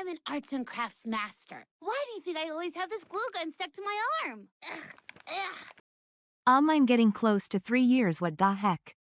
I'm an arts and crafts master. Why do you think I always have this glue gun stuck to my arm? Ugh, ugh. I'm getting close to 3 years, what the heck?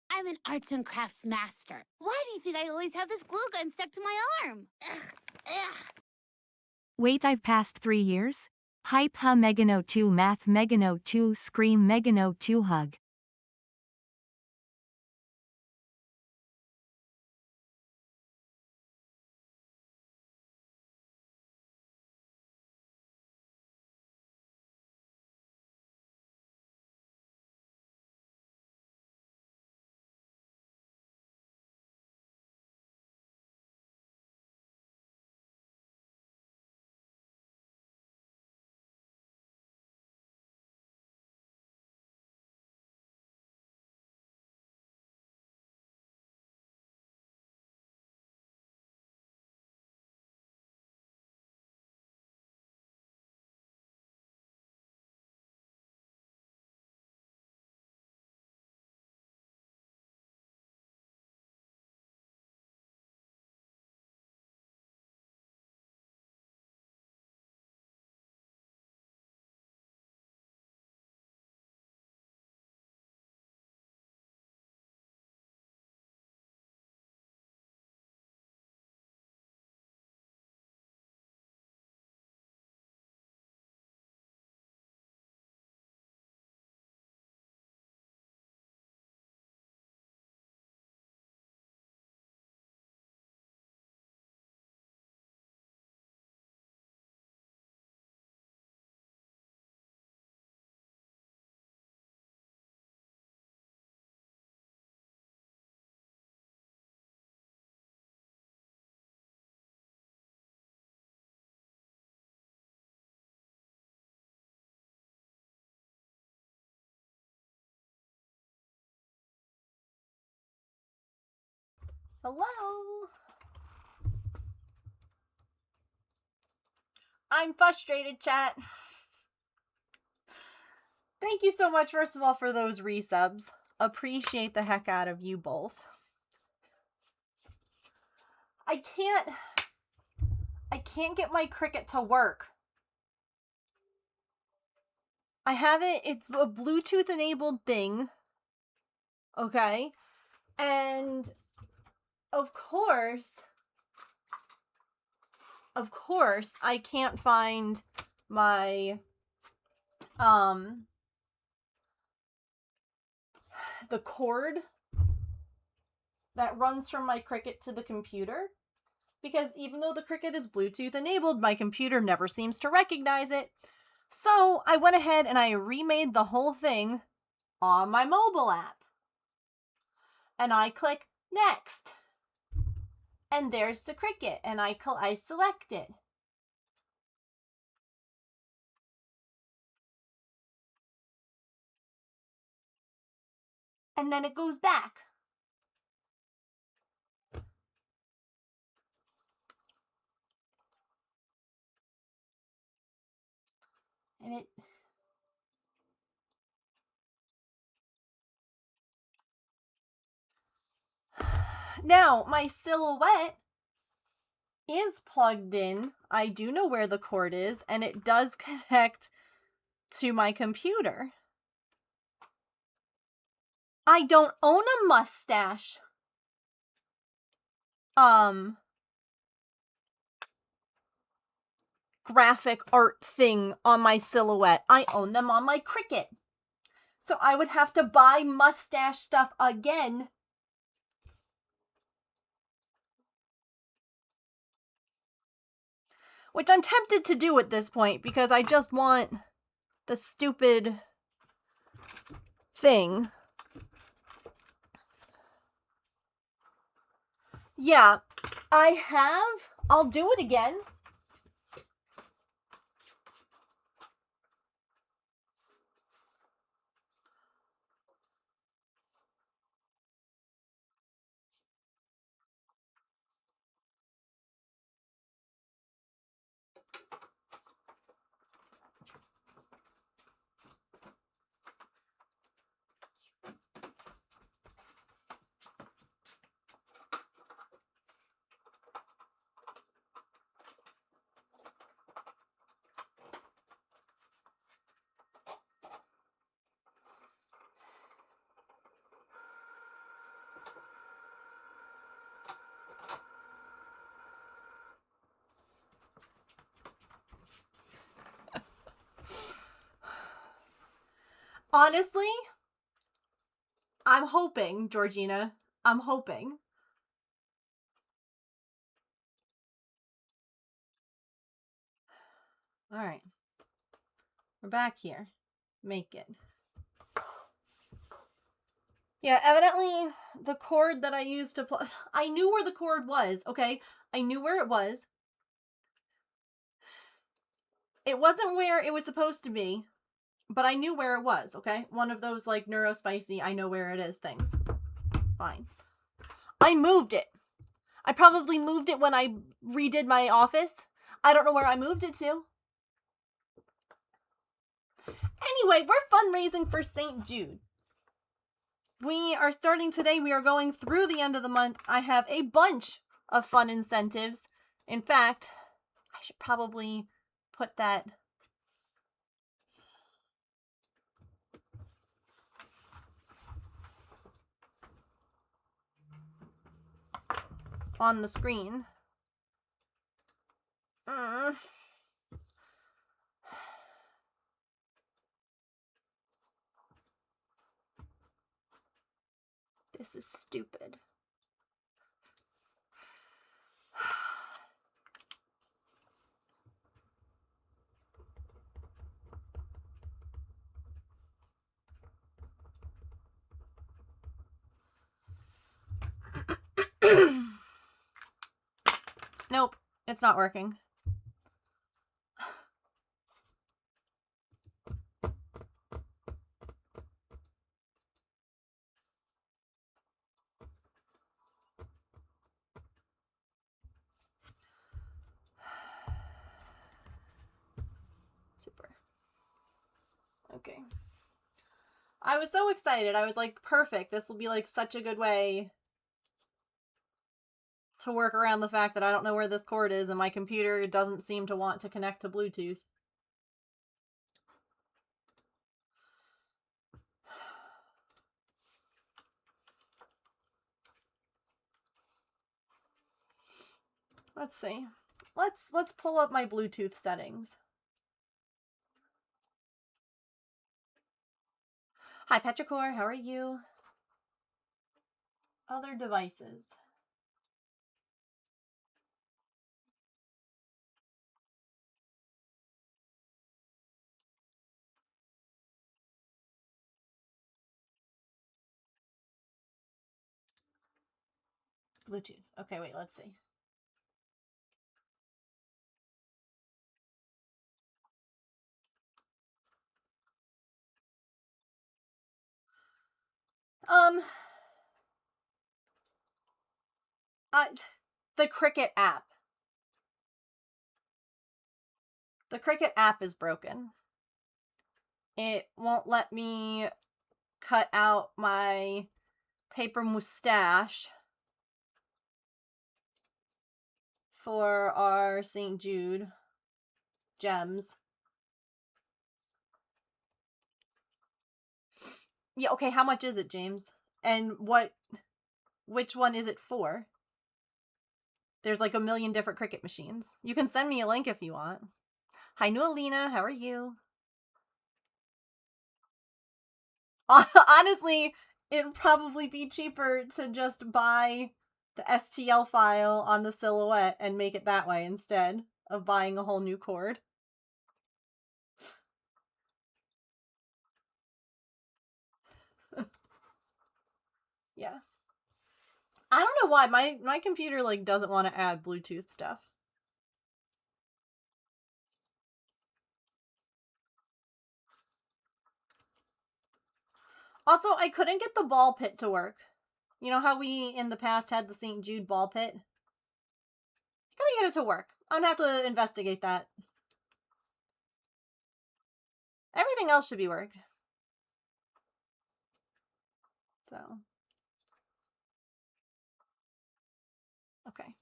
I'm an arts and crafts master. Why do you think I always have this glue gun stuck to my arm? Ugh, ugh. Wait, I've passed 3 years? Hype ha Megano 2 math Megano 2 scream Megano 2 hug. Hello? I'm frustrated, chat. Thank you so much, first of all, for those resubs. Appreciate the heck out of you both. I can't get my Cricut to work. I have it, it's a Bluetooth enabled thing. Okay? And of course, I can't find my the cord that runs from my Cricut to the computer, because even though the Cricut is Bluetooth enabled, my computer never seems to recognize it. So I went ahead and I remade the whole thing on my mobile app. And I click next. And there's the Cricut, and I select it. And then it goes back. And it... Now, my silhouette is plugged in. I do know where the cord is, and it does connect to my computer. I don't own a mustache. Graphic art thing on my silhouette. I own them on my Cricut. So I would have to buy mustache stuff again. Which I'm tempted to do at this point because I just want the stupid thing. Yeah, I'll do it again. Honestly, I'm hoping, Georgina, I'm hoping. All right. We're back here. Make it. Yeah, evidently the cord that I used to plug... I knew where the cord was, okay? I knew where it was. It wasn't where it was supposed to be, but I knew where it was, okay? One of those, like, neurospicy, I know where it is things. Fine. I moved it. I probably moved it when I redid my office. I don't know where I moved it to. Anyway, we're fundraising for St. Jude. We are starting today. We are going through the end of the month. I have a bunch of fun incentives. In fact, I should probably put that on the screen. This is stupid. Nope, it's not working. Super. Okay. I was so excited. I was like, perfect. This will be like such a good way to work around the fact that I don't know where this cord is and my computer doesn't seem to want to connect to Bluetooth. Let's see. Let's pull up my Bluetooth settings. Hi, Petrichor. How are you? Other devices. Bluetooth. Okay, wait, let's see. The Cricket app. The Cricket app is broken. It won't let me cut out my paper mustache for our St. Jude gems. Yeah, okay, how much is it, James? And which one is it for? There's like a million different Cricut machines. You can send me a link if you want. Hi, Noelina, how are you? Honestly, it'd probably be cheaper to just buy the STL file on the silhouette and make it that way instead. of buying a whole new cord. Yeah. I don't know why my computer like doesn't want to add Bluetooth stuff. Also, I couldn't get the ball pit to work. You know how we in the past had the St. Jude ball pit? Gotta get it to work. I'm gonna have to investigate that. Everything else should be worked. So. Okay.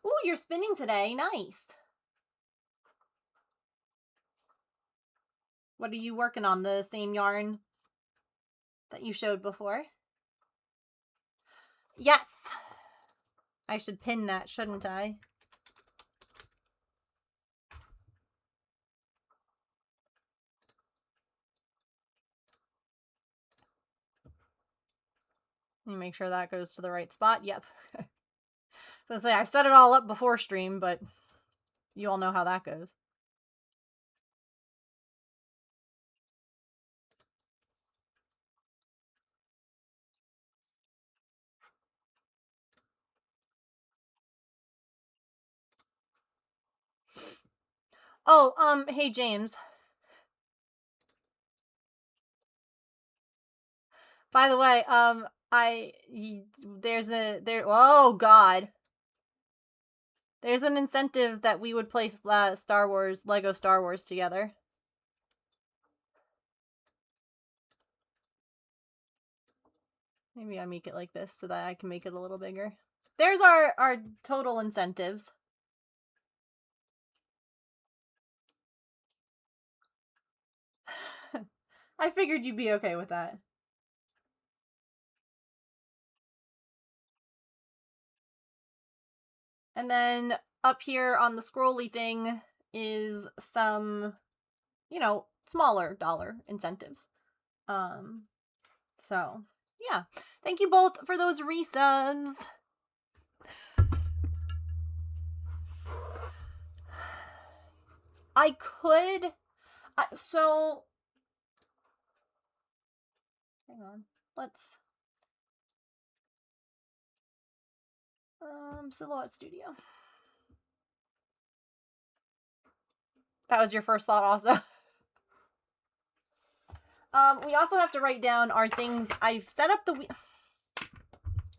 Ooh, you're spinning today. Nice. What are you working on? The same yarn that you showed before? Yes! I should pin that, shouldn't I? Let me make sure that goes to the right spot. Yep. So say I set it all up before stream, but you all know how that goes. Oh, hey James. By the way, oh god. There's an incentive that we would play Lego Star Wars together. Maybe I make it like this so that I can make it a little bigger. There's our total incentives. I figured you'd be okay with that. And then up here on the scrolly thing is some, you know, smaller dollar incentives. So, yeah. Thank you both for those resubs. I could... so... Hang on. Let's... Silhouette Studio. That was your first thought also. We also have to write down our things. I've set up the...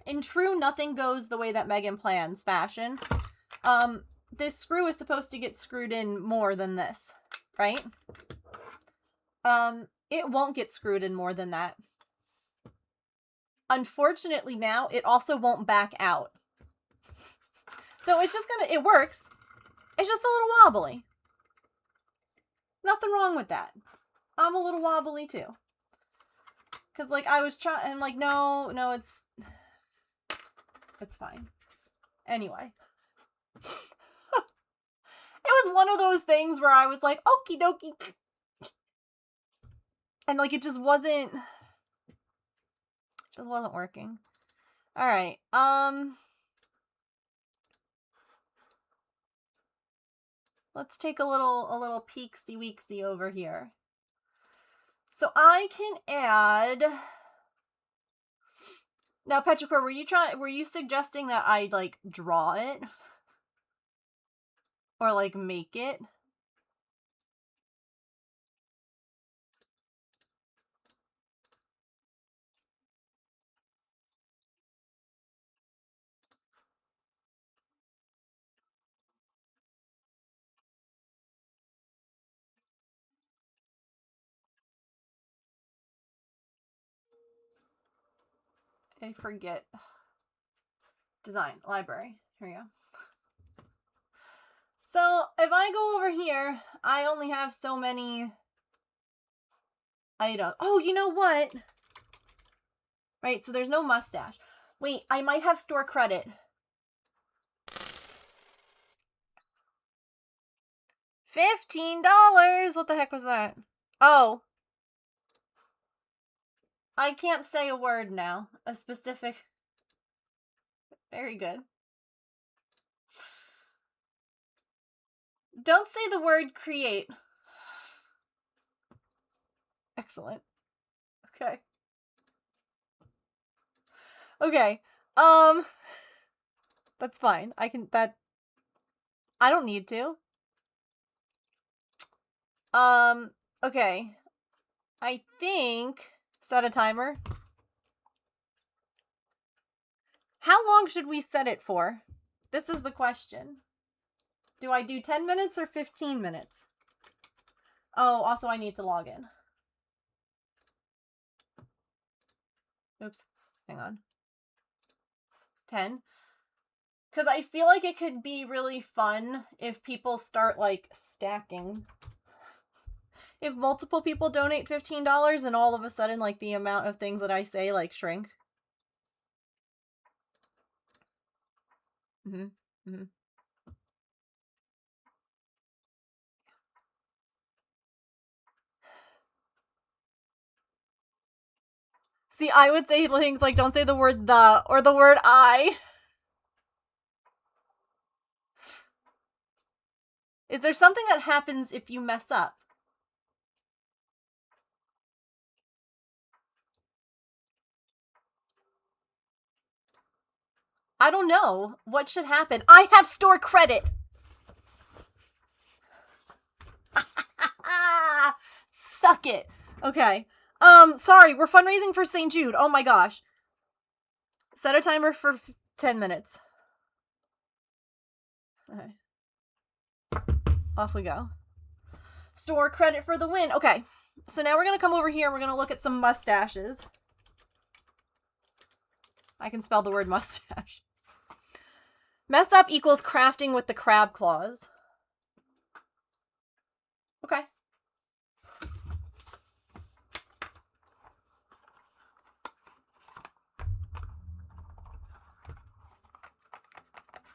In true nothing goes the way that Megan plans fashion. This screw is supposed to get screwed in more than this, right? It won't get screwed in more than that. Unfortunately now, it also won't back out. So it's just gonna, it works. It's just a little wobbly. Nothing wrong with that. I'm a little wobbly too. Cause like I was trying, and like, no, it's fine. Anyway. It was one of those things where I was like, okie dokie. And like, it just wasn't working. All right. Let's take a little peeksy-weeksy over here. So I can add... Now, Petrichor, were you suggesting that I, like, draw it? Or, like, make it? I forget. Design, library. Here we go. So, if I go over here, I only have so many items. Oh, you know what? Right, so there's no mustache. Wait, I might have store credit. $15! What the heck was that? Oh. I can't say a word now. A specific... Very good. Don't say the word create. Excellent. Okay. Okay. That's fine. I don't need to. Okay. I think set a timer. How long should we set it for? This is the question. Do I do 10 minutes or 15 minutes? Oh, also I need to log in. Oops. Hang on. 10. Because I feel like it could be really fun if people start, like, stacking. If multiple people donate $15 and all of a sudden, like, the amount of things that I say, like, shrink. See, I would say things like, don't say the word the or the word I. Is there something that happens if you mess up? I don't know. What should happen? I have store credit! Suck it. Okay. Sorry, we're fundraising for St. Jude. Oh my gosh. Set a timer for 10 minutes. Okay. Off we go. Store credit for the win. Okay. So now we're going to come over here and we're going to look at some mustaches. I can spell the word mustache. Mess up equals crafting with the crab claws. Okay.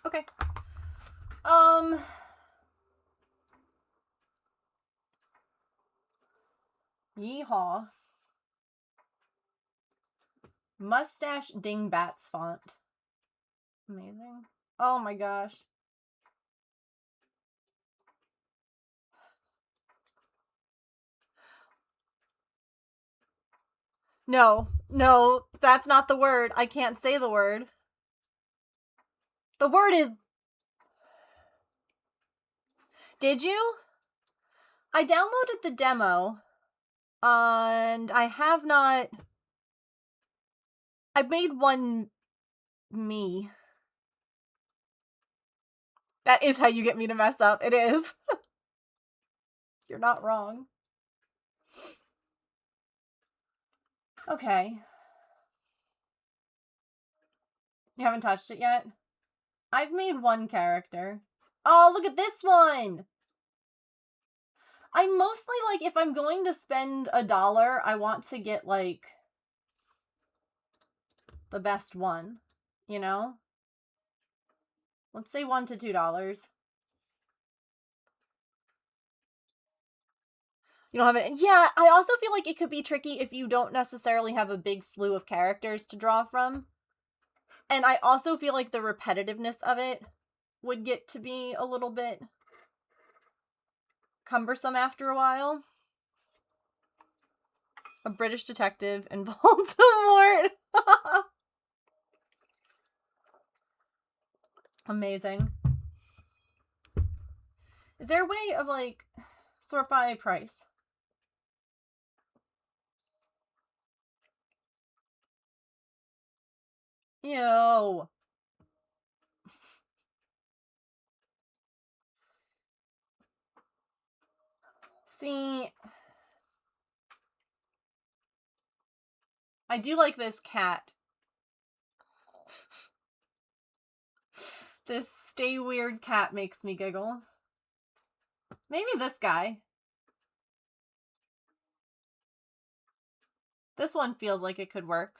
Okay. Yeehaw. Mustache Dingbats font. Amazing. Oh my gosh. No, that's not the word. I can't say the word. The word is... Did you? I downloaded the demo, and I have not... I made one me. That is how you get me to mess up. It is. You're not wrong. Okay. You haven't touched it yet? I've made one character. Oh, look at this one! I mostly, like, if I'm going to spend $1, I want to get, like, the best one, you know? Let's say $1 to $2. You don't have it? Yeah, I also feel like it could be tricky if you don't necessarily have a big slew of characters to draw from. And I also feel like the repetitiveness of it would get to be a little bit cumbersome after a while. A British detective in Voldemort. Amazing. Is there a way of, like, sort by price? Ew. See, I do like this cat. This stay weird cat makes me giggle. Maybe this guy. This one feels like it could work.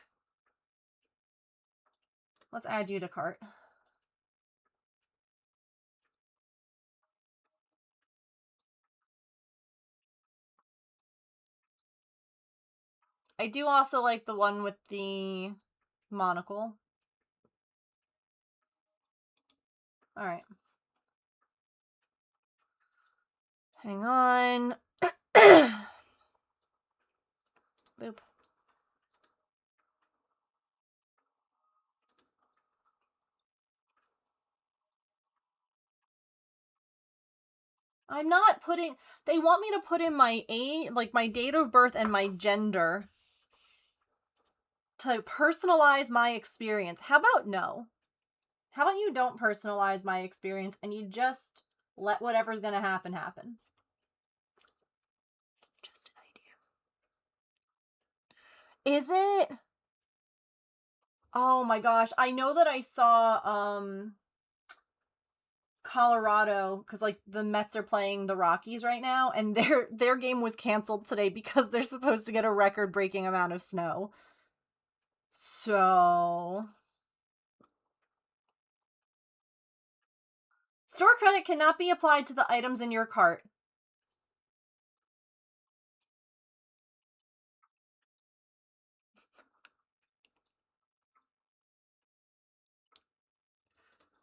Let's add you to cart. I do also like the one with the monocle. Alright. Hang on. Boop. I'm not putting... They want me to put in my age, like my date of birth and my gender to personalize my experience. How about no? How about you don't personalize my experience and you just let whatever's gonna happen happen? Just an idea. Is it? Oh my gosh. I know that I saw Colorado, because like the Mets are playing the Rockies right now, and their game was canceled today because they're supposed to get a record-breaking amount of snow. So store credit cannot be applied to the items in your cart.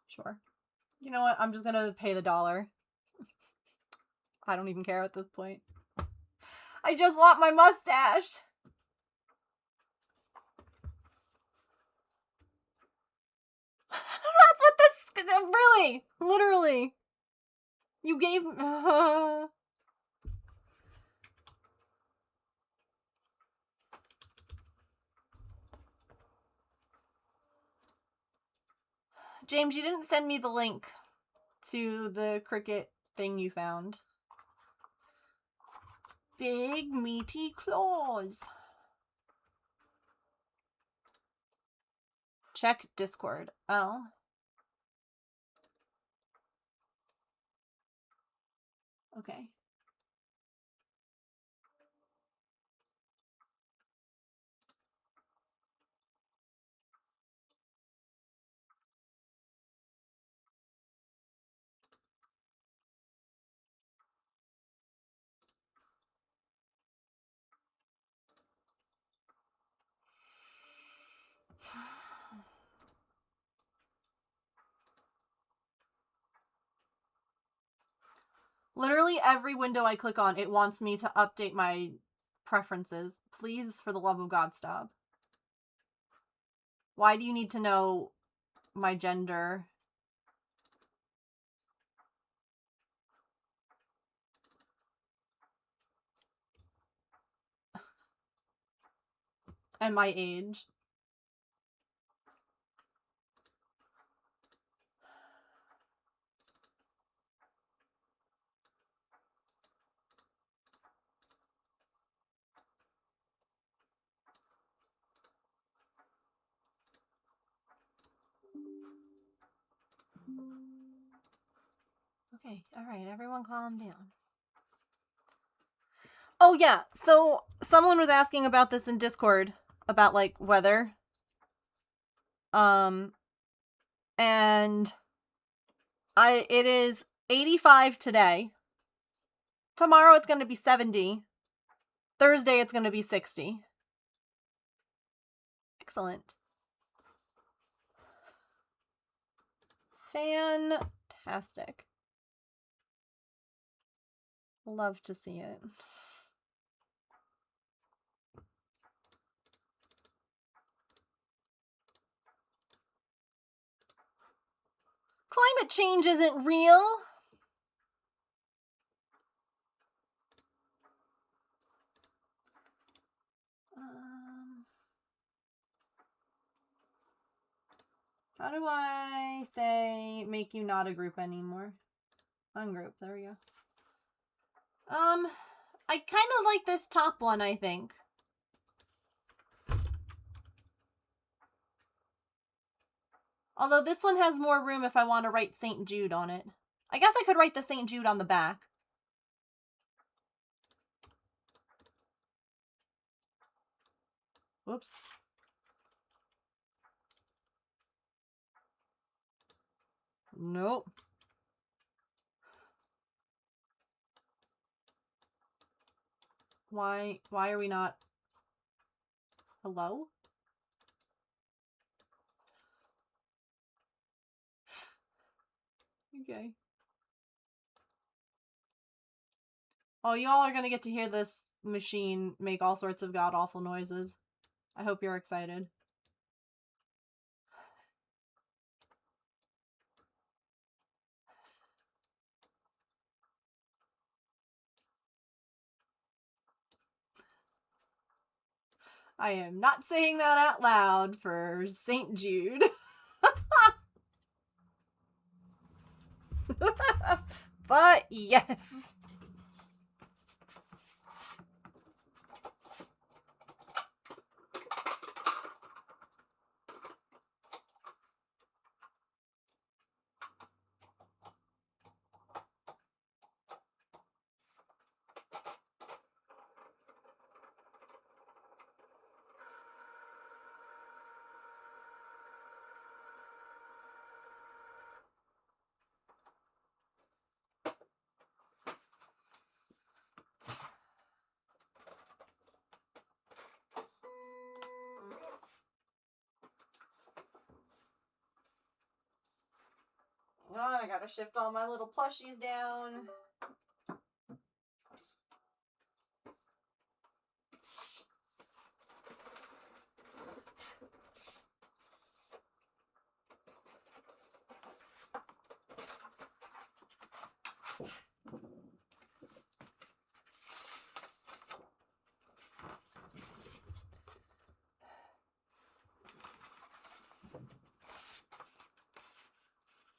Sure. You know what? I'm just gonna pay the $1. I don't even care at this point. I just want my mustache. That's what this... Really? Literally. You gave... James, you didn't send me the link to the cricket thing you found. Big meaty claws. Check Discord. Oh. Okay. Literally every window I click on, it wants me to update my preferences. Please, for the love of God, stop. Why do you need to know my gender? And my age? Okay, alright, everyone calm down. Oh yeah, so someone was asking about this in Discord, about like weather. And it is 85 today. Tomorrow it's gonna be 70. Thursday it's gonna be 60. Excellent. Fantastic. Love to see it. Climate change isn't real. How do I say make you not a group anymore? Ungroup, there we go. I kind of like this top one, I think. Although this one has more room if I want to write St. Jude on it. I guess I could write the St. Jude on the back. Whoops. Nope. Why are we not... Hello? Okay. Oh, you all are gonna get to hear this machine make all sorts of god-awful noises. I hope you're excited. I am not saying that out loud for St. Jude. But yes. Oh, I gotta shift all my little plushies down.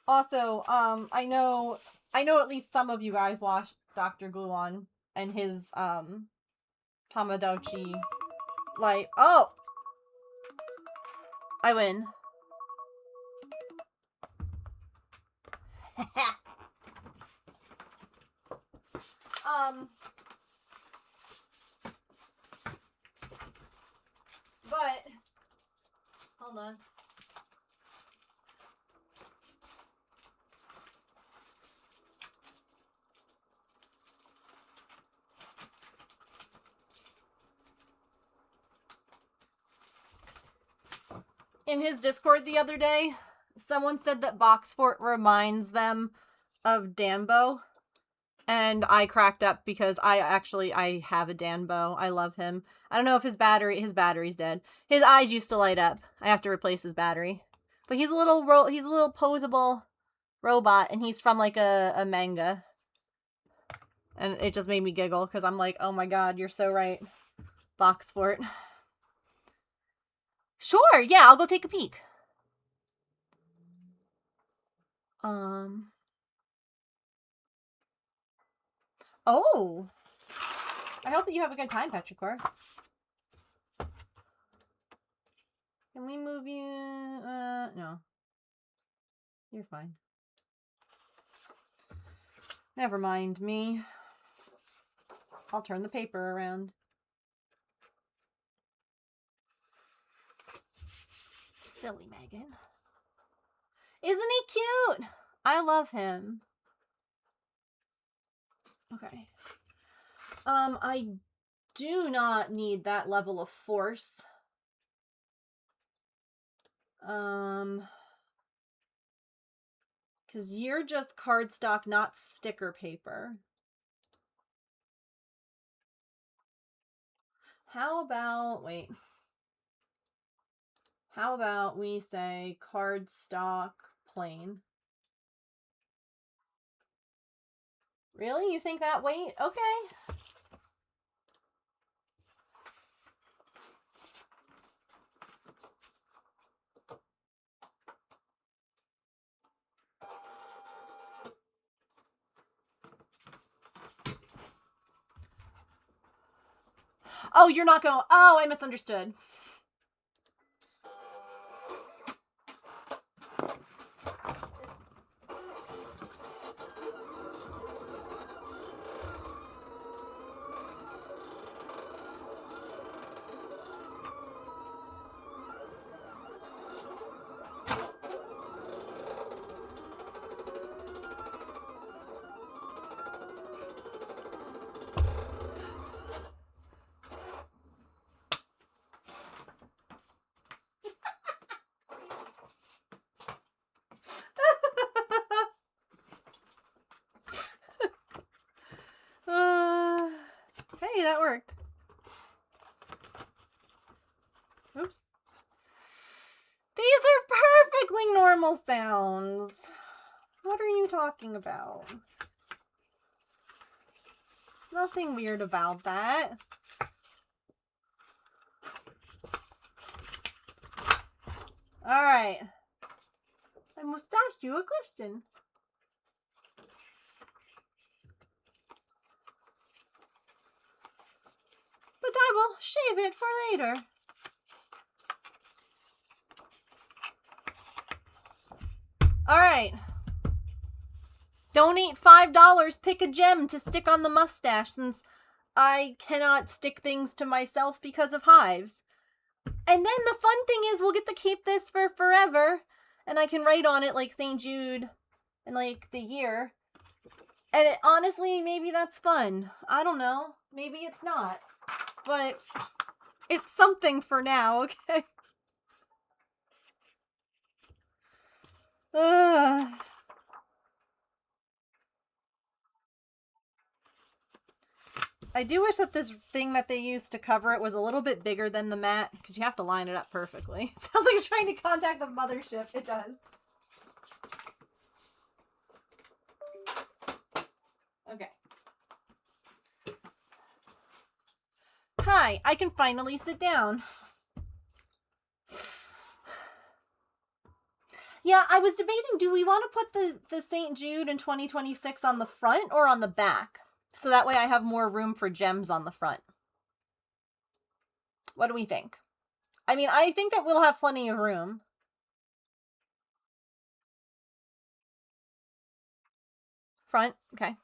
Also, I know at least some of you guys watched Dr. Gluon and his Tamagotchi. Like, oh, I win. But hold on. In his Discord the other day, someone said that Boxfort reminds them of Danbo. And I cracked up because I have a Danbo. I love him. I don't know if his battery's dead. His eyes used to light up. I have to replace his battery. But he's a little posable robot, and he's from like a manga. And it just made me giggle because I'm like, oh my god, you're so right. Boxfort. Sure, yeah, I'll go take a peek. Oh. I hope that you have a good time, Petrichor. Can we move you? No. You're fine. Never mind me. I'll turn the paper around. Silly Megan. Isn't he cute? I love him. Okay. I do not need that level of force. Because you're just cardstock, not sticker paper. How about, wait. How about we say cardstock plain? Really? You think that weight? Okay. Oh, you're not going. Oh, I misunderstood. that worked. Oops. These are perfectly normal sounds. What are you talking about? Nothing weird about that. Alright. I must ask you a question. But I will shave it for later. Alright. Donate $5, pick a gem to stick on the mustache since I cannot stick things to myself because of hives. And then the fun thing is we'll get to keep this for forever. And I can write on it like St. Jude and like the year. And honestly, maybe that's fun. I don't know. Maybe it's not. But it's something for now, okay? I do wish that this thing that they used to cover it was a little bit bigger than the mat, because you have to line it up perfectly. It sounds like it's trying to contact the mothership. It does. Okay. Hi, I can finally sit down. Yeah, I was debating, do we want to put the St. Jude in 2026 on the front or on the back? So that way I have more room for gems on the front. What do we think? I mean, I think that we'll have plenty of room. Front? Okay.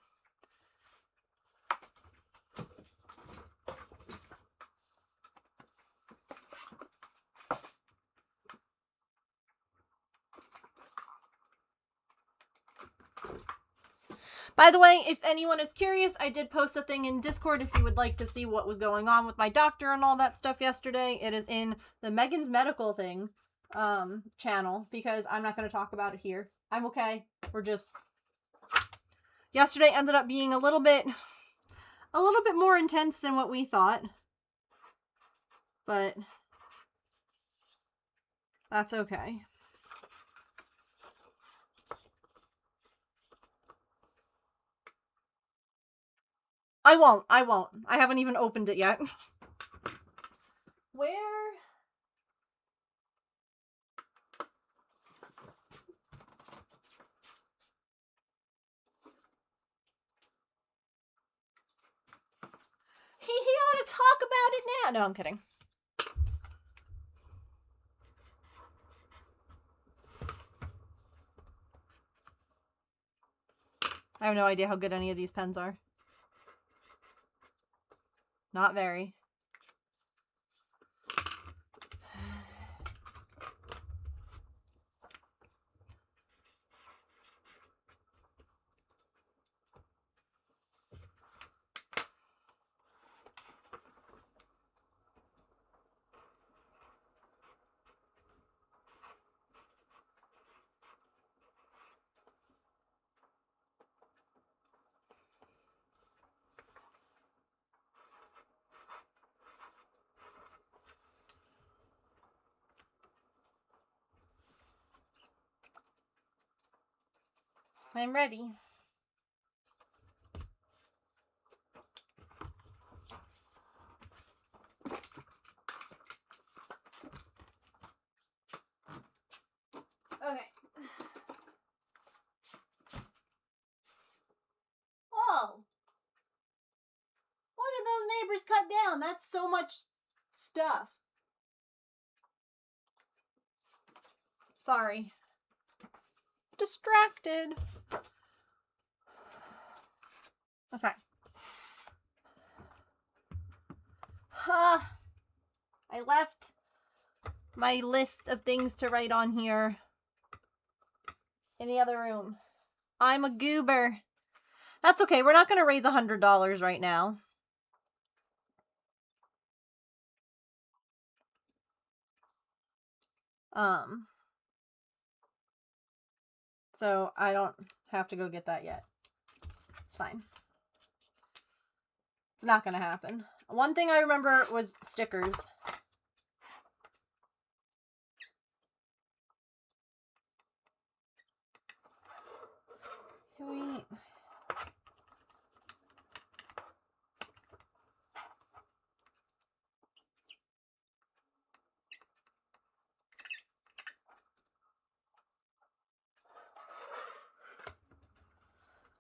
By the way, if anyone is curious, I did post a thing in Discord if you would like to see what was going on with my doctor and all that stuff yesterday. It is in the Megan's Medical thing channel because I'm not going to talk about it here. I'm okay. We're just... Yesterday ended up being a little bit more intense than what we thought. But that's okay. I won't. I haven't even opened it yet. Where? He ought to talk about it now. No, I'm kidding. I have no idea how good any of these pens are. Not very. I'm ready. Okay. Oh. What did those neighbors cut down? That's so much stuff. Sorry. Distracted. Okay. I left my list of things to write on here in the other room. I'm a goober. That's okay. We're not going to raise $100 right now. So I don't have to go get that yet. It's fine. It's not going to happen. One thing I remember was stickers. Can we...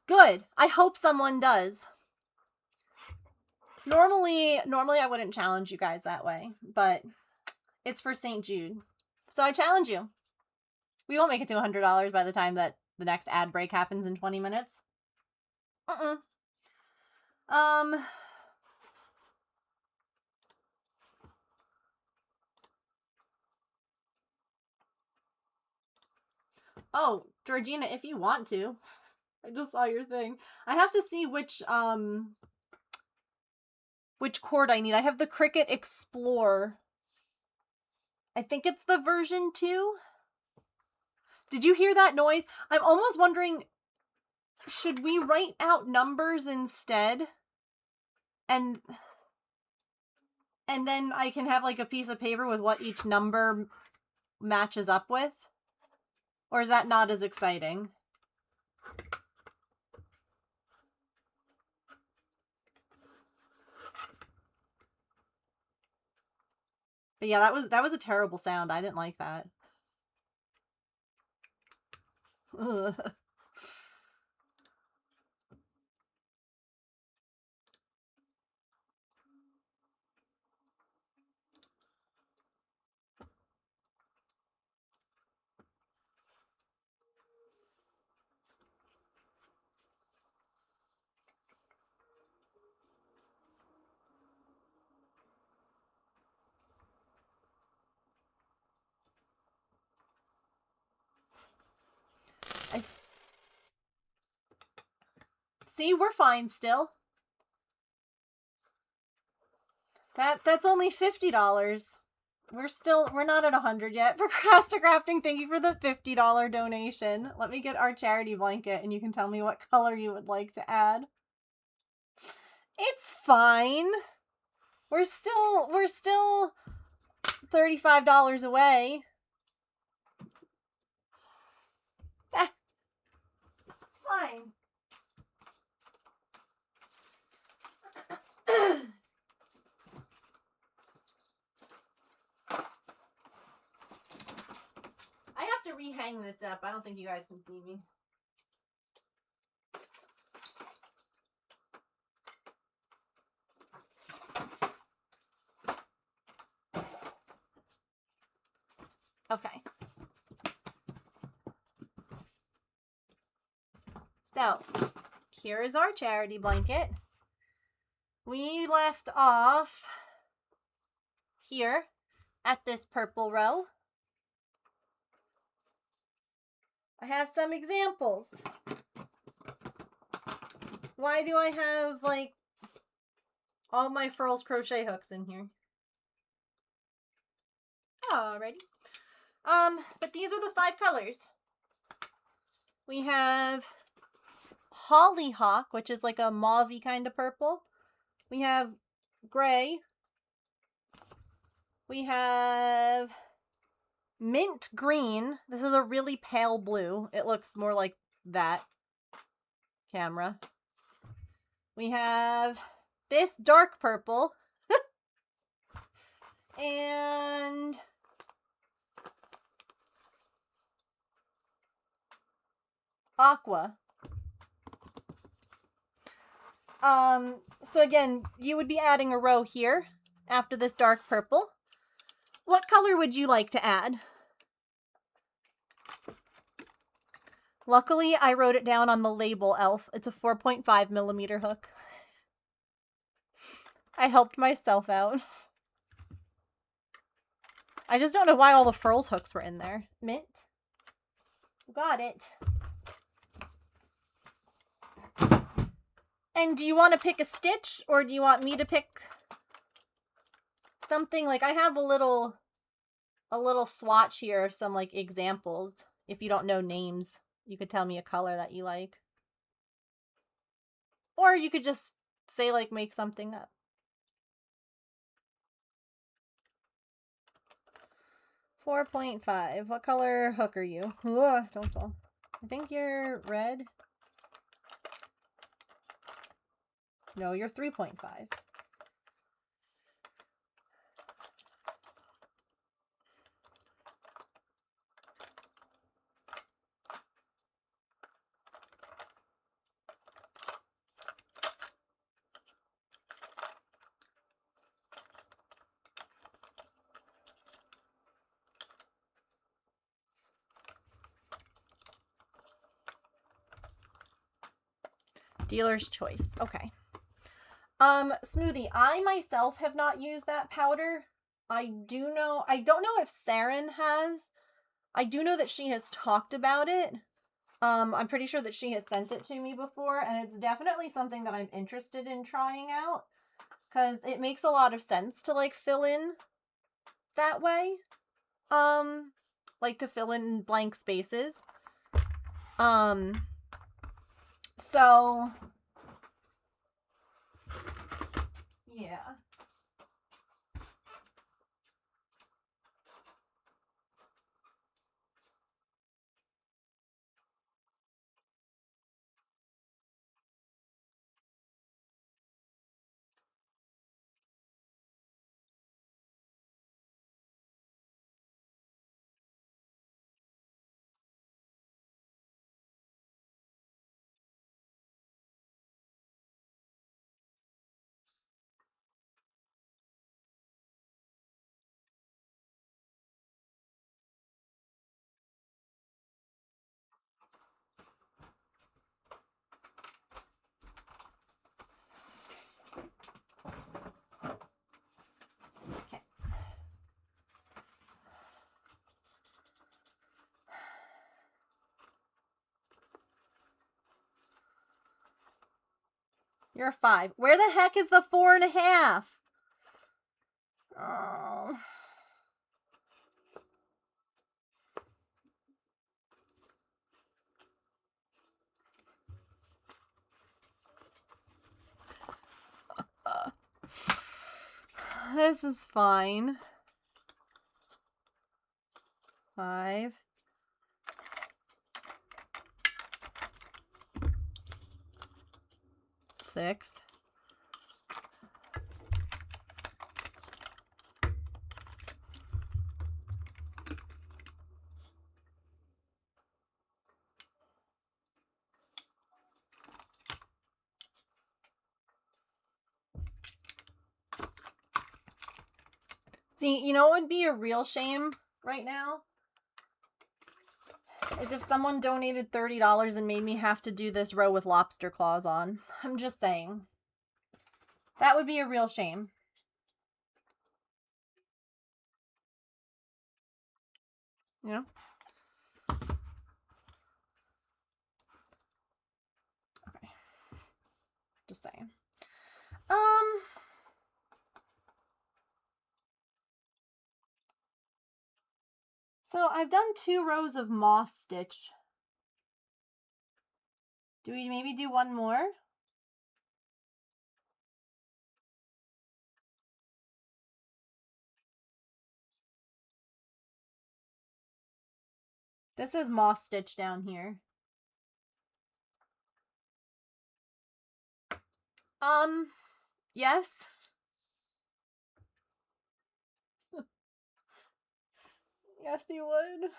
Good. I hope someone does. Normally I wouldn't challenge you guys that way, but it's for St. Jude. So I challenge you. We won't make it to $100 by the time that the next ad break happens in 20 minutes. Oh, Georgina, if you want to. I just saw your thing. I have to see which cord I need. I have the Cricut Explore. I think it's the version 2. Did you hear that noise? I'm almost wondering, should we write out numbers instead? And then I can have like a piece of paper with what each number matches up with? Or is that not as exciting? But yeah, that was a terrible sound. I didn't like that. Ugh. See, we're fine still. That's only $50. We're not at 100 yet. Procrasticrafting, thank you for the $50 donation. Let me get our charity blanket and you can tell me what color you would like to add. It's fine. We're still $35 away. It's fine. I have to rehang this up. I don't think you guys can see me. Okay. So, here is our charity blanket. We left off here at this purple row. I have some examples. Why do I have, like, all my Furls crochet hooks in here? Alrighty. But these are the 5 colors. We have Hollyhock, which is like a mauve-y kind of purple. We have gray. We have mint green. This is a really pale blue. It looks more like that camera. We have this dark purple. And aqua. So again, you would be adding a row here after this dark purple. What color would you like to add? Luckily, I wrote it down on the label, Elf. It's a 4.5 millimeter hook. I helped myself out. I just don't know why all the Furls hooks were in there. Mint. Got it. And do you want to pick a stitch, or do you want me to pick something? Like, I have a little swatch here of some, like, examples. If you don't know names, you could tell me a color that you like. Or you could just say, like, make something up. 4.5. What color hook are you? Ugh, don't fall. I think you're red. No, you're 3.5. Dealer's choice. Okay. Smoothie, I myself have not used that powder. I don't know if Saren has. I do know that she has talked about it. I'm pretty sure that she has sent it to me before, and it's definitely something that I'm interested in trying out, because it makes a lot of sense to, like, fill in that way. Like, to fill in blank spaces. So, yeah. Okay. You're a 5. Where the heck is the 4.5? Oh. This is fine. 5. 6. See, you know what would be a real shame right now? Is if someone donated $30 and made me have to do this row with lobster claws on. I'm just saying. That would be a real shame. You know? Okay. Just saying. So I've done 2 rows of moss stitch. Do we maybe do one more? This is moss stitch down here. Yes. Yes, you would.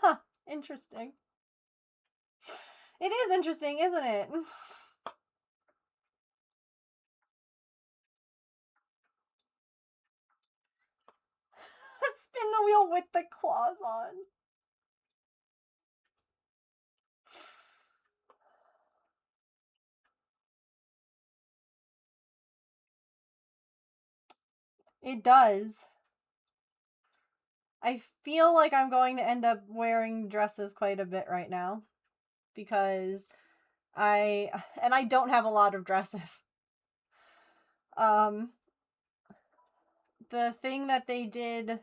Huh, interesting. It is interesting, isn't it? Spin the wheel with the claws on. It does. I feel like I'm going to end up wearing dresses quite a bit right now, because And I don't have a lot of dresses. The thing that they did,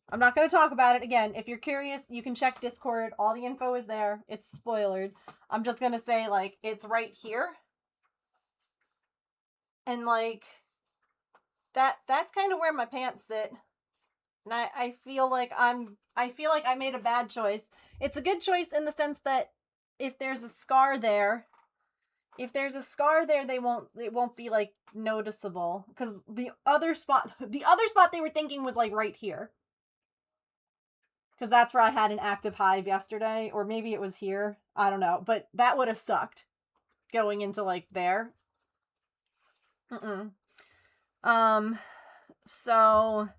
I'm not going to talk about it again. If you're curious, you can check Discord. All the info is there. It's spoilered. I'm just going to say, like, it's right here. And, like, that's kind of where my pants sit. And I feel like I made a bad choice. It's a good choice in the sense that if there's a scar there, it won't be like noticeable, because the other spot they were thinking was like right here. Because that's where I had an active hive yesterday, or maybe it was here. I don't know, but that would have sucked going into like there. So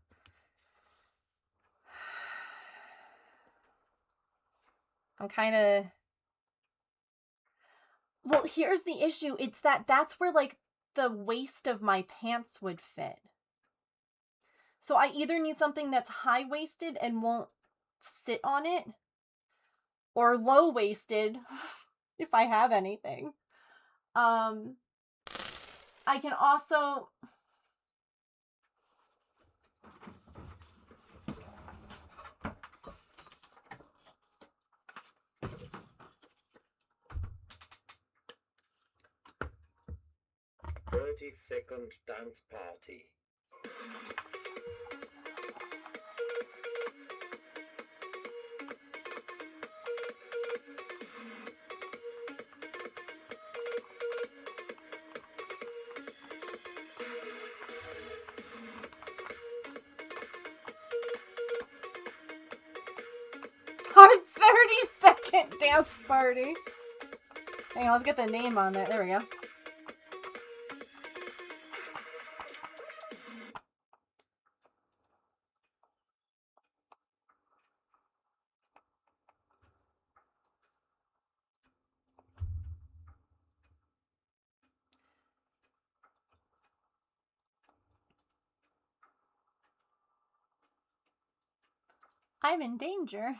I'm kind of, well, here's the issue. It's that's where like the waist of my pants would fit. So I either need something that's high-waisted and won't sit on it, or low-waisted, if I have anything. I can also... "30-second dance party." Our 30-second dance party. Hang on, let's get the name on there. There we go. I'm in danger.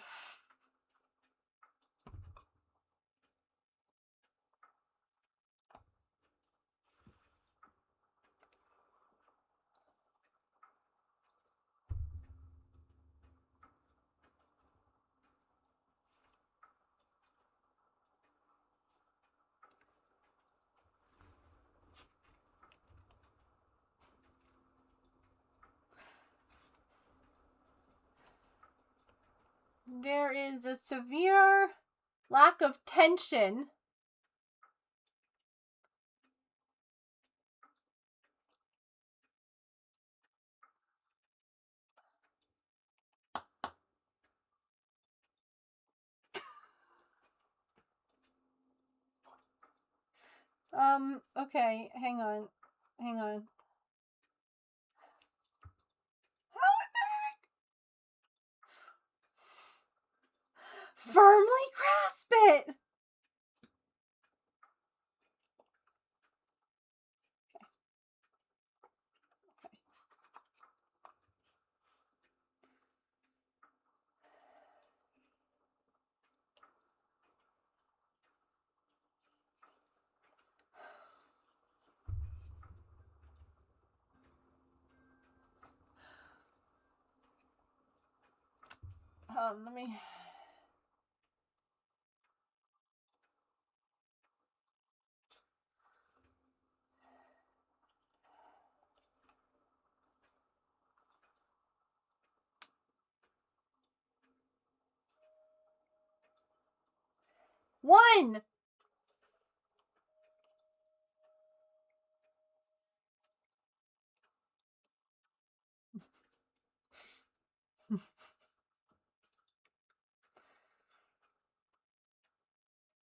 There is a severe lack of tension. Okay, hang on. Hang on. How the heck? Firmly grasp it! Let me... One!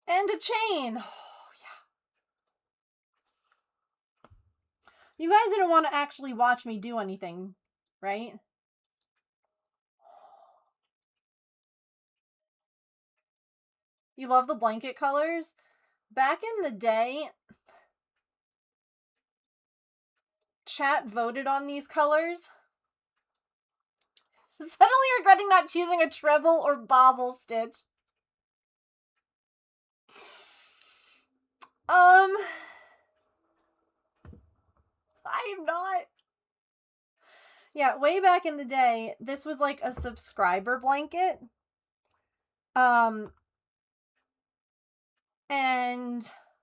And a chain! Oh, yeah. You guys didn't want to actually watch me do anything, right? You love the blanket colors? Back in the day, chat voted on these colors. Suddenly regretting not choosing a treble or bobble stitch. I am not. Yeah, way back in the day, this was like a subscriber blanket. And,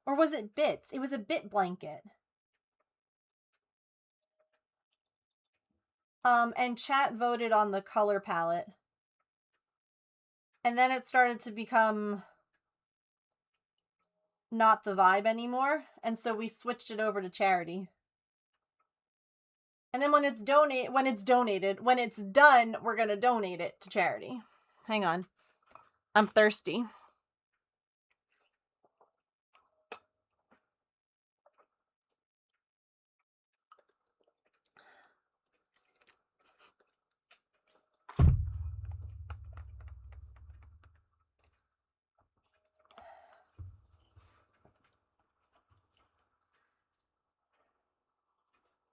or was it bits? It was a bit blanket. And chat voted on the color palette. And then it started to become not the vibe anymore. And so we switched it over to charity. And then when it's done, we're going to donate it to charity. Hang on. I'm thirsty.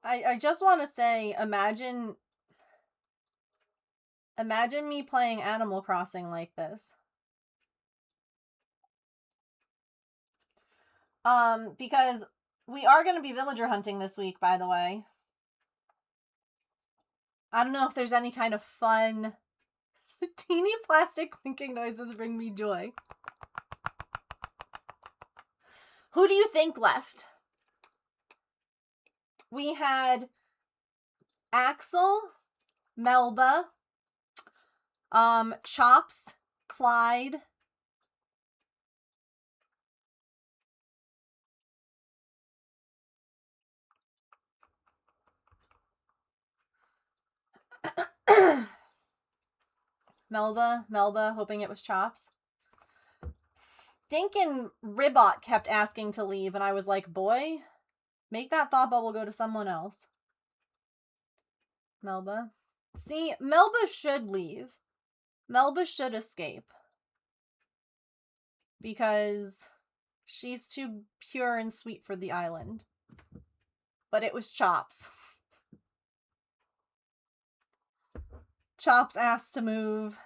I just want to say, imagine me playing Animal Crossing like this. Because we are going to be villager hunting this week, by the way. I don't know if there's any kind of fun... Teeny plastic clinking noises bring me joy. Who do you think left? We had Axel, Melba, Chops, Clyde, Melba, hoping it was Chops. Stinkin' Ribbot kept asking to leave, and I was like, boy, make that thought bubble go to someone else. Melba. See, Melba should leave. Melba should escape. Because she's too pure and sweet for the island. But it was Chops. Chops asked to move.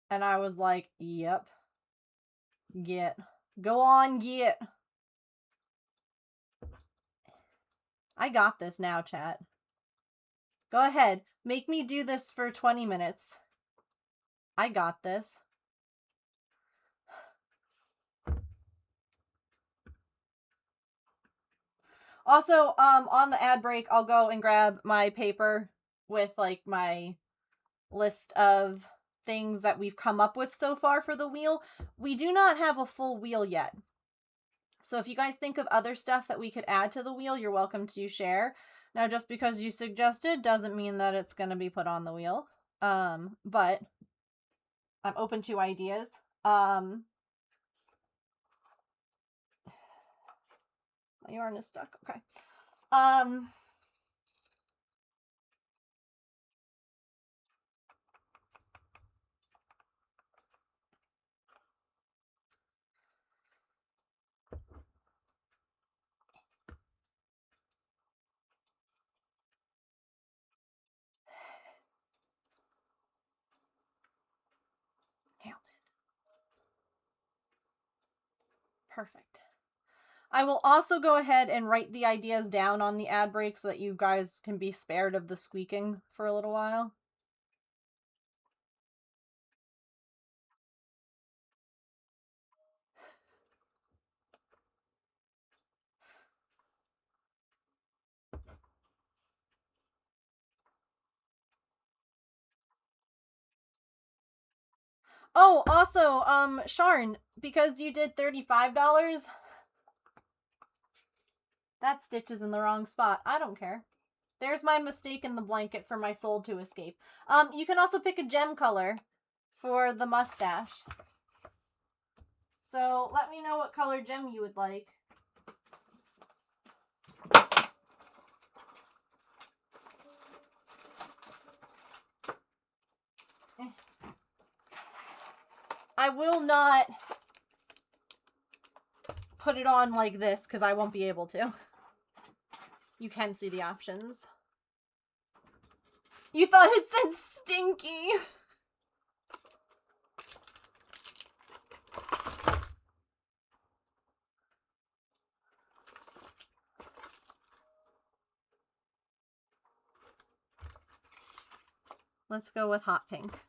And I was like, yep. Get. Go on, get. I got this now, chat. Go ahead. Make me do this for 20 minutes. I got this. Also, on the ad break, I'll go and grab my paper with, like, my list of things that we've come up with so far for the wheel. We do not have a full wheel yet. So if you guys think of other stuff that we could add to the wheel, you're welcome to share. Now, just because you suggested doesn't mean that it's going to be put on the wheel. But I'm open to ideas. My yarn is stuck. Okay. Nailed it. Perfect. I will also go ahead and write the ideas down on the ad break so that you guys can be spared of the squeaking for a little while. Oh, also, Sharn, because you did $35, that stitch is in the wrong spot. I don't care. There's my mistake in the blanket for my soul to escape. You can also pick a gem color for the mustache. So let me know what color gem you would like. I will not put it on like this because I won't be able to. You can see the options. You thought it said stinky. Let's go with hot pink.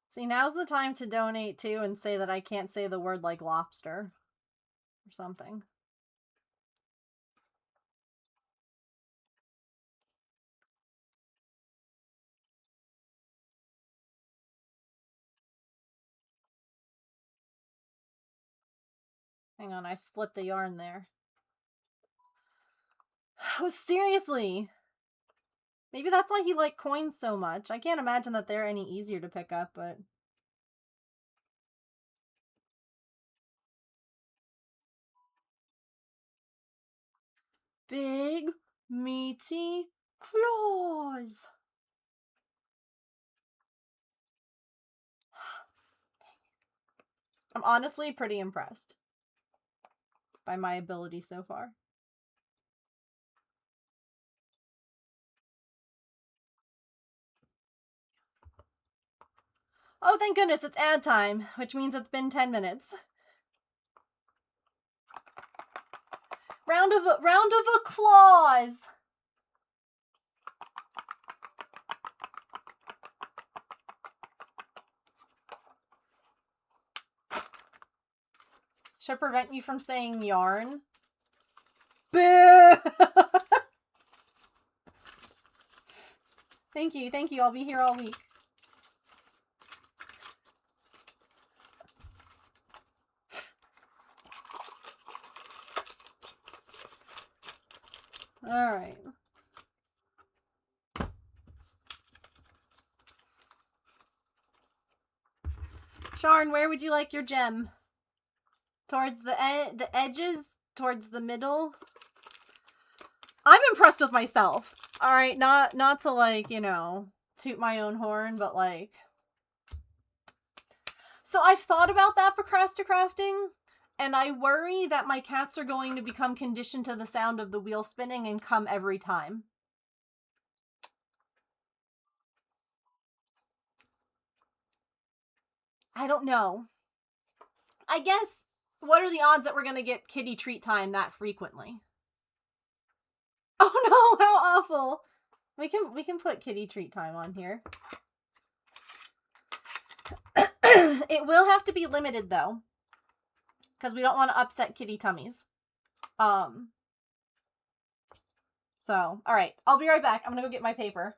See, now's the time to donate too and say that I can't say the word like lobster or something. Hang on, I split the yarn there. Oh, seriously? Maybe that's why he liked coins so much. I can't imagine that they're any easier to pick up, but... Big, meaty claws! I'm honestly pretty impressed by my ability so far. Oh, thank goodness, it's ad time, which means it's been 10 minutes. Round of applause! Should I prevent you from saying yarn? Boo! Thank you, I'll be here all week. Alright. Sharn, where would you like your gem? Towards the edges? Towards the middle? I'm impressed with myself. Alright, not to like, you know, toot my own horn, but like... So I've thought about that procrasticrafting, and I worry that my cats are going to become conditioned to the sound of the wheel spinning and come every time. I don't know. I guess, what are the odds that we're going to get kitty treat time that frequently? Oh no, how awful. We can put kitty treat time on here. It will have to be limited though, because we don't want to upset kitty tummies. So, all right, I'll be right back. I'm going to go get my paper.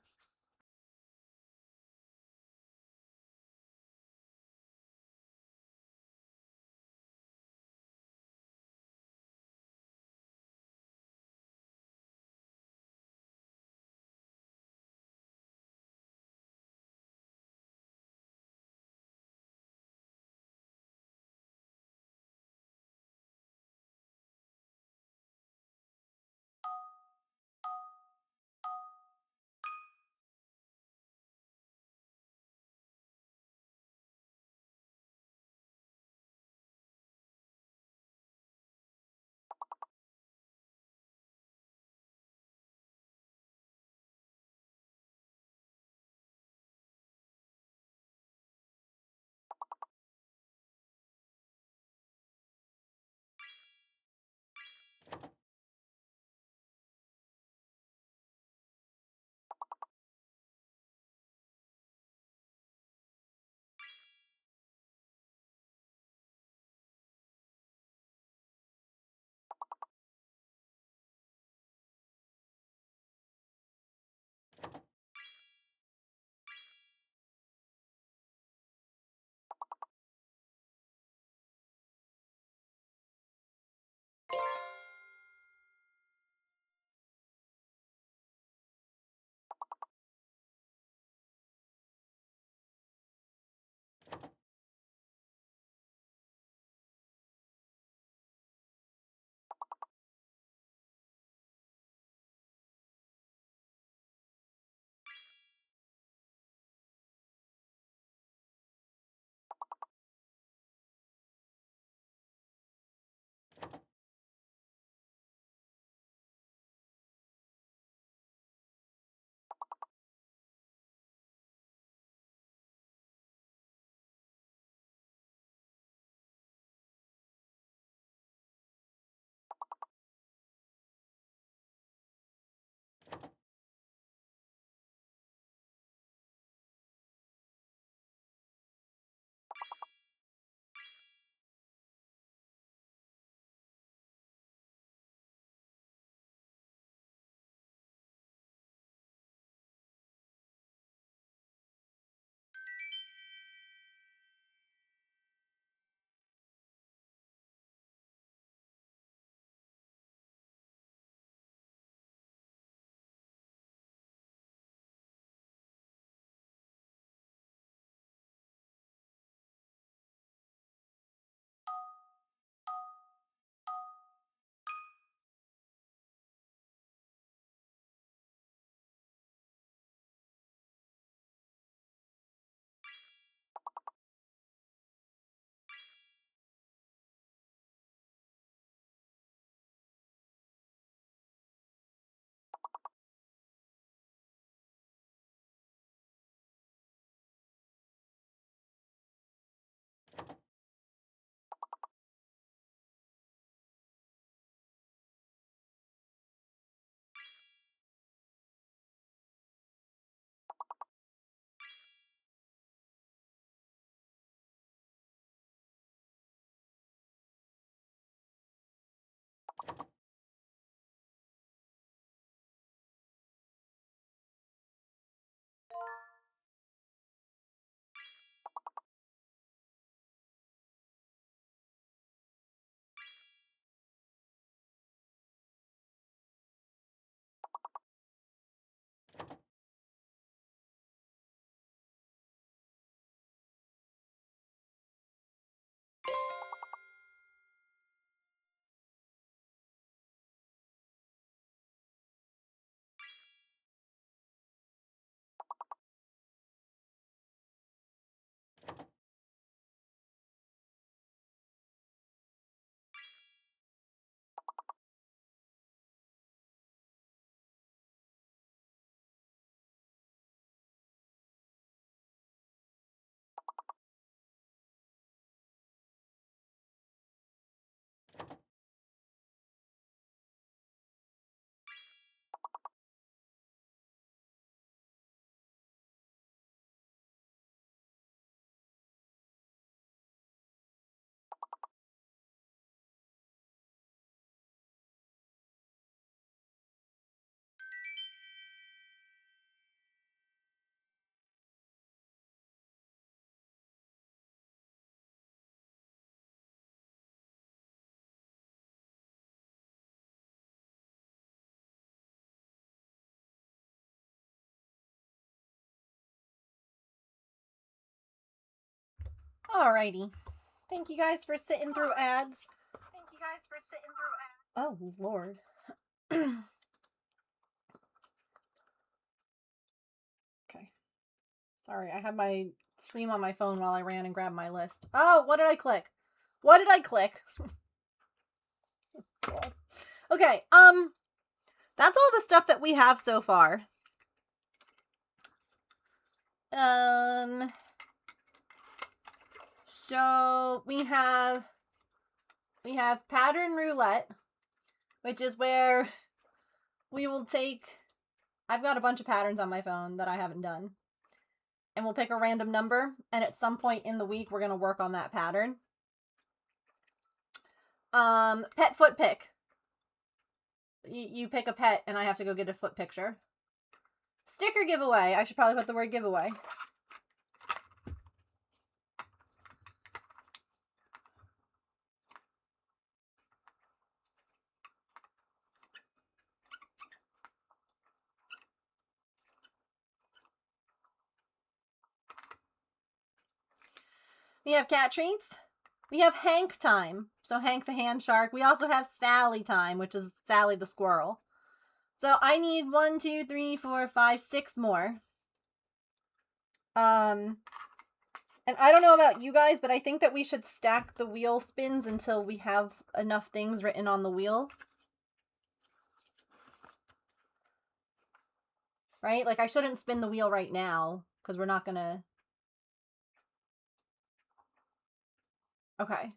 Alrighty. Thank you guys for sitting through ads. Oh, Lord. Okay. Sorry, I had my stream on my phone while I ran and grabbed my list. Oh, what did I click? What did I click? Okay, that's all the stuff that we have so far. So we have pattern roulette, which is where we will take, I've got a bunch of patterns on my phone that I haven't done. And we'll pick a random number, and at some point in the week, we're going to work on that pattern. Pet foot pick. You pick a pet, and I have to go get a foot picture. Sticker giveaway. I should probably put the word giveaway. We have cat treats. We have Hank time. So Hank the hand shark. We also have Sally time, which is Sally the squirrel. So I need 1, 2, 3, 4, 5, 6 more. And I don't know about you guys, but I think that we should stack the wheel spins until we have enough things written on the wheel. Right? Like, I shouldn't spin the wheel right now, because we're not gonna... Okay.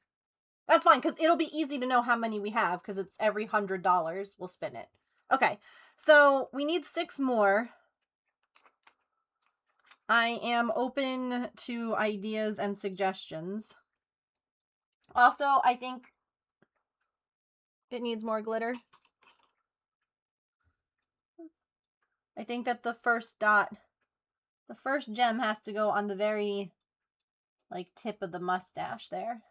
That's fine, because it'll be easy to know how many we have, because it's every $100 we'll spin it. Okay, so we need 6 more. I am open to ideas and suggestions. Also, I think it needs more glitter. I think that the first dot, the first gem has to go on the very, like, tip of the mustache there.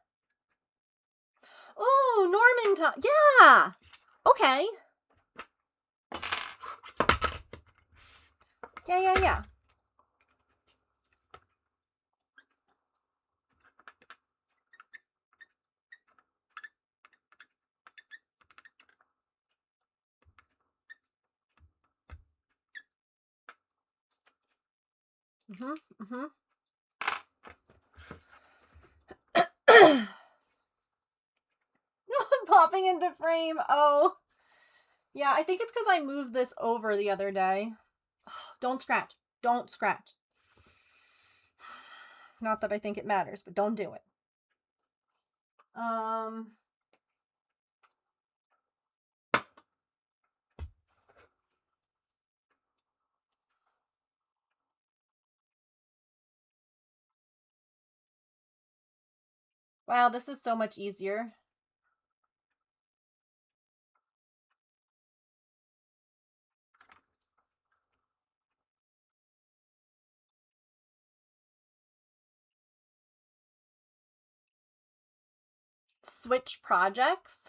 Oh, Norman, yeah! Okay. Yeah. Popping into frame. Oh. Yeah, I think it's because I moved this over the other day. Don't scratch. Don't scratch. Not that I think it matters, but don't do it. Wow, this is so much easier. Switch projects.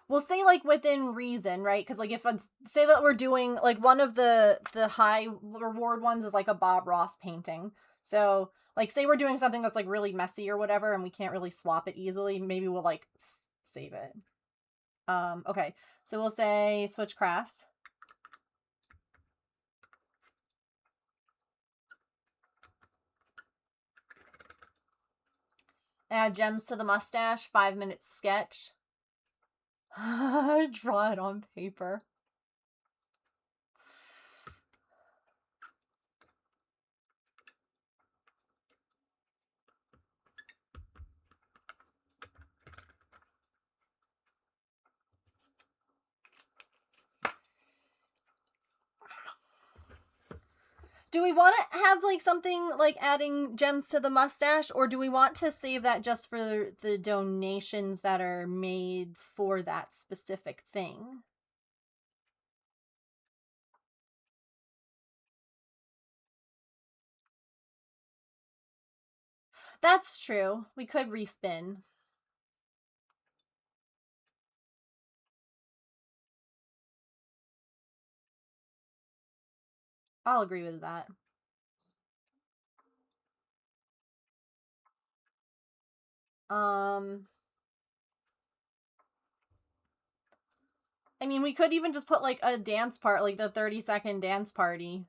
We'll say, like, within reason, right? Because, like, if I say that we're doing, like, one of the high reward ones is, like, a Bob Ross painting. So, like, say we're doing something that's, like, really messy or whatever, and we can't really swap it easily, maybe we'll, like, save it. Okay. So we'll say switch crafts. Add gems to the mustache, 5-minute sketch. Draw it on paper. Do we want to have, like, something like adding gems to the mustache, or do we want to save that just for the donations that are made for that specific thing? That's true. We could respin. I'll agree with that. I mean, we could even just put, like, a dance part, like the 30-second dance party.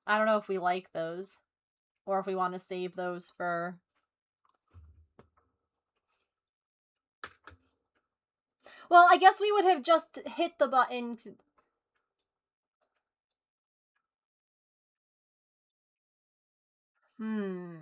I don't know if we like those, or if we want to save those for... Well, I guess we would have just hit the button. Hmm.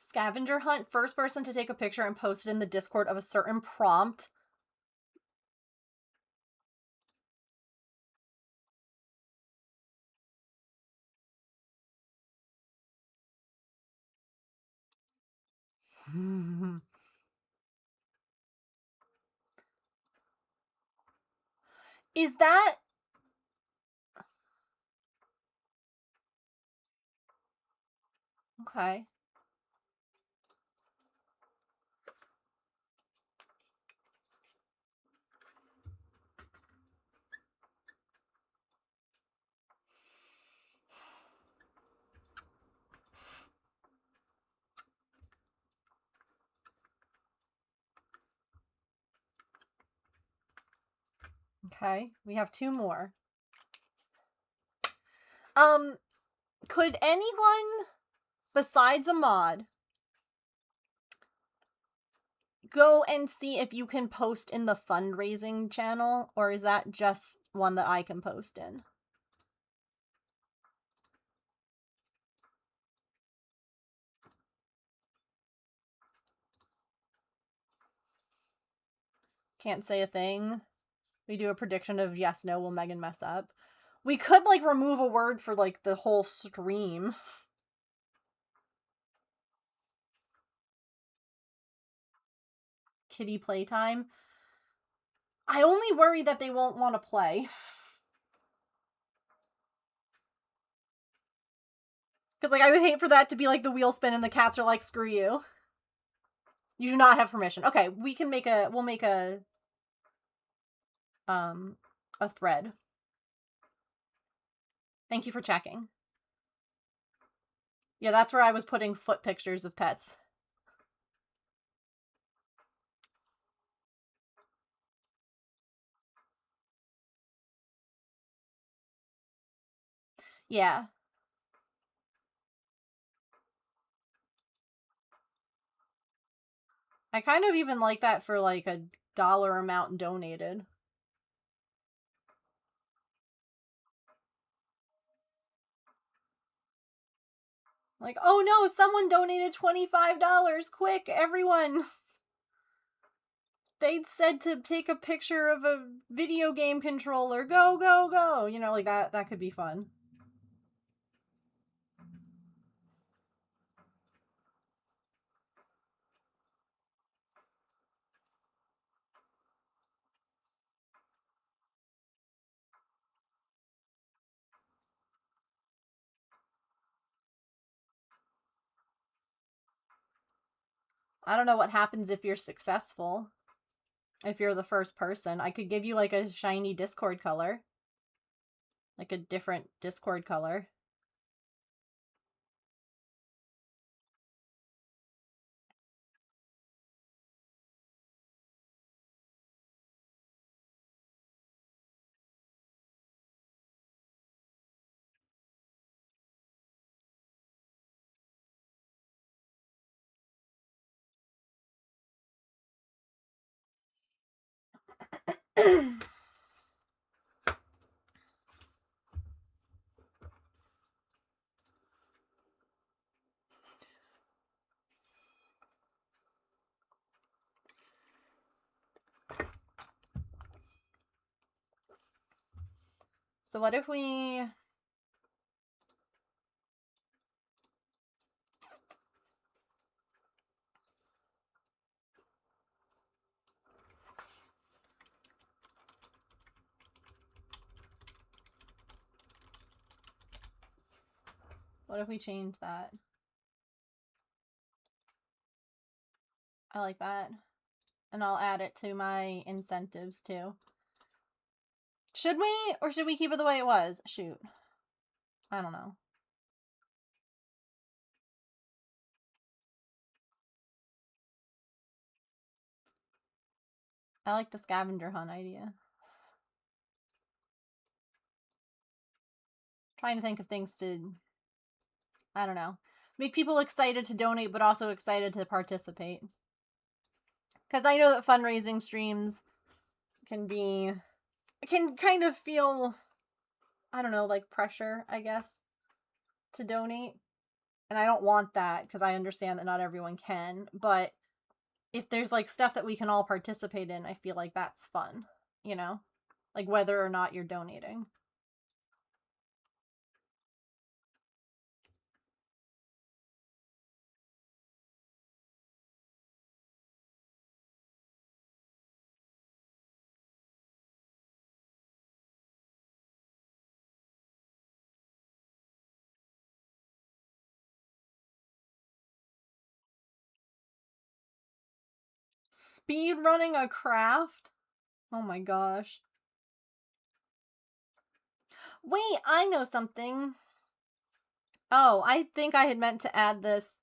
Scavenger hunt, first person to take a picture and post it in the Discord of a certain prompt. Is that... Okay. Okay, we have 2 more. Could anyone besides a mod go and see if you can post in the fundraising channel, or is that just one that I can post in? Can't say a thing. We do a prediction of yes, no, will Megan mess up? We could, like, remove a word for, like, the whole stream. Kitty playtime. I only worry that they won't want to play. Because, like, I would hate for that to be, like, the wheel spin and the cats are like, screw you. You do not have permission. Okay, we can make a... We'll make a thread. Thank you for checking. Yeah, that's where I was putting foot pictures of pets. Yeah. I kind of even like that for, like, a dollar amount donated. Like, oh no, someone donated $25. Quick, everyone. They said to take a picture of a video game controller. Go, go, go. You know, like, that could be fun. I don't know what happens if you're successful. If you're the first person. I could give you, like, a shiny Discord color. Like, a different Discord color. So what if we... What if we change that? I like that. And I'll add it to my incentives too. Should we? Or should we keep it the way it was? Shoot. I don't know. I like the scavenger hunt idea. Trying to think of things to, I don't know, make people excited to donate, but also excited to participate. Because I know that fundraising streams can kind of feel, I don't know, like pressure, I guess, to donate. And I don't want that because I understand that not everyone can. But if there's like stuff that we can all participate in, I feel like that's fun, you know? Like whether or not you're donating. Speed running a craft? Oh my gosh. Wait, I know something. Oh, I think I had meant to add this.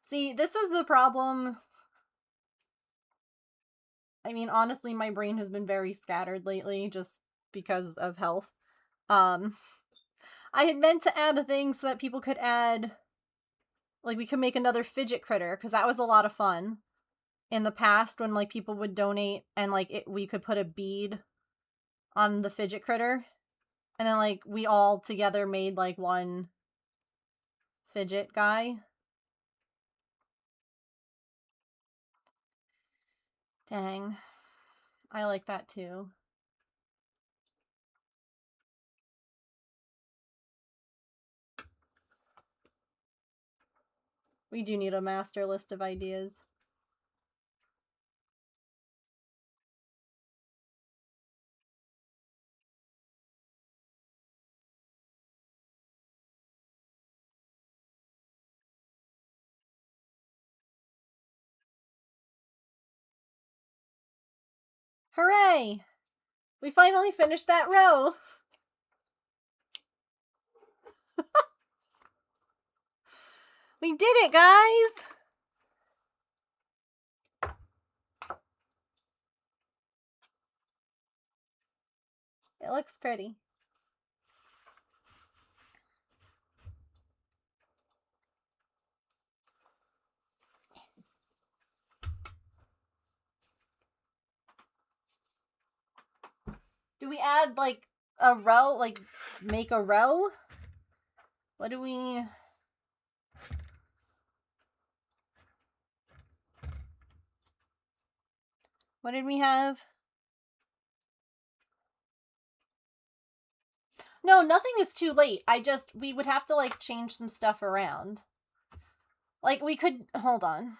See, this is the problem. I mean, honestly, my brain has been very scattered lately just because of health. I had meant to add a thing so that people could add, like, we could make another fidget critter, because that was a lot of fun in the past when, like, people would donate and, like, we could put a bead on the fidget critter. And then, like, we all together made, like, one fidget guy. Dang. I like that too. We do need a master list of ideas. Hooray! We finally finished that row! We did it, guys! It looks pretty. Do we add, like, a row? Like, make a row? What do we... What did we have? No, nothing is too late. We would have to, like, change some stuff around. Like, we could... Hold on.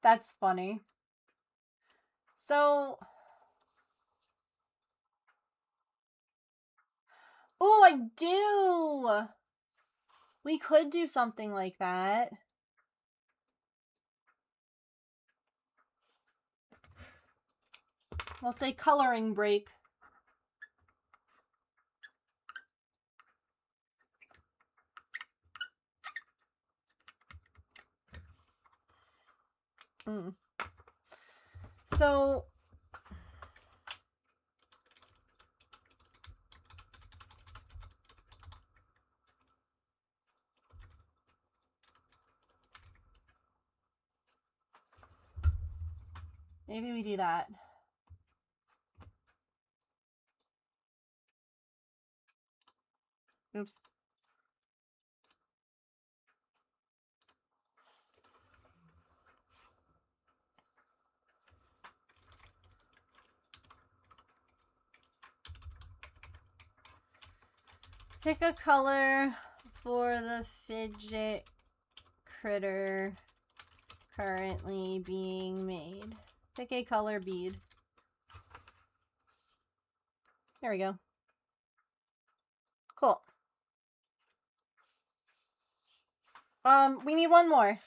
That's funny. So... Oh, I do! We could do something like that. We'll say coloring break. So... Maybe we do that. Oops. Pick a color for the fidget critter currently being made. Pick a color bead. There we go. Cool. We need one more.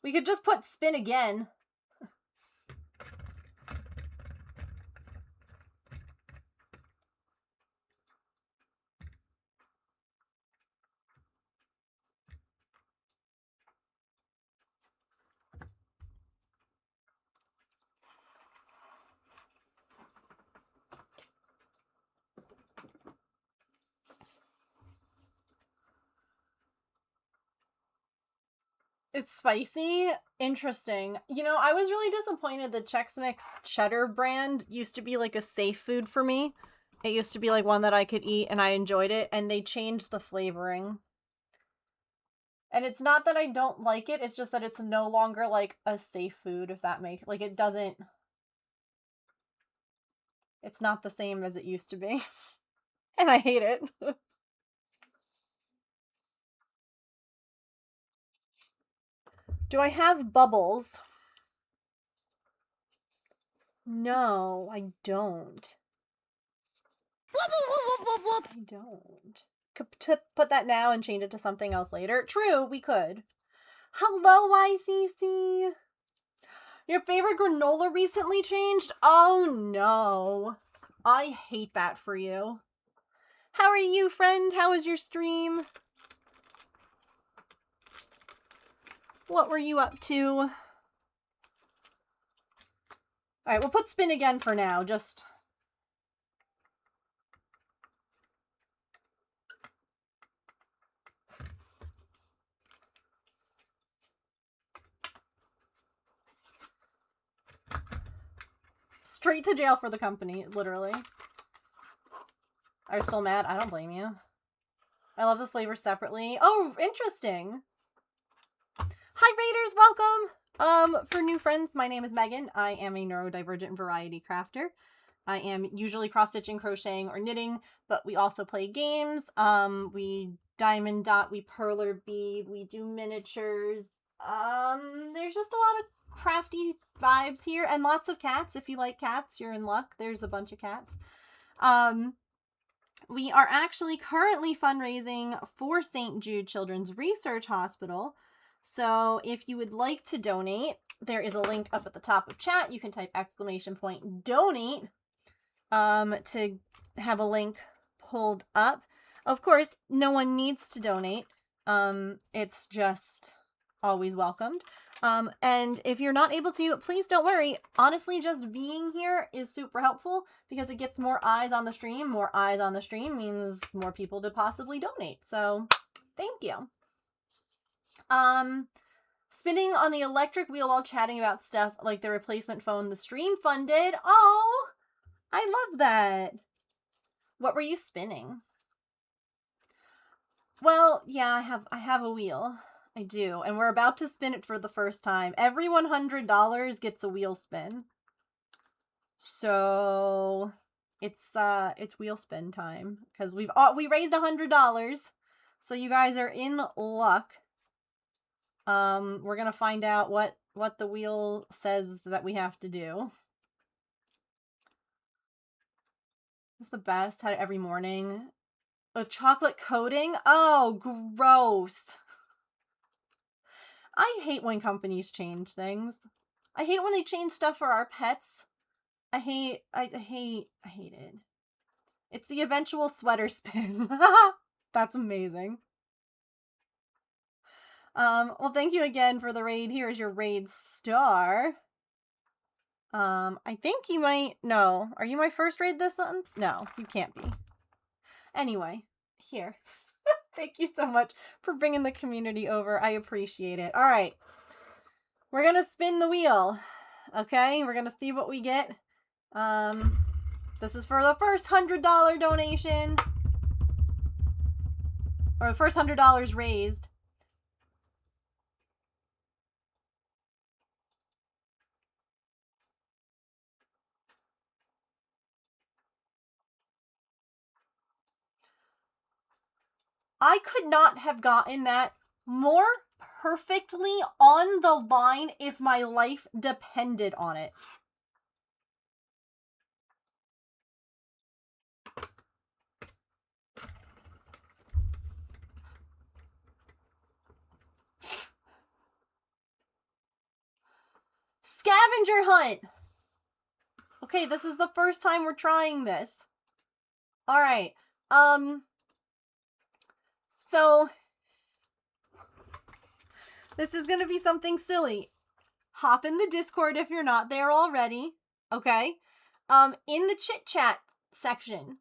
We could just put spin again. It's spicy. Interesting. You know, I was really disappointed that Chex Mix cheddar brand used to be like a safe food for me. It used to be like one that I could eat and I enjoyed it, and they changed the flavoring. And it's not that I don't like it, it's just that it's no longer like a safe food, if that makes like it doesn't. It's not the same as it used to be. And I hate it. Do I have bubbles? No, I don't. Whoop, whoop, whoop, whoop, whoop. I don't. Could put that now and change it to something else later. True, we could. Hello, YCC. Your favorite granola recently changed? Oh no. I hate that for you. How are you, friend? How was your stream? What were you up to? Alright, we'll put spin again for now, just... Straight to jail for the company, literally. Are you still mad? I don't blame you. I love the flavors separately. Oh, interesting. Hi, Raiders, welcome! For new friends, my name is Megan. I am a neurodivergent variety crafter. I am usually cross-stitching, crocheting, or knitting, but we also play games. We diamond dot, we perler bead, we do miniatures. There's just a lot of crafty vibes here, and lots of cats. If you like cats, you're in luck. There's a bunch of cats. We are actually currently fundraising for St. Jude Children's Research Hospital. So if you would like to donate, there is a link up at the top of chat. You can type !donate to have a link pulled up. Of course, no one needs to donate. It's just always welcomed. And if you're not able to, please don't worry. Honestly, just being here is super helpful because it gets more eyes on the stream. More eyes on the stream means more people to possibly donate. So thank you. Spinning on the electric wheel while chatting about stuff like the replacement phone the stream funded. Oh, I love that. What were you spinning? Well, yeah, I have a wheel. I do, and we're about to spin it for the first time. Every $100 gets a wheel spin. So it's wheel spin time because we raised $100. So you guys are in luck. We're gonna find out what the wheel says that we have to do. It's the best. Had it every morning. With chocolate coating? Oh, gross. I hate when companies change things. I hate when they change stuff for our pets. I hate it. It's the eventual sweater spin. That's amazing. Well, thank you again for the raid. Here's your raid star. I think you might... No. Are you my first raid this one? No, you can't be. Anyway, here. Thank you so much for bringing the community over. I appreciate it. All right. We're going to spin the wheel. Okay? We're going to see what we get. This is for the first $100 donation. Or the first $100 raised. I could not have gotten that more perfectly on the line if my life depended on it. Scavenger hunt. Okay, this is the first time we're trying this. All right. So this is going to be something silly. Hop in the Discord if you're not there already. Okay? In the chit chat section,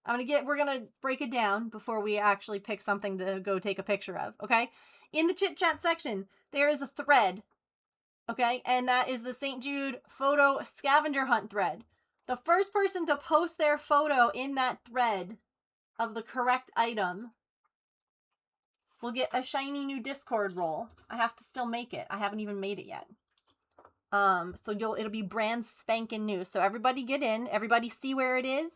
we're going to break it down before we actually pick something to go take a picture of, okay? In the chit chat section, there is a thread, okay? And that is the St. Jude photo scavenger hunt thread. The first person to post their photo in that thread of the correct item will get a shiny new Discord role. I have to still make it. I haven't even made it yet. So it'll be brand spanking new. So everybody get in. Everybody see where it is.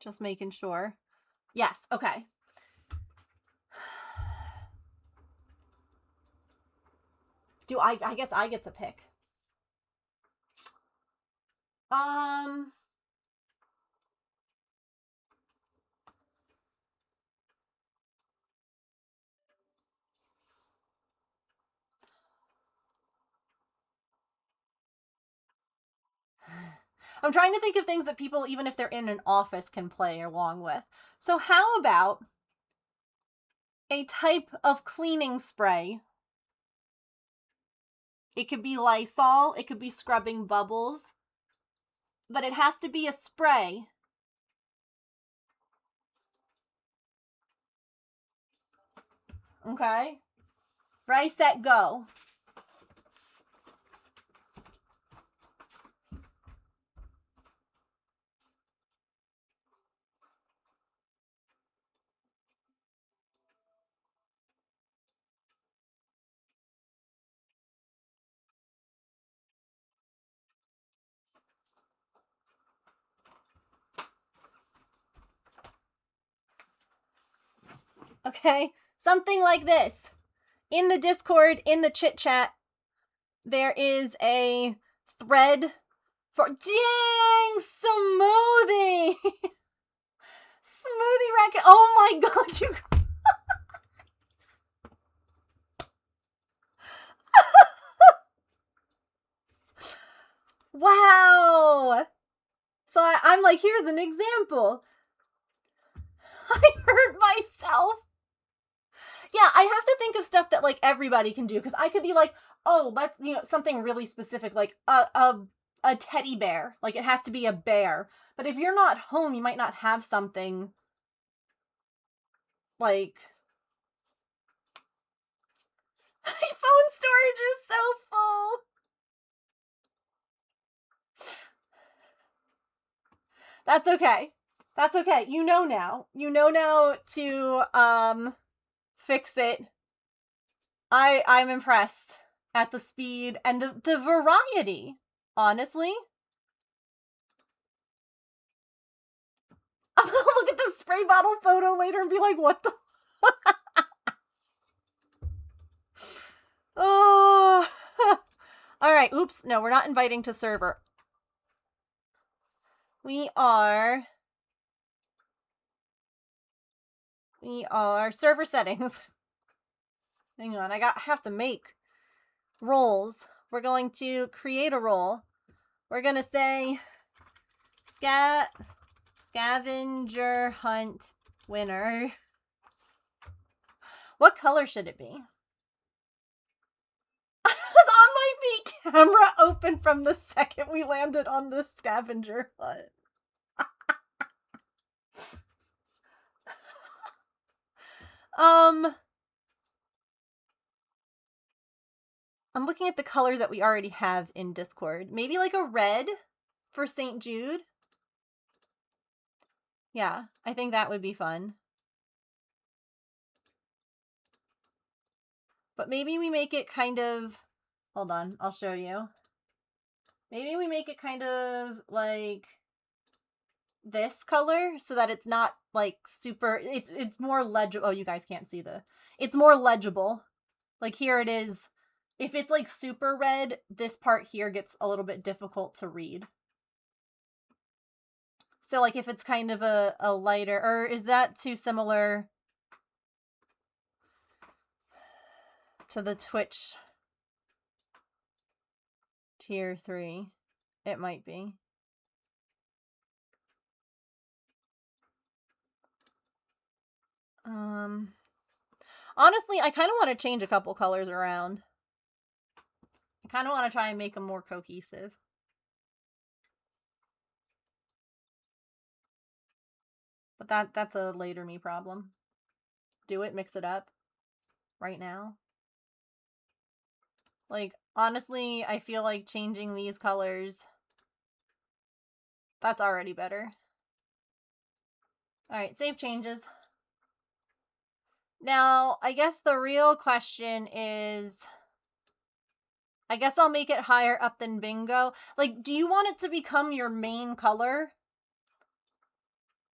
Just making sure. Yes, okay. I guess I get to pick. I'm trying to think of things that people, even if they're in an office, can play along with. So how about a type of cleaning spray? It could be Lysol, it could be scrubbing bubbles, but it has to be a spray. Okay? Ready, set, go. Okay? Something like this. In the Discord, in the chit chat, there is a thread for, dang, smoothie. Smoothie racket. Oh my god, you guys. Wow. So I'm like, here's an example. I hurt myself. Yeah, I have to think of stuff that like everybody can do, because I could be like, oh, let's, something really specific, like a teddy bear. Like it has to be a bear. But if you're not home, you might not have something like, my phone storage is so full. That's okay. That's okay. You know now. You know now to fix it. I'm impressed at the speed and the variety, honestly. I'm gonna look at the spray bottle photo later and be like, what the? Oh. All right. Oops. No, we're not inviting to server. We are server settings. Hang on. I have to make roles. We're going to create a role. We're going to say scavenger hunt winner. What color should it be? I was on my feet. Camera open from the second we landed on the scavenger hunt. I'm looking at the colors that we already have in Discord. Maybe like a red for St. Jude. Yeah, I think that would be fun. But maybe we make it kind of... Hold on, I'll show you. Maybe we make it kind of like this color so that it's not like super, it's more legible. Oh, you guys can't see it's more legible. Like here it is. If it's like super red, this part here gets a little bit difficult to read. So like if it's kind of a lighter, or is that too similar to the Twitch tier 3? It might be. Honestly, I kind of want to change a couple colors around. I kind of want to try and make them more cohesive. But that's a later me problem. Do it, mix it up right now. Like, honestly, I feel like changing these colors, that's already better. Alright, save changes. Now, I guess the real question is, I guess I'll make it higher up than bingo. Like, do you want it to become your main color?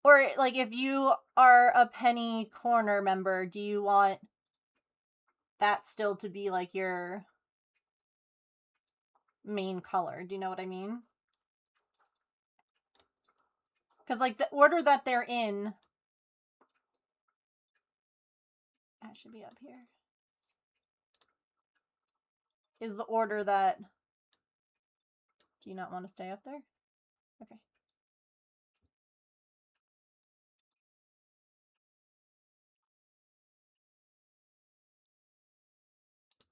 Or, like, if you are a Penny Corner member, do you want that still to be, like, your main color? Do you know what I mean? Because, like, the order that they're in, that should be up here, is the order that... Do you not want to stay up there? Okay.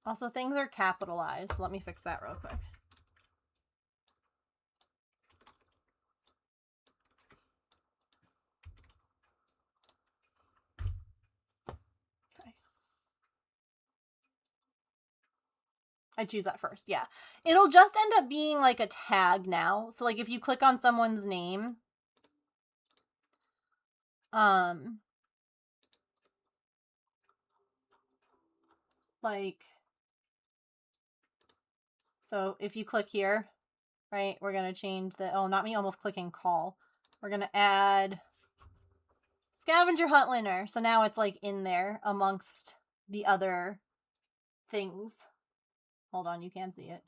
Also, things are capitalized. So let me fix that real quick. I choose that first, yeah. It'll just end up being like a tag now. So like if you click on someone's name, like, so if you click here, right, we're going to change the, oh, not me almost clicking call. We're going to add scavenger hunt winner. So now it's like in there amongst the other things. Hold on, you can see it.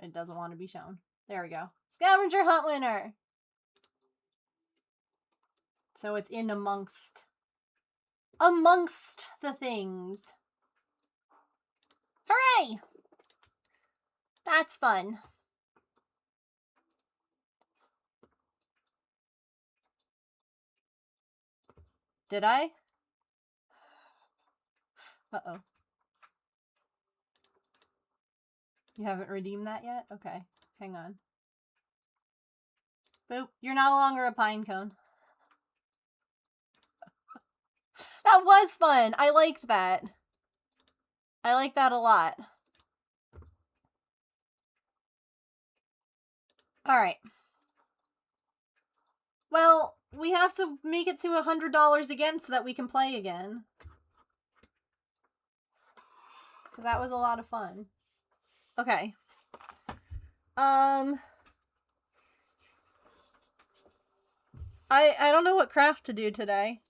It doesn't want to be shown. There we go. Scavenger hunt winner. So it's in amongst the things. Hooray! That's fun. Did I? Uh-oh. You haven't redeemed that yet? Okay, hang on. Boop, you're no longer a pine cone. That was fun! I liked that. I liked that a lot. Alright. Well, we have to make it to $100 again so that we can play again. Because that was a lot of fun. Okay. I don't know what craft to do today.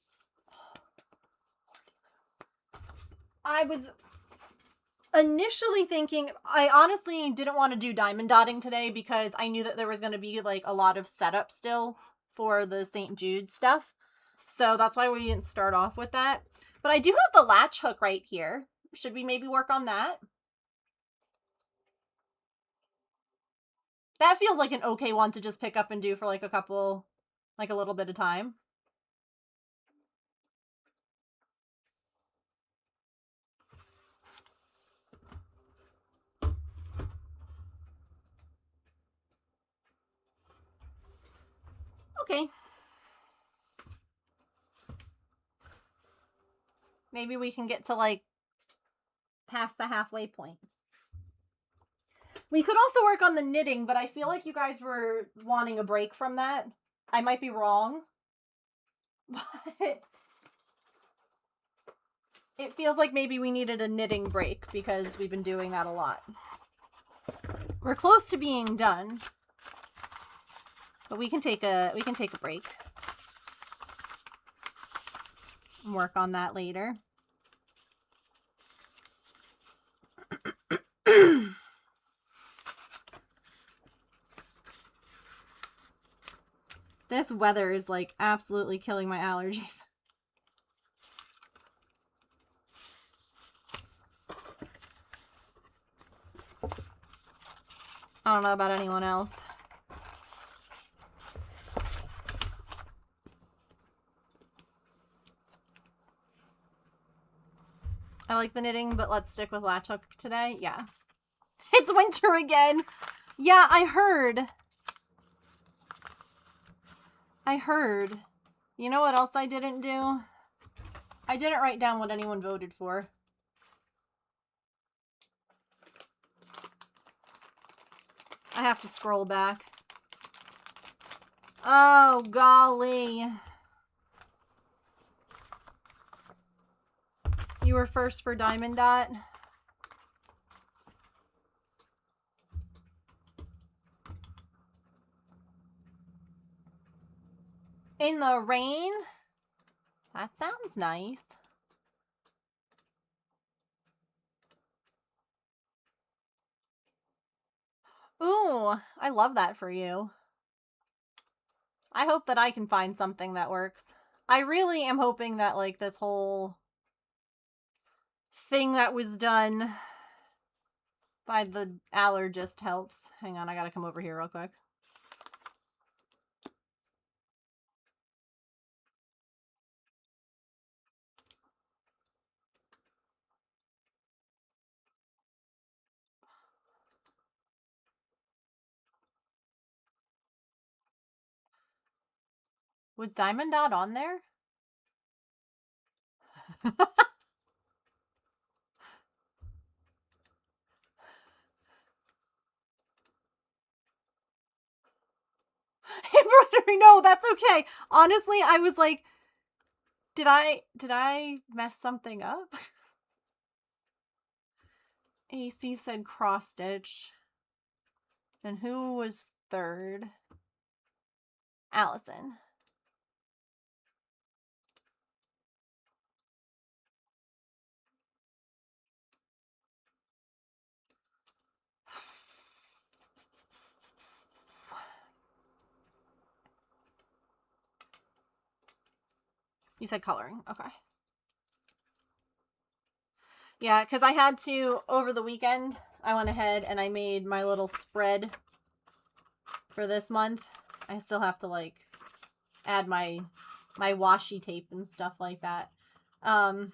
I was initially thinking, I honestly didn't want to do diamond dotting today because I knew that there was going to be like a lot of setup still for the St. Jude stuff. So that's why we didn't start off with that. But I do have the latch hook right here. Should we maybe work on that? That feels like an okay one to just pick up and do for like a little bit of time. Okay. Maybe we can get to like past the halfway point. We could also work on the knitting, but I feel like you guys were wanting a break from that. I might be wrong, but it feels like maybe we needed a knitting break because we've been doing that a lot. We're close to being done. But we can take a break and work on that later. This weather is like absolutely killing my allergies. I don't know about anyone else. I like the knitting, but let's stick with latch hook today. Yeah. It's winter again. Yeah, I heard. You know what else I didn't do? I didn't write down what anyone voted for. I have to scroll back. Oh, golly. You were first for Diamond Dot. In the rain? That sounds nice. Ooh, I love that for you. I hope that I can find something that works. I really am hoping that, like, this whole thing that was done by the allergist helps. Hang on, I gotta come over here real quick. Was Diamond Dot on there? Embroidery, no, that's okay. Honestly, I was like, did I mess something up? AC said cross stitch. And who was third? Allison. You said coloring. Okay. Yeah, because I had to, over the weekend, I went ahead and I made my little spread for this month. I still have to, like, add my washi tape and stuff like that. But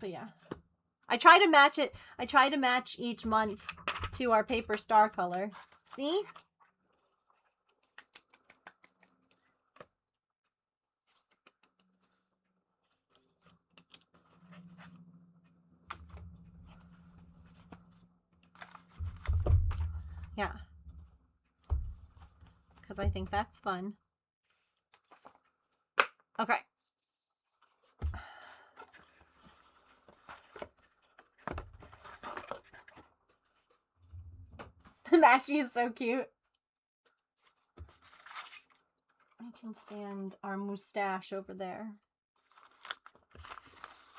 yeah. I try to match it. I try to match each month to our paper star color. See? Yeah. Because I think that's fun. Okay. The matchy is so cute. I can stand our mustache over there.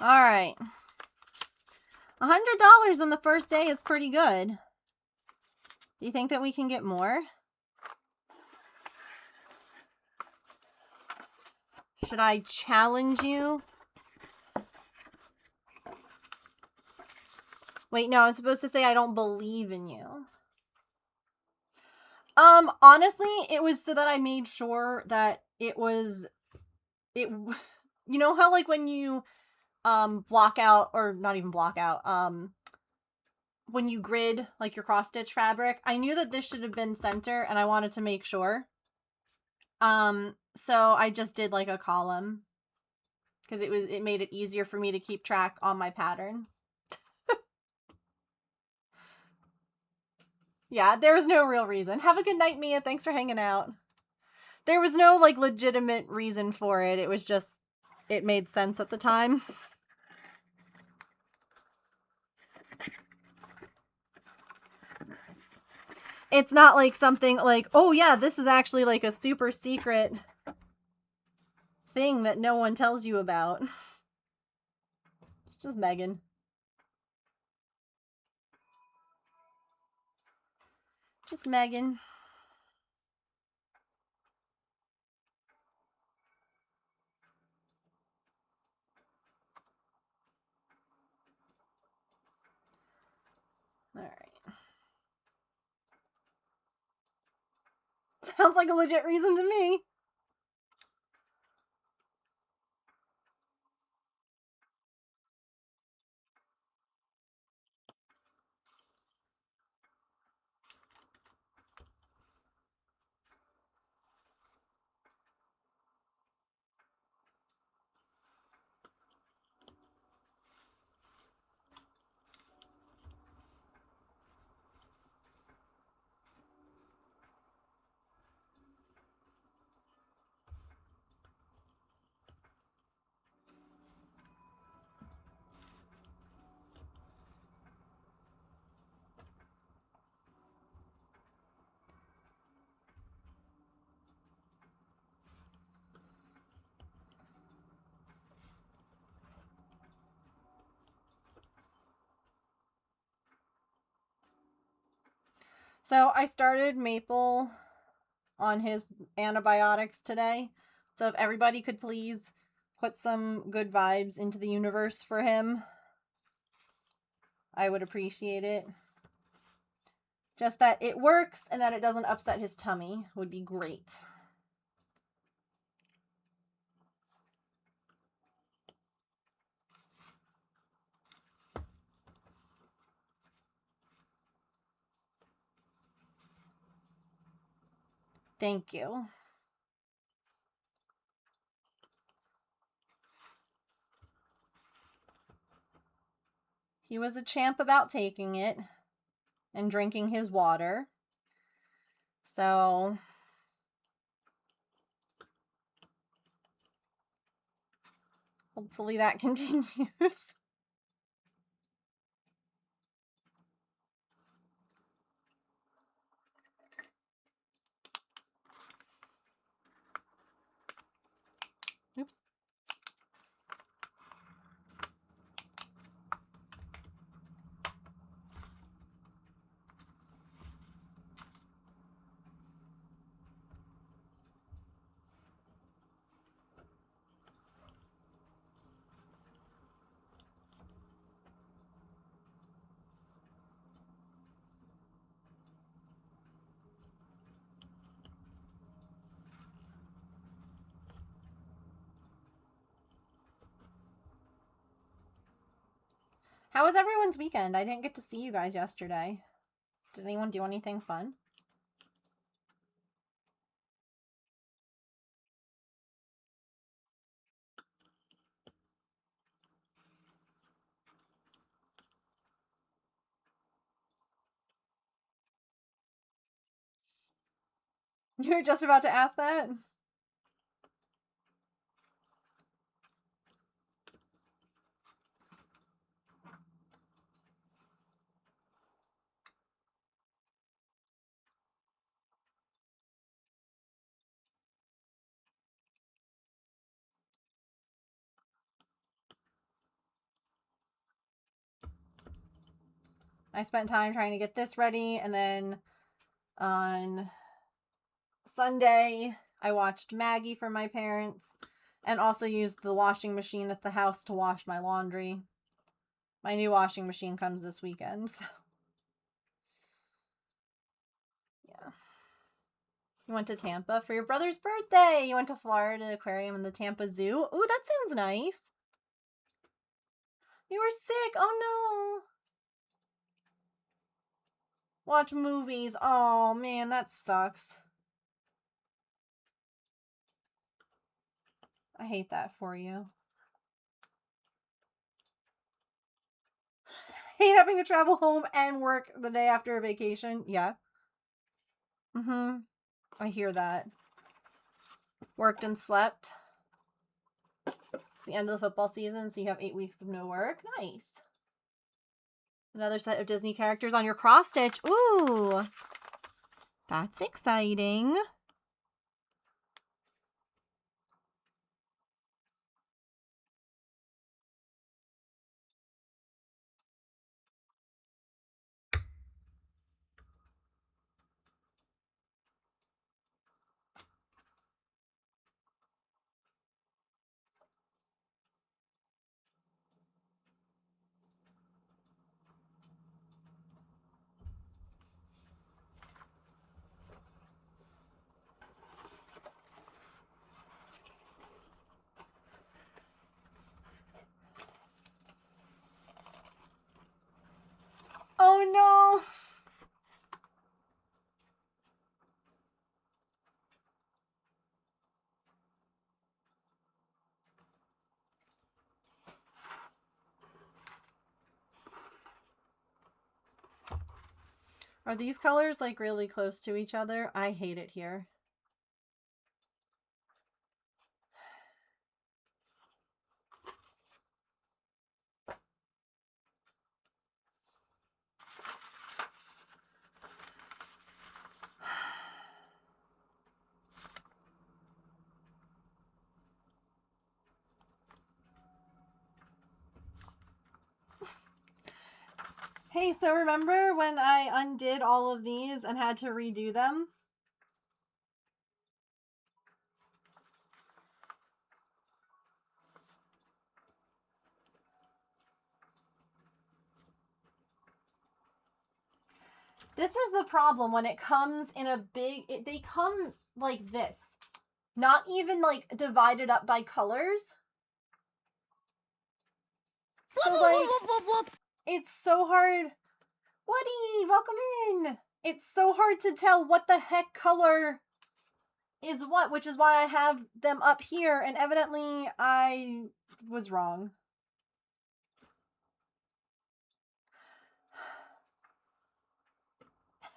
All right. $100 on the first day is pretty good. Do you think that we can get more? Should I challenge you? Wait, no, I was supposed to say I don't believe in you. Honestly, it was so that I made sure that you know how, like, when you, block out, or not even block out, when you grid, like, your cross-stitch fabric, I knew that this should have been center, and I wanted to make sure. So I just did, like, a column, because it made it easier for me to keep track on my pattern. Yeah, there was no real reason. Have a good night, Mia. Thanks for hanging out. There was no, like, legitimate reason for it. It was just, it made sense at the time. It's not like something like, oh yeah, this is actually like a super secret thing that no one tells you about. It's just Megan. Just Megan. All right. Sounds like a legit reason to me. So I started Maple on his antibiotics today. So if everybody could please put some good vibes into the universe for him, I would appreciate it. Just that it works and that it doesn't upset his tummy would be great. Thank you. He was a champ about taking it and drinking his water. So hopefully that continues. Oops. How was everyone's weekend? I didn't get to see you guys yesterday. Did anyone do anything fun? You were just about to ask that? I spent time trying to get this ready, and then on Sunday, I watched Maggie for my parents, and also used the washing machine at the house to wash my laundry. My new washing machine comes this weekend, so yeah. You went to Tampa for your brother's birthday. You went to Florida Aquarium and the Tampa Zoo. Ooh, that sounds nice. You were sick. Oh no. Watch movies. Oh man, that sucks. I hate that for you. Hate having to travel home and work the day after a vacation. Yeah. I hear that. Worked and slept. It's the end of the football season, so you have 8 weeks of no work. Nice. Another set of Disney characters on your cross stitch. Ooh. That's exciting. Oh no! Are these colors like really close to each other? I hate it here. Hey, so remember when I undid all of these and had to redo them? This is the problem when it comes in a big... they come like this. Not even like divided up by colors. So like, it's so hard... Woody, welcome in! It's so hard to tell what the heck color is what, which is why I have them up here, and evidently I was wrong.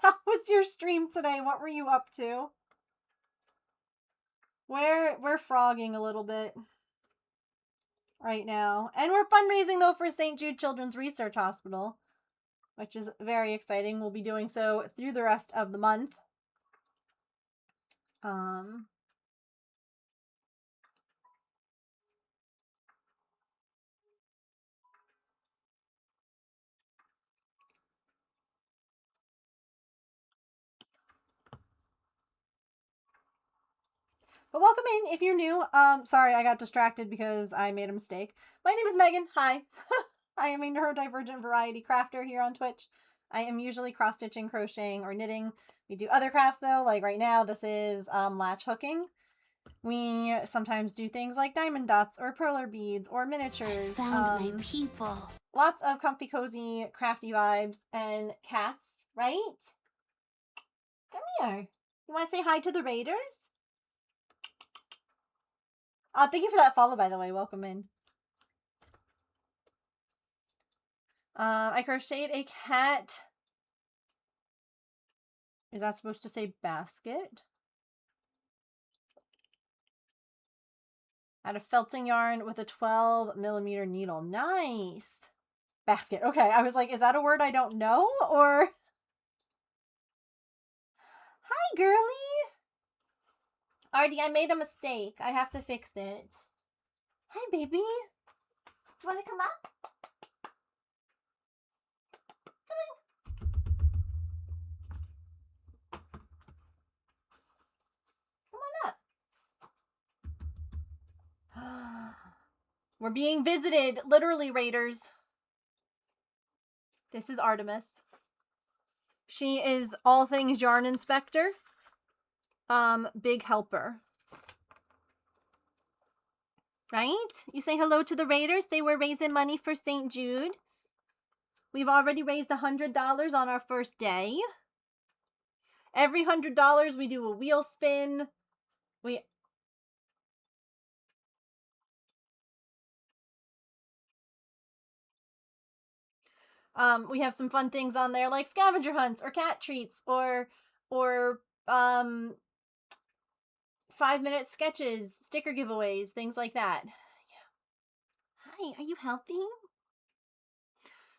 How was your stream today? What were you up to? We're frogging a little bit right now. And we're fundraising, though, for St. Jude Children's Research Hospital, which is very exciting. We'll be doing so through the rest of the month. But welcome in if you're new. Sorry, I got distracted because I made a mistake. My name is Megan. Hi. I am a neurodivergent variety crafter here on Twitch. I am usually cross-stitching, crocheting, or knitting. We do other crafts though, like right now this is latch hooking. We sometimes do things like diamond dots or perler beads or miniatures. Found my people. Lots of comfy, cozy, crafty vibes and cats, right? Come here. You want to say hi to the raiders? Thank you for that follow, by the way. Welcome in. I crocheted a cat. Is that supposed to say basket? Out of felting yarn with a 12mm needle. Nice. Basket. Okay, I was like, is that a word I don't know? Or... Hi, girly. Artie, I made a mistake. I have to fix it. Hi, baby. You want to come up? We're being visited, literally, raiders. This is Artemis. She is all things yarn inspector. Big helper. Right? You say hello to the raiders. They were raising money for St. Jude. We've already raised $100 on our first day. Every $100 we do a wheel spin. We have some fun things on there like scavenger hunts or cat treats or 5-minute sketches, sticker giveaways, things like that. Yeah. Hi, are you helping?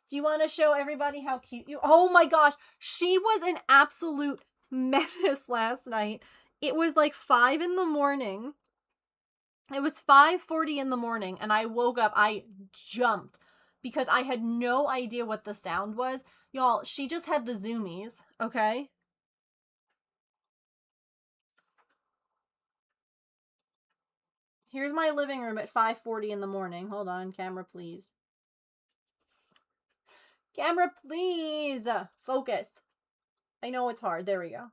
Do you want to show everybody how cute you... Oh my gosh, she was an absolute menace last night. It was like 5 in the morning. It was 5:40 in the morning, and I woke up. I jumped because I had no idea what the sound was. Y'all, she just had the zoomies, okay? Here's my living room at 5:40 in the morning. Hold on, camera, please. Camera, please! Focus. I know it's hard. There we go.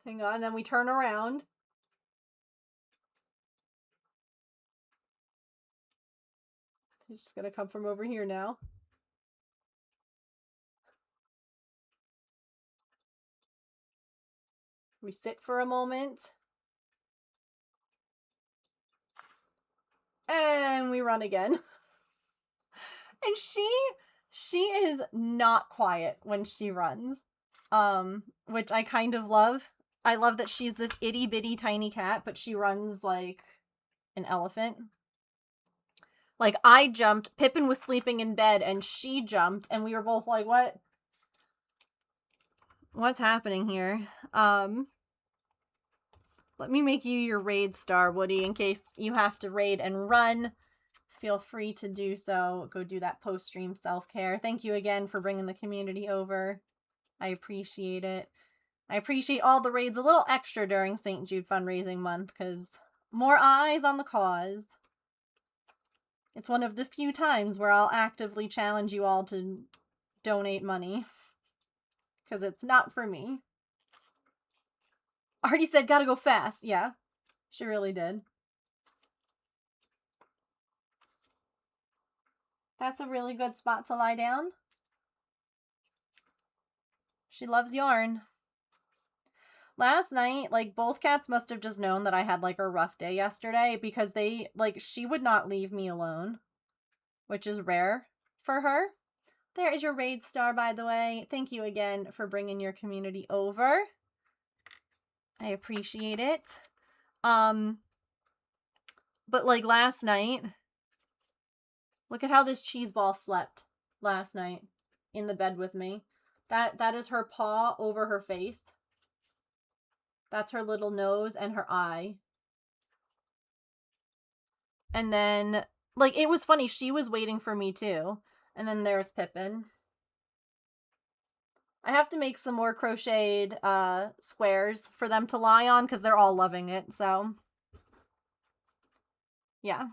Hang on, then we turn around. He's just gonna come from over here now. We sit for a moment. And we run again. And she is not quiet when she runs. Which I kind of love. I love that she's this itty bitty tiny cat, but she runs like an elephant. Like, I jumped, Pippin was sleeping in bed, and she jumped, and we were both like, what? What's happening here? Let me make you your raid star, Woody, in case you have to raid and run. Feel free to do so. Go do that post-stream self-care. Thank you again for bringing the community over. I appreciate it. I appreciate all the raids a little extra during St. Jude fundraising month, because more eyes on the cause. It's one of the few times where I'll actively challenge you all to donate money. Because it's not for me. Artie said, gotta go fast. Yeah, she really did. That's a really good spot to lie down. She loves yarn. Last night, like, both cats must have just known that I had, like, a rough day yesterday, because they, like, she would not leave me alone, which is rare for her. There is your raid star, by the way. Thank you again for bringing your community over. I appreciate it. But, like, last night, look at how this cheese ball slept last night in the bed with me. That is her paw over her face. That's her little nose and her eye. And then, like, it was funny. She was waiting for me, too. And then there's Pippin. I have to make some more crocheted squares for them to lie on, because they're all loving it, so. Yeah.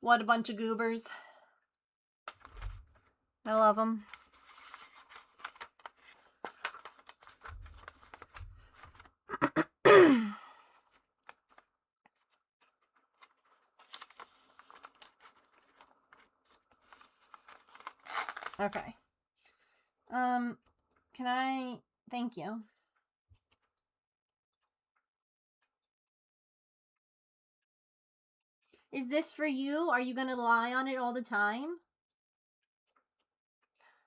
What a bunch of goobers. I love them. Okay. Can I... Thank you. Is this for you? Are you gonna lie on it all the time?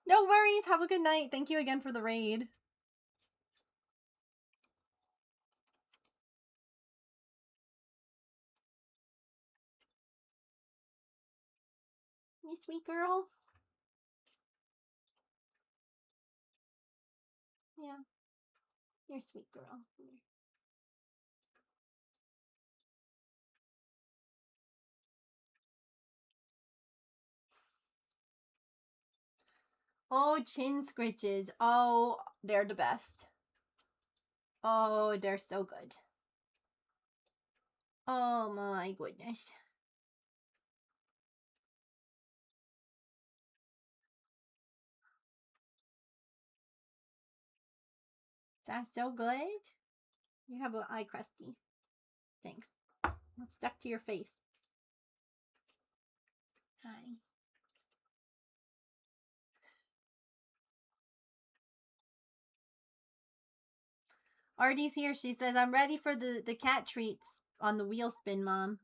No worries. Have a good night. Thank you again for the raid. You sweet girl. Yeah. You're a sweet girl. Oh, chin scritches. Oh, they're the best. Oh, they're so good. Oh my goodness. That's so good. You have an eye crusty. Thanks. It's stuck to your face. Hi. Artie's here. She says, I'm ready for the cat treats on the wheel spin, Mom.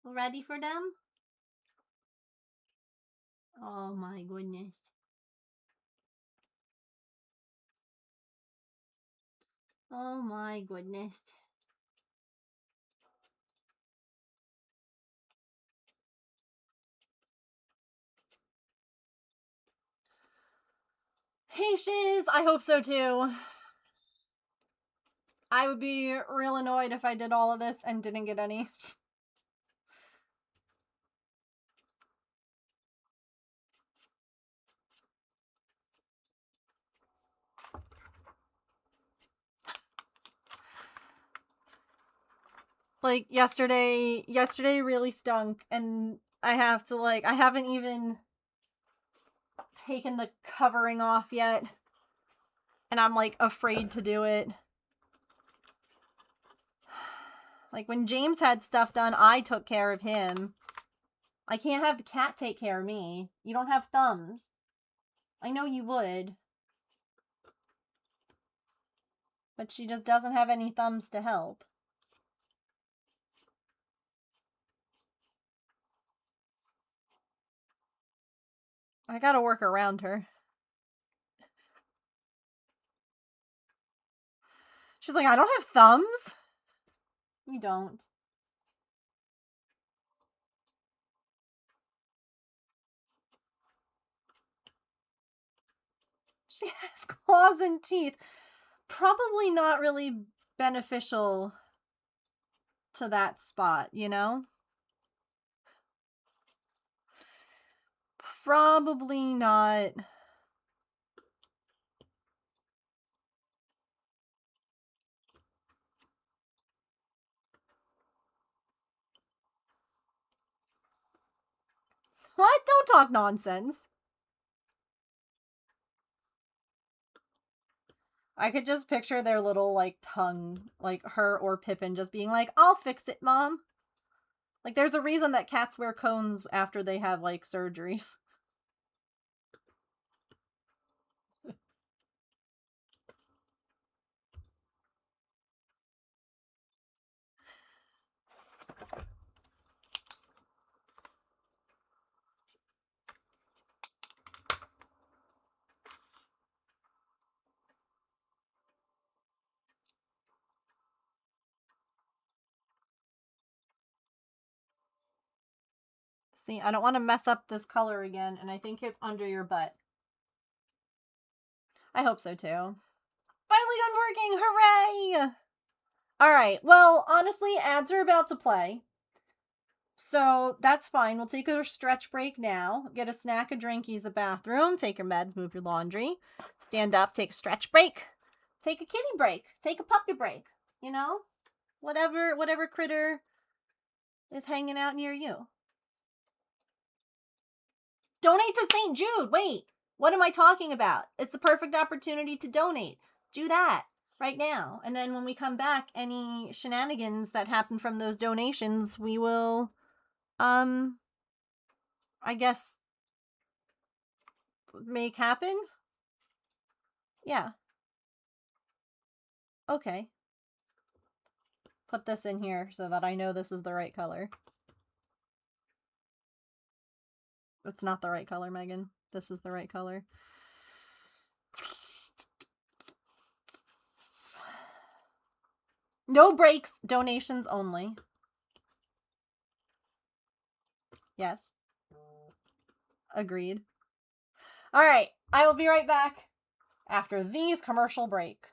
Ready for them? Oh my goodness. Oh my goodness. Hey Shiz, I hope so too. I would be real annoyed if I did all of this and didn't get any. Like yesterday really stunk, and I haven't even taken the covering off yet, and I'm like afraid to do it. Like when James had stuff done, I took care of him. I can't have the cat take care of me. You don't have thumbs. I know you would. But she just doesn't have any thumbs to help. I gotta work around her. She's like, I don't have thumbs. You don't. She has claws and teeth. Probably not really beneficial to that spot, you know? Probably not. What? Don't talk nonsense. I could just picture their little, like, tongue, like, her or Pippin just being like, I'll fix it, Mom. Like, there's a reason that cats wear cones after they have, like, surgeries. See, I don't want to mess up this color again, and I think it's under your butt. I hope so, too. Finally done working! Hooray! Alright, well, honestly, ads are about to play. So, that's fine. We'll take a stretch break now. Get a snack, a drink, use the bathroom, take your meds, move your laundry, stand up, take a stretch break, take a kitty break, take a puppy break, you know? Whatever critter is hanging out near you. Donate to St. Jude! Wait! What am I talking about? It's the perfect opportunity to donate. Do that right now. And then when we come back, any shenanigans that happen from those donations, we will, I guess, make happen? Yeah. Okay. Put this in here so that I know this is the right color. It's not the right color, Megan. This is the right color. No breaks, donations only. Yes. Agreed. All right, I will be right back after these commercial break.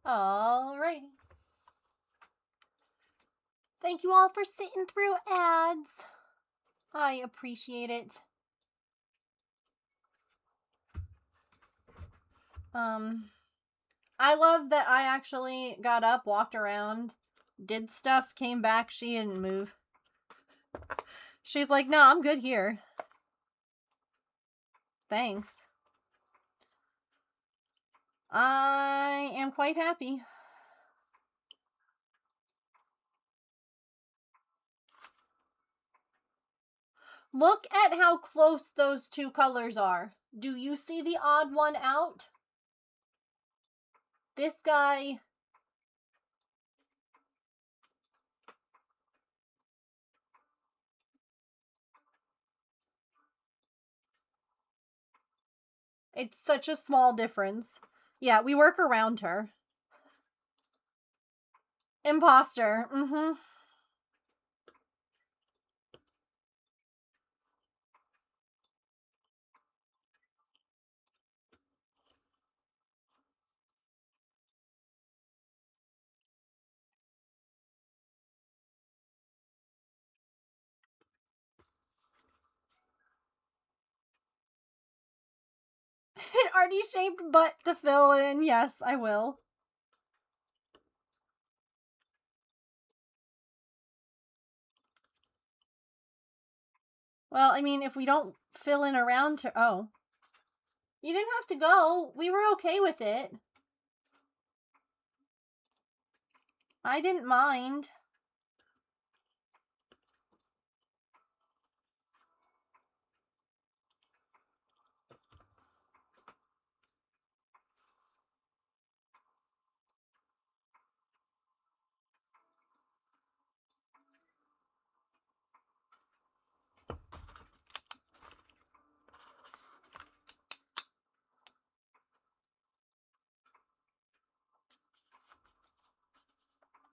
Alrighty. Thank you all for sitting through ads. I appreciate it. I love that I actually got up, walked around, did stuff, came back. She didn't move. She's like, no, I'm good here. Thanks. I am quite happy. Look at how close those two colors are. Do you see the odd one out? This guy... It's such a small difference. Yeah, we work around her. Imposter. Mm-hmm. An arty-shaped butt to fill in. Yes, I will. Well, I mean, if we don't fill in around her... Oh. You didn't have to go. We were okay with it. I didn't mind.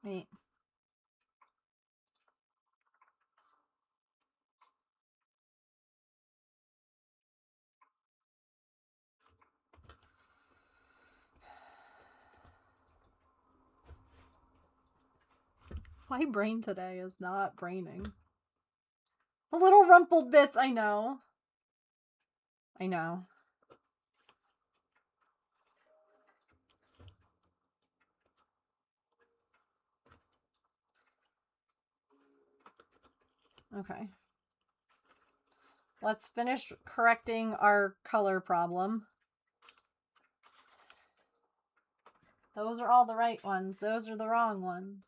Wait. My brain today is not braining. The little rumpled bits, I know. I know. Okay. Let's finish correcting our color problem. Those are all the right ones. Those are the wrong ones.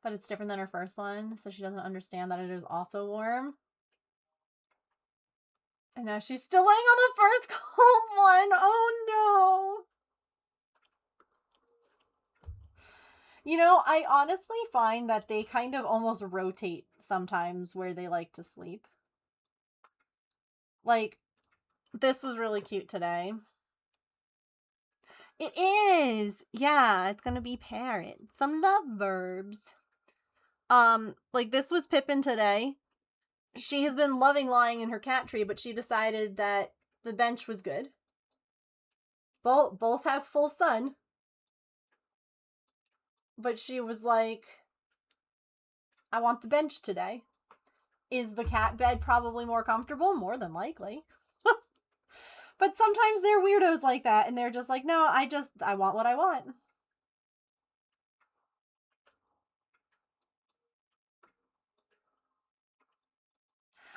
But it's different than her first one, so she doesn't understand that it is also warm. And now she's still laying on the first cold one. Oh no. You know, I honestly find that they kind of almost rotate sometimes where they like to sleep. Like, this was really cute today. It is! Yeah, it's gonna be parrots. Some lovebirds. Like, this was Pippin today. She has been loving lying in her cat tree, but she decided that the bench was good. Both have full sun. But she was like, I want the bench today. Is the cat bed probably more comfortable? More than likely. But sometimes they're weirdos like that, and they're just like, no, I want what I want.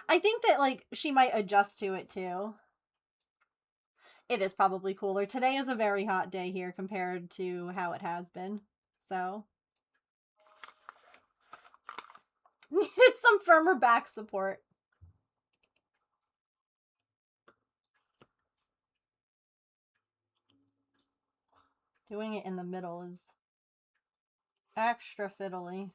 I think that, like, she might adjust to it, too. It is probably cooler. Today is a very hot day here compared to how it has been, so. Needed some firmer back support. Doing it in the middle is extra fiddly.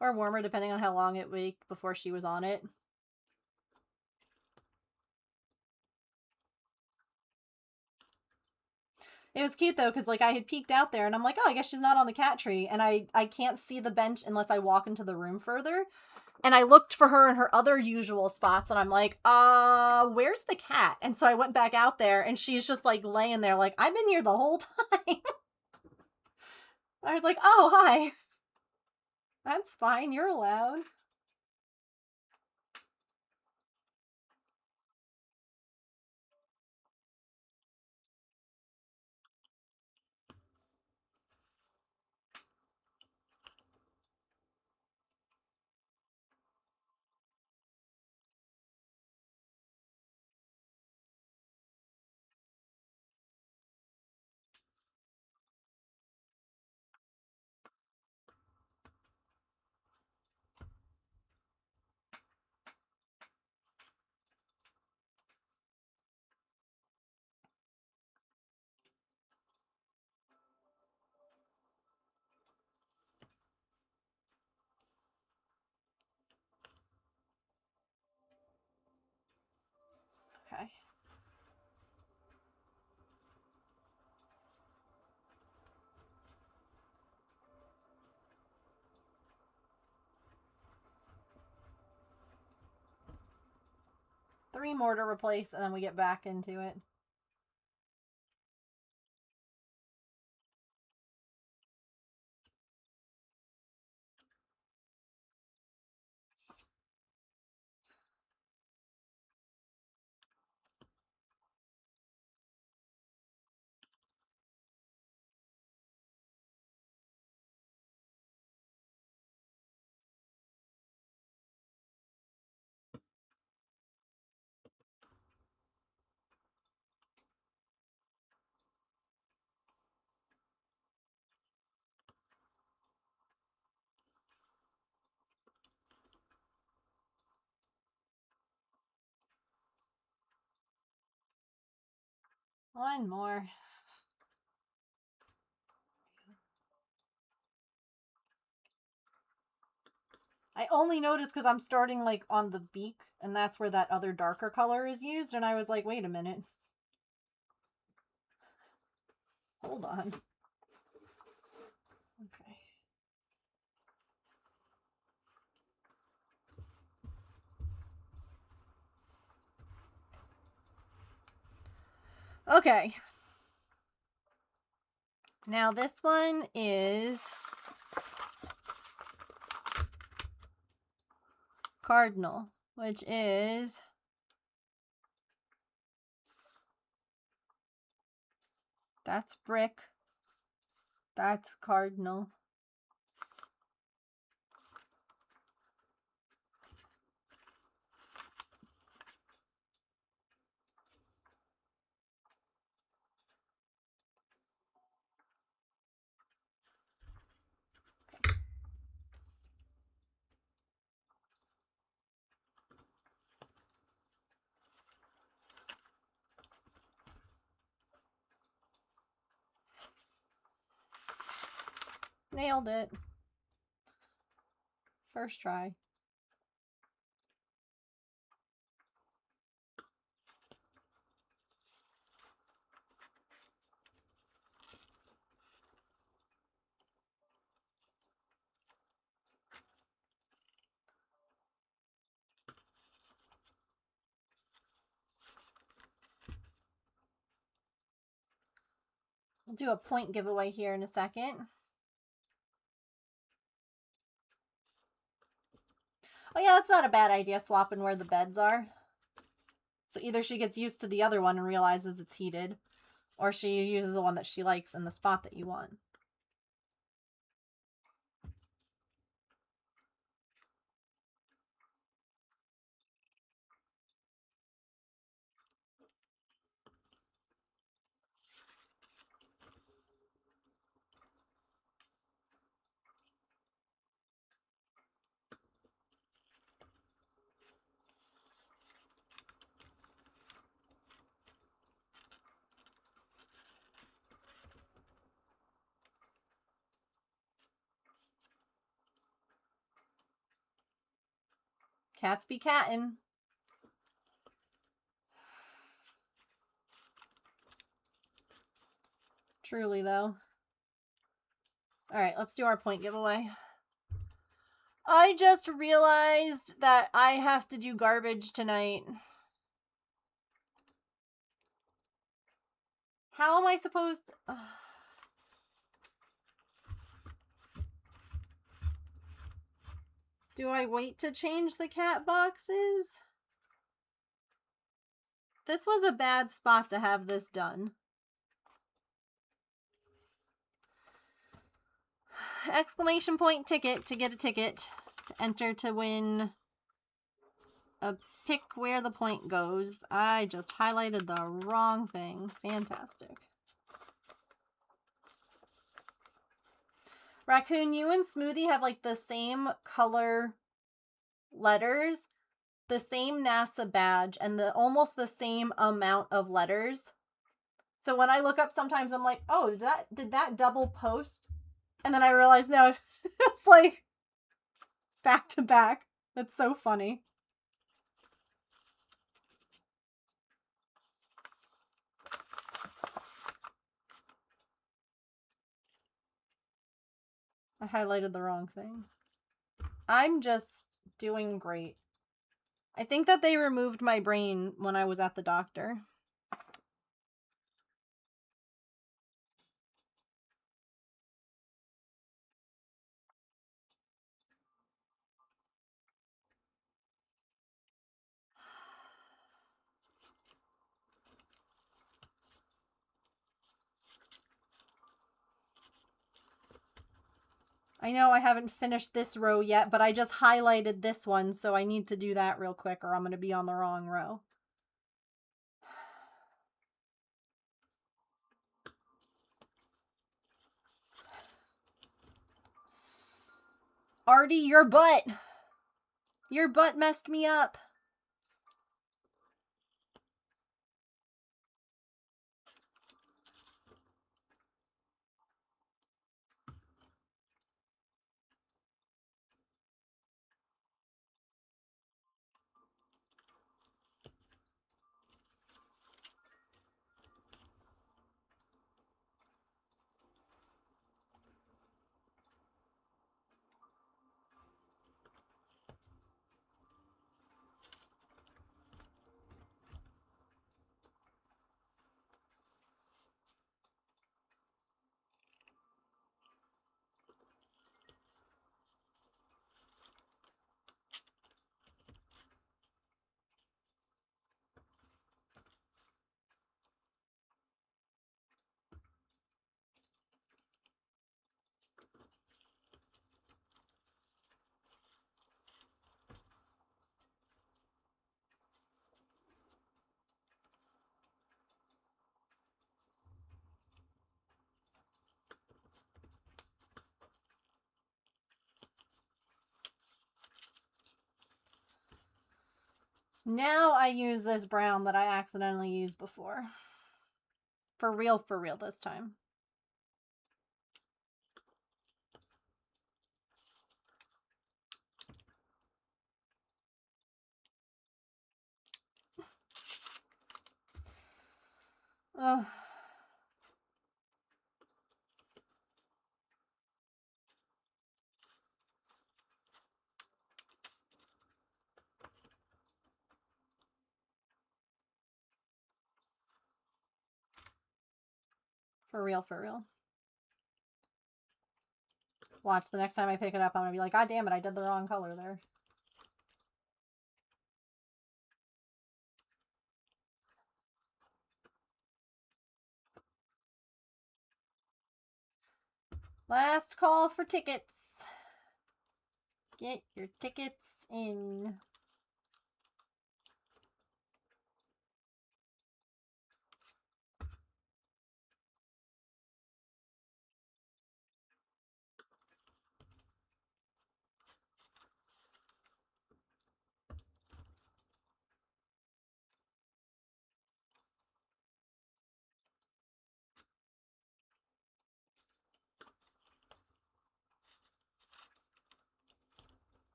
Or warmer, depending on how long it wait before she was on it. It was cute though, because like I had peeked out there and I'm like, oh, I guess she's not on the cat tree. And I can't see the bench unless I walk into the room further. And I looked for her in her other usual spots and I'm like, where's the cat? And so I went back out there and she's just like laying there like, I've been here the whole time. I was like, oh, hi. That's fine. You're allowed. Okay. Three more to replace and then we get back into it. One more. I only noticed because I'm starting like on the beak and that's where that other darker color is used. And I was like, wait a minute. Hold on. Okay. Okay. Now this one is Cardinal, which is that's Brick. That's Cardinal. Nailed it. First try. We'll do a point giveaway here in a second. Oh yeah, that's not a bad idea, swapping where the beds are. So either she gets used to the other one and realizes it's heated, or she uses the one that she likes in the spot that you want. Cats be cattin'. Truly, though. Alright, let's do our point giveaway. I just realized that I have to do garbage tonight. How am I supposed to... Do I wait to change the cat boxes? This was a bad spot to have this done. Exclamation point ticket to get a ticket. To enter to win a pick where the point goes. I just highlighted the wrong thing. Fantastic. Raccoon, you and Smoothie have like the same color letters, the same NASA badge, and almost the same amount of letters. So when I look up sometimes I'm like, oh, did that double post? And then I realize no, it's like back to back. That's so funny. I highlighted the wrong thing. I'm just doing great. I think that they removed my brain when I was at the doctor. I know I haven't finished this row yet, but I just highlighted this one, so I need to do that real quick or I'm going to be on the wrong row. Artie, your butt! Your butt messed me up. Now I use this brown that I accidentally used before. For real this time. Ugh. For real. Watch, the next time I pick it up, I'm gonna be like, God damn it, I did the wrong color there. Last call for tickets. Get your tickets in.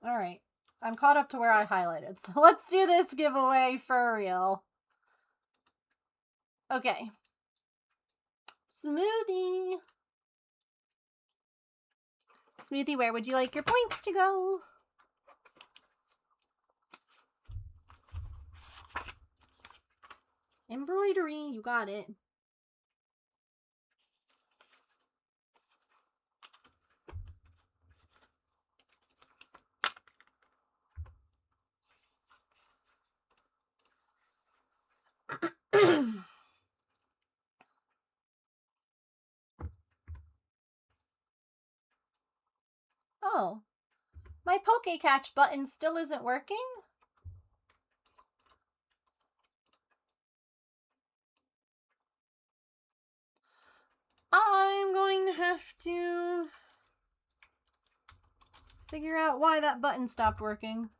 Alright. I'm caught up to where I highlighted. So let's do this giveaway for real. Okay. Smoothie. Smoothie, where would you like your points to go? Embroidery, you got it. Oh, my Poke Catch button still isn't working? I'm going to have to figure out why that button stopped working.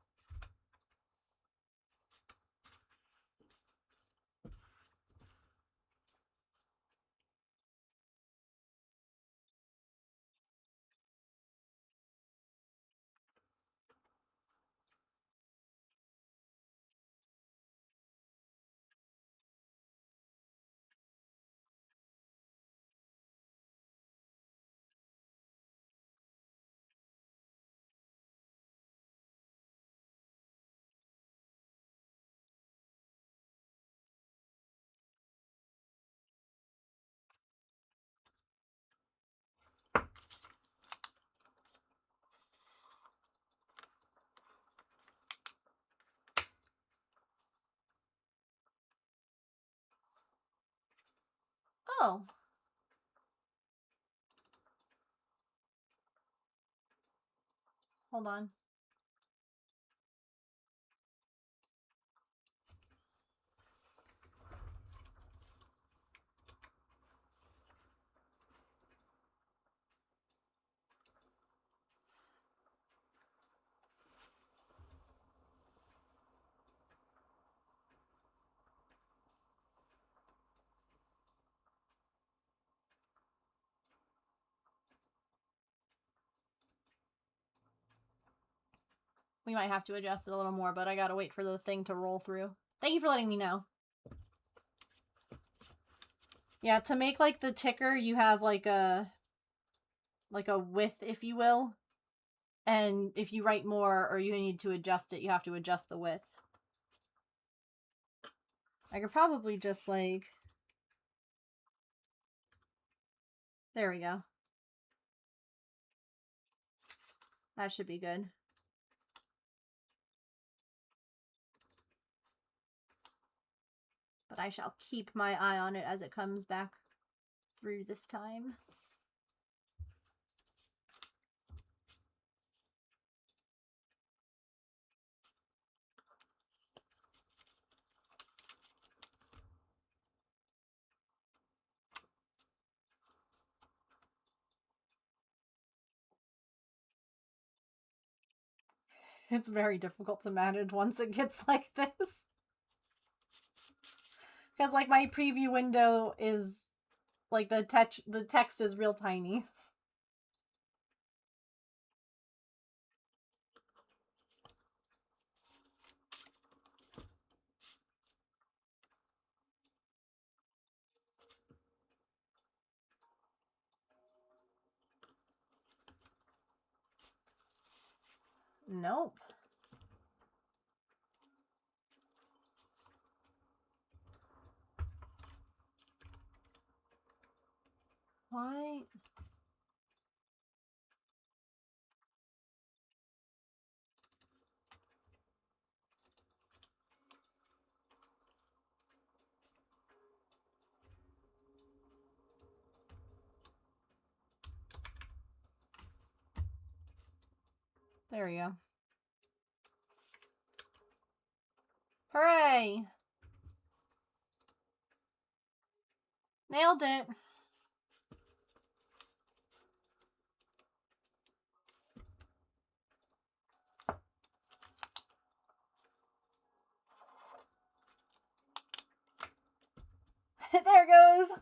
Oh. Hold on. We might have to adjust it a little more, but I gotta wait for the thing to roll through. Thank you for letting me know. Yeah, to make like the ticker, you have like a width, if you will. And if you write more or you need to adjust it, you have to adjust the width. I could probably just like... There we go. That should be good. But I shall keep my eye on it as it comes back through this time. It's very difficult to manage once it gets like this. Because like my preview window is like the text is real tiny. Nope. Why? There we go. Hooray! Nailed it. There it goes.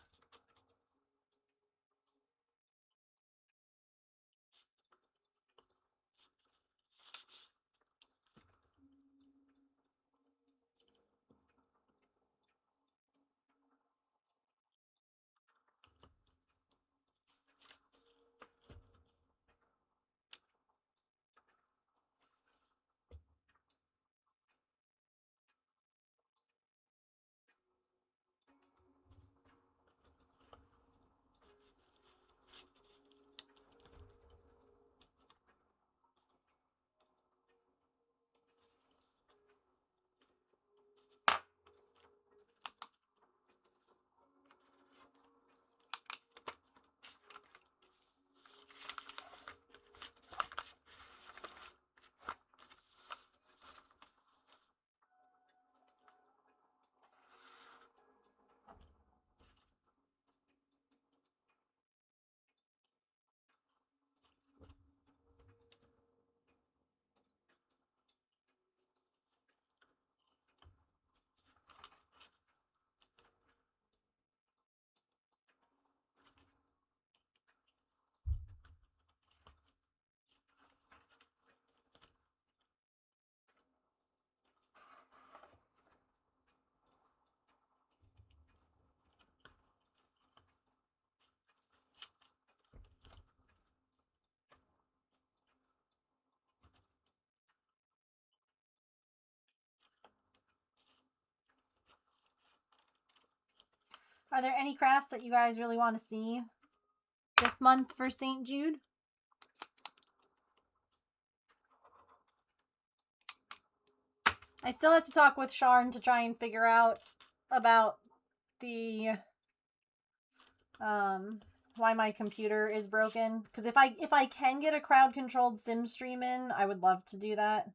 Are there any crafts that you guys really want to see this month for St. Jude? I still have to talk with Sharn to try and figure out about the why my computer is broken. Because if I can get a crowd controlled sim stream in, I would love to do that.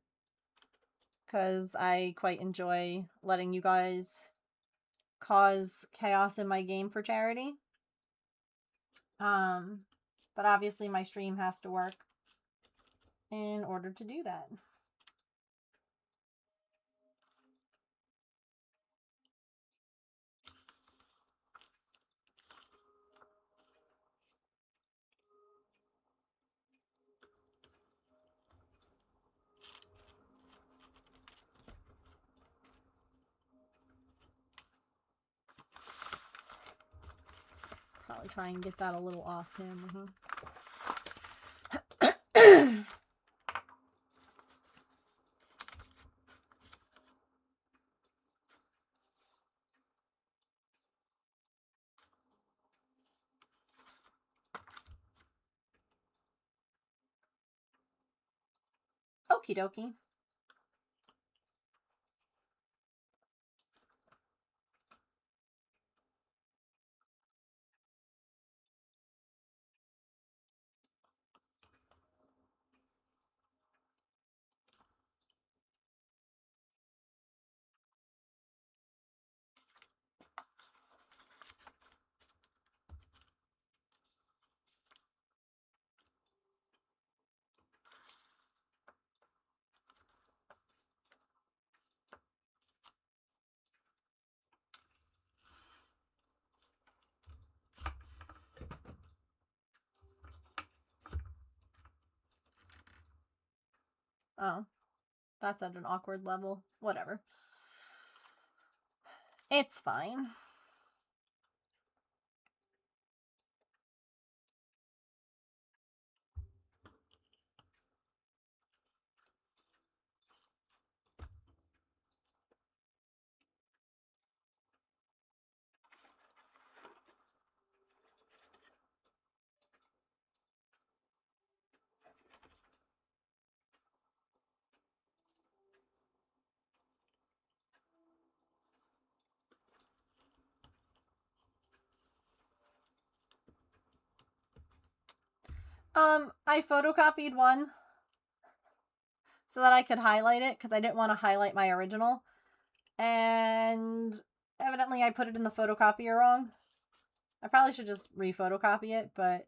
Because I quite enjoy letting you guys cause chaos in my game for charity. But obviously my stream has to work in order to do that. Probably try and get that a little off camera, huh? Okie dokie. Oh, that's at an awkward level. Whatever. It's fine. I photocopied one so that I could highlight it because I didn't want to highlight my original. And evidently I put it in the photocopier wrong. I probably should just re-photocopy it, but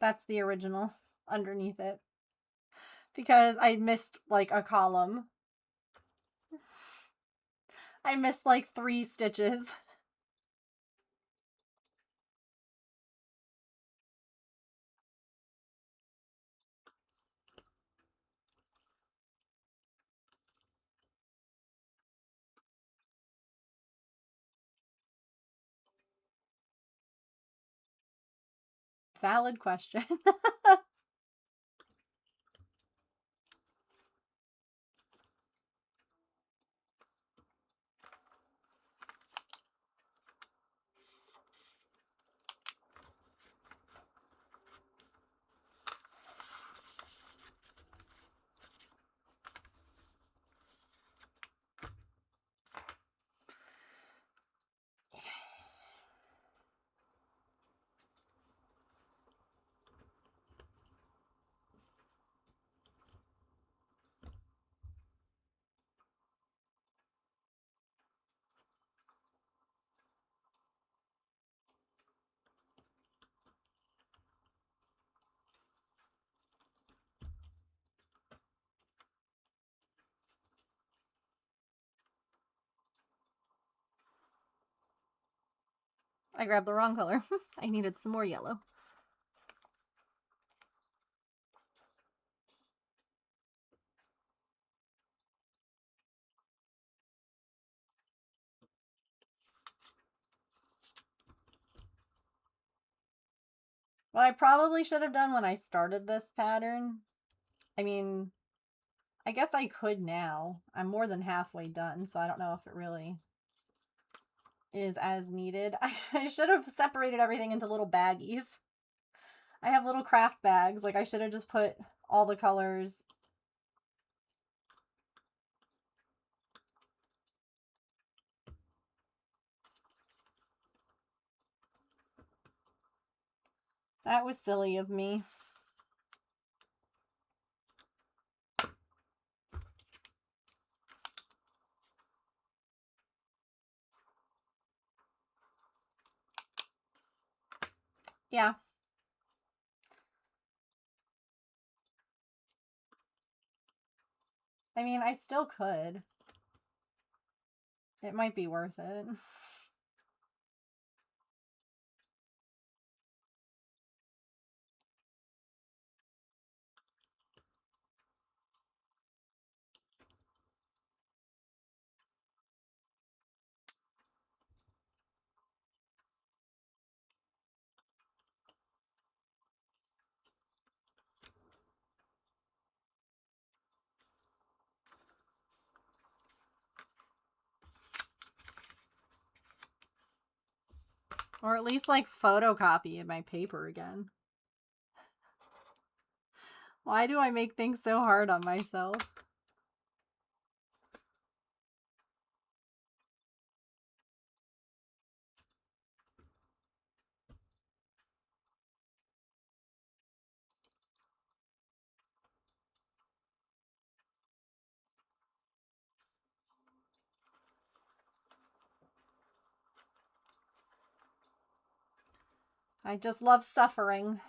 that's the original underneath it. Because I missed like a column. I missed like 3 stitches. Valid question. I grabbed the wrong color. I needed some more yellow. What I probably should have done when I started this pattern, I mean, I guess I could now. I'm more than halfway done, so I don't know if it really is as needed. I should have separated everything into little baggies. I have little craft bags. Like, I should have just put all the colors. That was silly of me. Yeah. I mean, I still could. It might be worth it. Or at least, like, photocopy my paper again. Why do I make things so hard on myself? I just love suffering,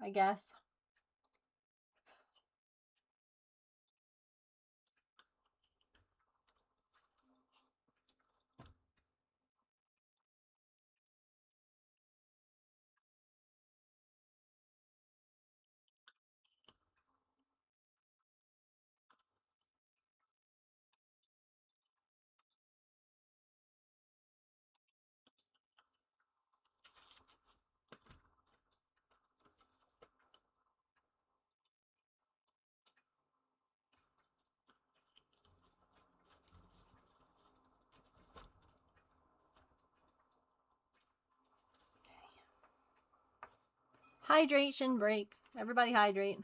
I guess. Hydration break. Everybody hydrate.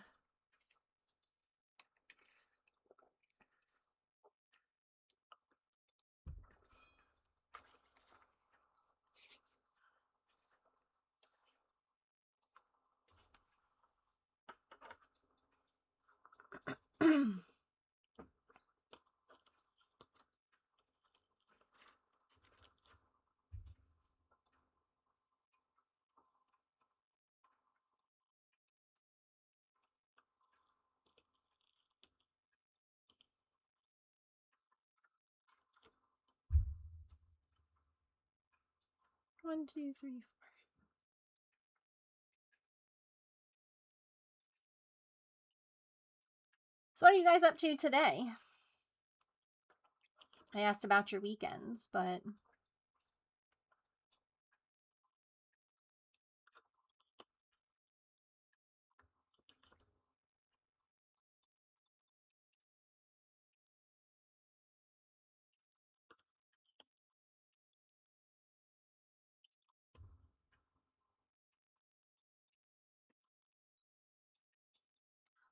One, two, three, four. So what are you guys up to today? I asked about your weekends, but...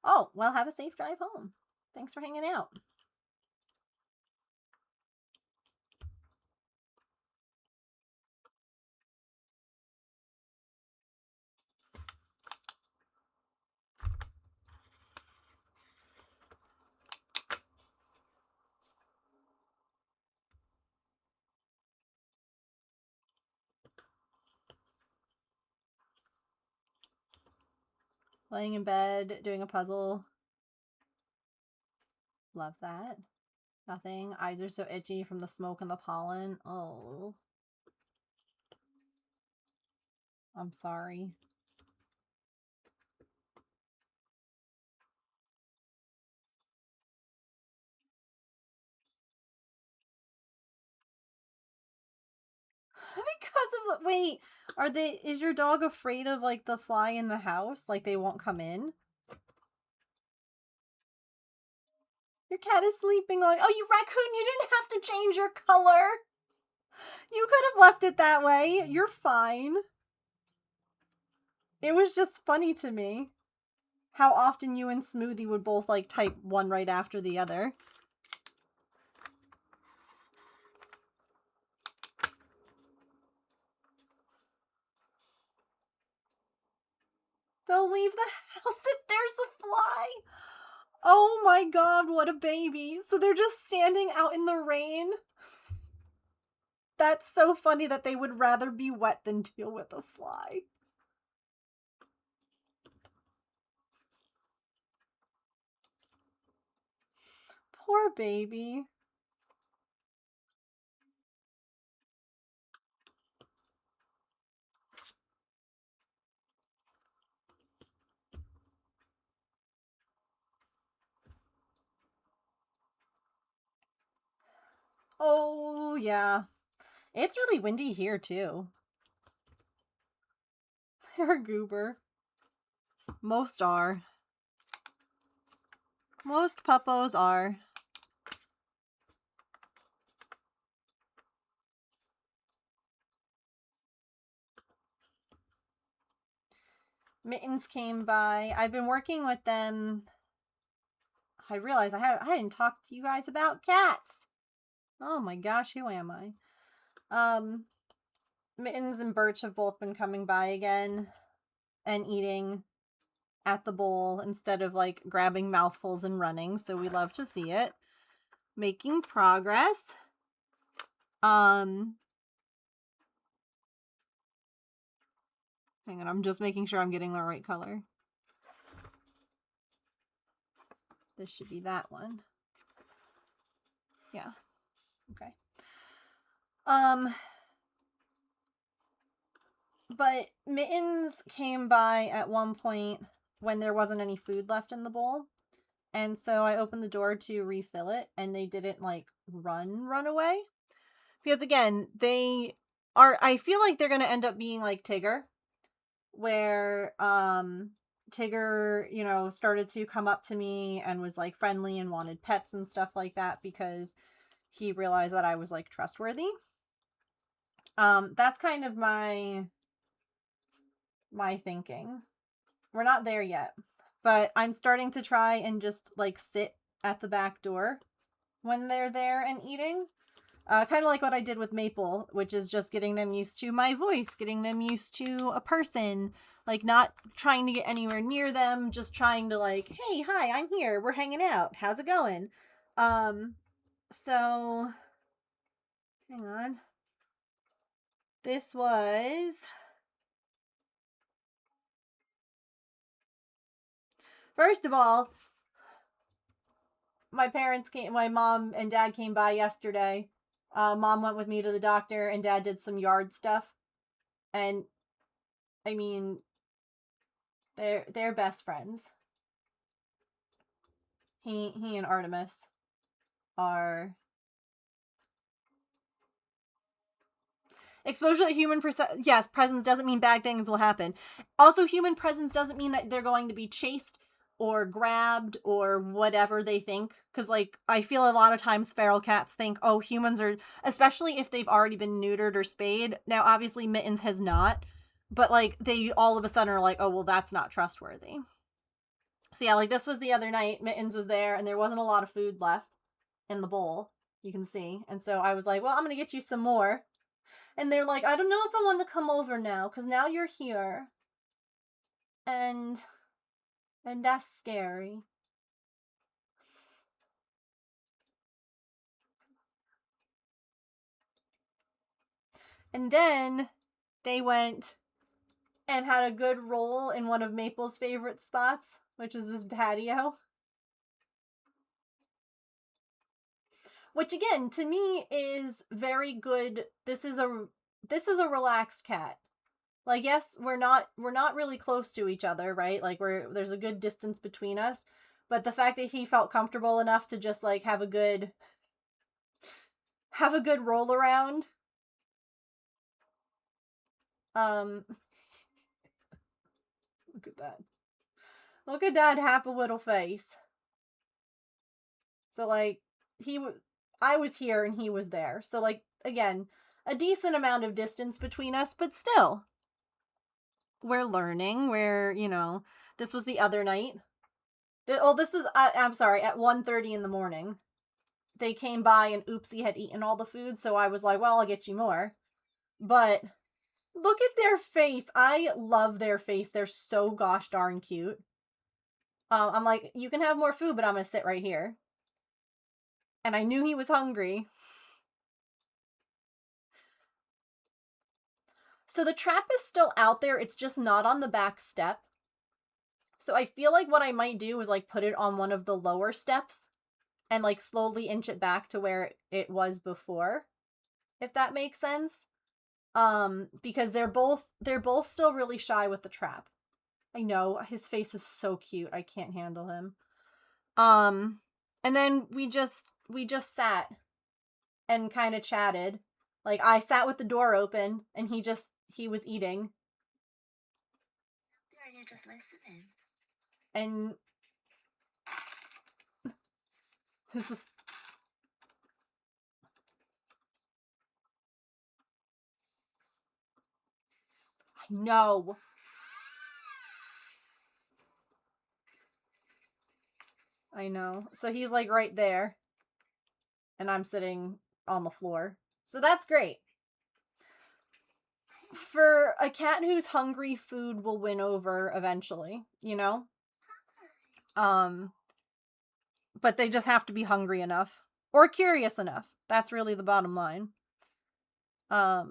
Oh, well, have a safe drive home. Thanks for hanging out. Laying in bed, doing a puzzle. Love that. Nothing. Eyes are so itchy from the smoke and the pollen. Oh. I'm sorry. Because of the... Wait, is your dog afraid of, like, the fly in the house? Like, they won't come in? Your cat is sleeping on... Oh, you raccoon, you didn't have to change your color! You could have left it that way. You're fine. It was just funny to me how often you and Smoothie would both, like, type one right after the other. They'll leave the house if there's a fly. Oh my god, what a baby. So they're just standing out in the rain. That's so funny that they would rather be wet than deal with a fly. Poor baby. Oh, yeah. It's really windy here, too. They're a goober. Most are. Most puppos are. Mittens came by. I've been working with them. I realized I hadn't talked to you guys about cats. Oh my gosh, who am I? Mittens and Birch have both been coming by again and eating at the bowl instead of, like, grabbing mouthfuls and running, so we love to see it. Making progress. Hang on, I'm just making sure I'm getting the right color. This should be that one. Yeah. Okay. But Mittens came by at one point when there wasn't any food left in the bowl. And so I opened the door to refill it, and they didn't, like, run away. Because, again, they are, I feel like they're going to end up being like Tigger, where, Tigger, you know, started to come up to me and was, like, friendly and wanted pets and stuff like that because he realized that I was, like, trustworthy. That's kind of my thinking. We're not there yet, but I'm starting to try and just, like, sit at the back door when they're there and eating. Kind of like what I did with Maple, which is just getting them used to my voice, getting them used to a person, like, not trying to get anywhere near them, just trying to, like, hey, hi, I'm here, we're hanging out, how's it going? So, hang on. This was... First of all, my mom and dad came by yesterday. Mom went with me to the doctor and dad did some yard stuff. And, I mean, they're best friends. He and Artemis are... Exposure to human presence doesn't mean bad things will happen. Also, human presence doesn't mean that they're going to be chased or grabbed or whatever they think. Because, like, I feel a lot of times feral cats think, oh, humans are... Especially if they've already been neutered or spayed. Now, obviously, Mittens has not. But, like, they all of a sudden are like, oh, well, that's not trustworthy. So, yeah, like, this was the other night. Mittens was there, and there wasn't a lot of food left in the bowl. You can see. And so I was like, well, I'm going to get you some more. And they're like, I don't know if I want to come over now, because now you're here. And that's scary. And then they went and had a good roll in one of Maple's favorite spots, which is this patio. Which, again, to me is very good. This is a relaxed cat. Like, yes, we're not really close to each other, right? Like, there's a good distance between us. But the fact that he felt comfortable enough to just, like, have a good roll around. Look at that. Look at that happy little face. So, like, I was here and he was there. So, like, again, a decent amount of distance between us, but still. We're learning. You know, this was the other night. This was, I'm sorry, at 1:30 in the morning. They came by and Oopsie had eaten all the food, so I was like, well, I'll get you more. But look at their face. I love their face. They're so gosh darn cute. I'm like, you can have more food, but I'm going to sit right here. And I knew he was hungry. So the trap is still out there. It's just not on the back step. So I feel like what I might do is like put it on one of the lower steps and like slowly inch it back to where it was before, if that makes sense. Because they're both still really shy with the trap. I know, his face is so cute. I can't handle him. And then we just sat and kind of chatted. Like, I sat with the door open and he was eating. Are you just listening? And this is... I know. I know. So he's like right there. And I'm sitting on the floor. So that's great. For a cat who's hungry, food will win over eventually, you know? But they just have to be hungry enough. Or curious enough. That's really the bottom line. But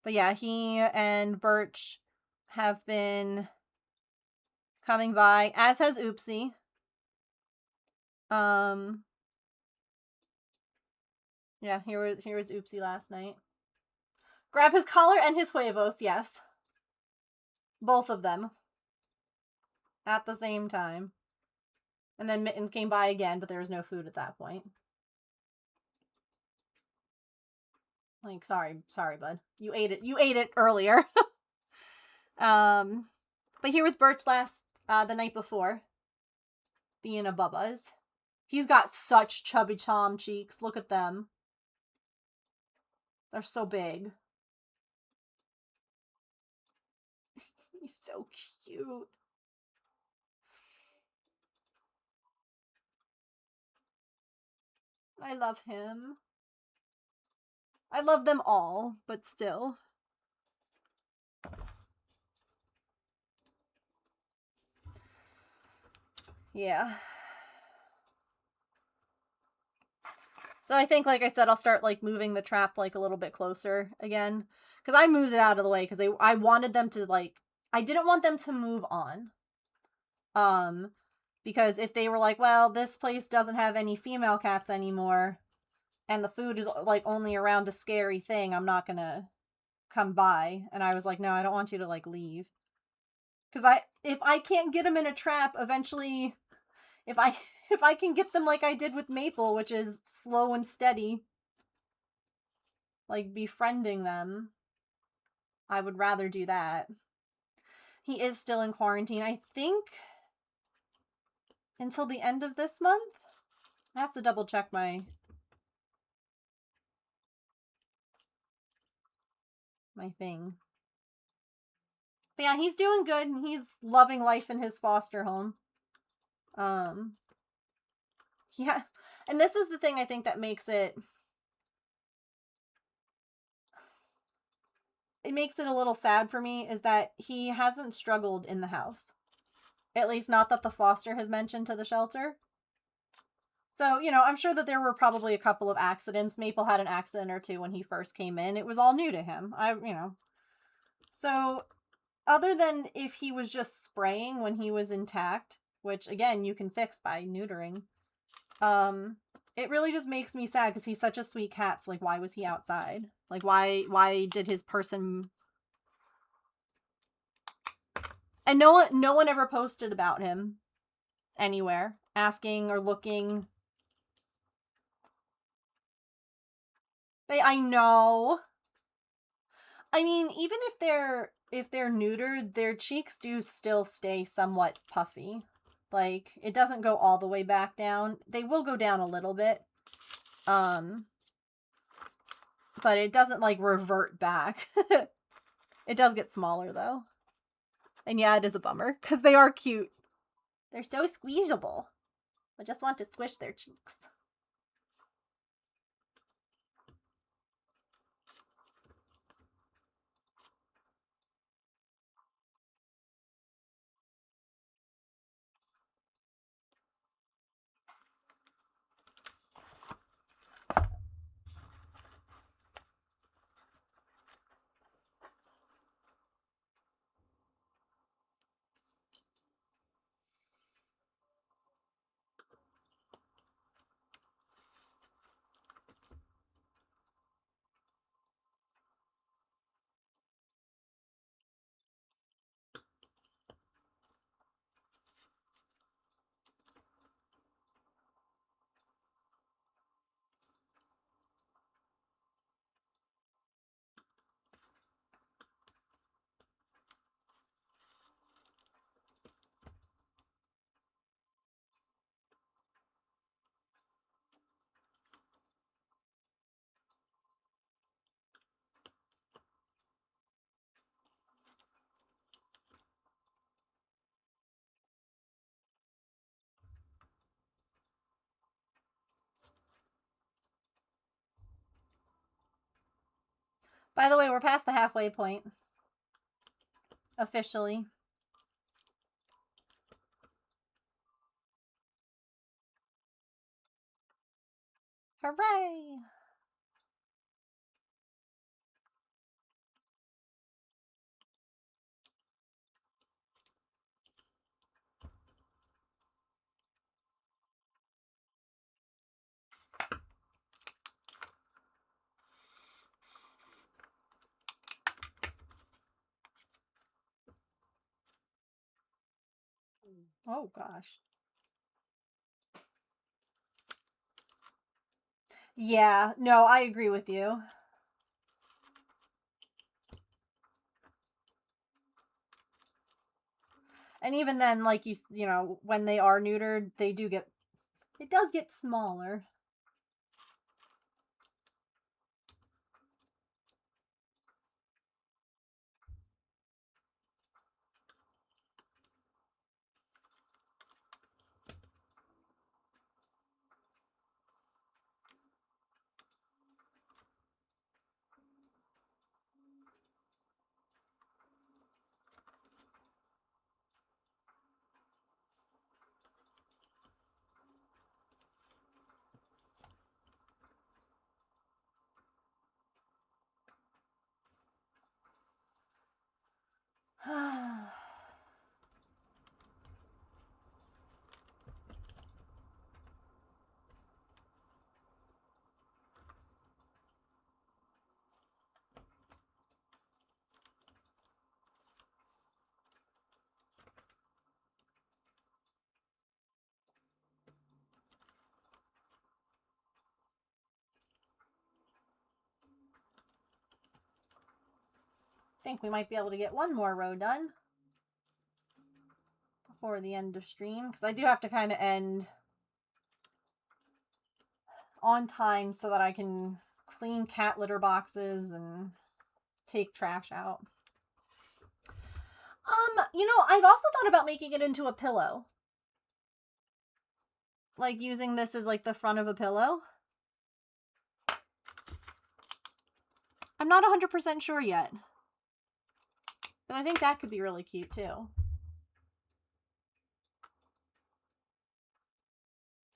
yeah, he and Birch have been coming by, as has Oopsie. Yeah, here was Oopsie last night. Grab his collar and his huevos, yes. Both of them. At the same time. And then Mittens came by again, but there was no food at that point. Like, sorry, bud. You ate it earlier. But here was Birch the night before. Being a Bubba's. He's got such chubby chom cheeks. Look at them. They're so big. He's so cute. I love him. I love them all, but still. Yeah. So I think, like I said, I'll start like moving the trap like a little bit closer again. Because I moved it out of the way because I wanted them to like, I didn't want them to move on. Because if they were like, well, this place doesn't have any female cats anymore, and the food is like only around a scary thing, I'm not gonna come by. And I was like, no, I don't want you to like leave. Because if I can't get them in a trap, eventually, if I can get them like I did with Maple, which is slow and steady, like befriending them, I would rather do that. He is still in quarantine, I think, until the end of this month. I have to double check my thing. But yeah, he's doing good. He's loving life in his foster home. Yeah, and this is the thing I think that makes it a little sad for me, is that he hasn't struggled in the house. At least not that the foster has mentioned to the shelter. So, you know, I'm sure that there were probably a couple of accidents. Maple had an accident or two when he first came in. It was all new to him. So, other than if he was just spraying when he was intact, which, again, you can fix by neutering, it really just makes me sad because he's such a sweet cat. So, like, why was he outside? Like, why did his person... And no one ever posted about him anywhere, asking or looking. I know. I mean, even if they're neutered, their cheeks do still stay somewhat puffy. Like, it doesn't go all the way back down. They will go down a little bit. But it doesn't, like, revert back. It does get smaller, though. And yeah, it is a bummer, because they are cute. They're so squeezable. I just want to squish their cheeks. By the way, we're past the halfway point. Officially. Hooray! Oh, gosh. Yeah, no, I agree with you. And even then, like, you know, when they are neutered, they do get, it does get smaller. I think we might be able to get one more row done before the end of stream, because I do have to kind of end on time so that I can clean cat litter boxes and take trash out. You know, I've also thought about making it into a pillow. Like using this as like the front of a pillow. I'm not 100% sure yet. But I think that could be really cute too.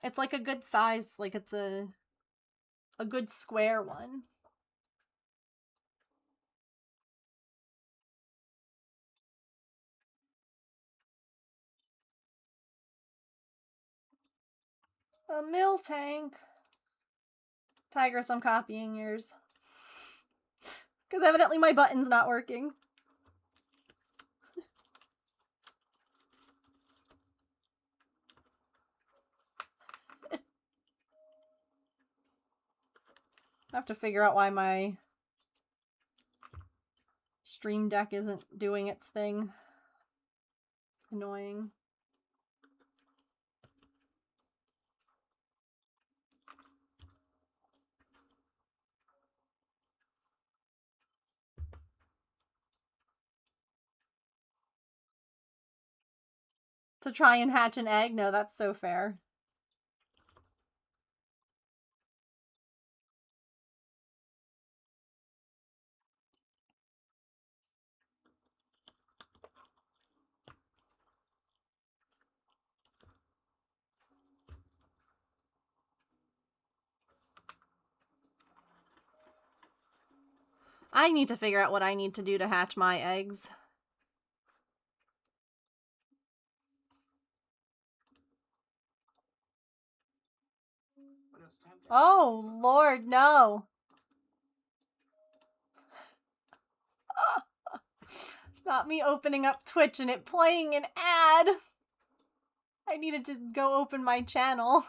It's like a good size, like it's a good square one. A mill tank. Tigress, I'm copying yours. Because evidently my button's not working. I have to figure out why my Stream Deck isn't doing its thing. Annoying. to try and hatch an egg? No, that's so fair. I need to figure out what I need to do to hatch my eggs. Oh, Lord, no. Not me opening up Twitch and it playing an ad. I needed to go open my channel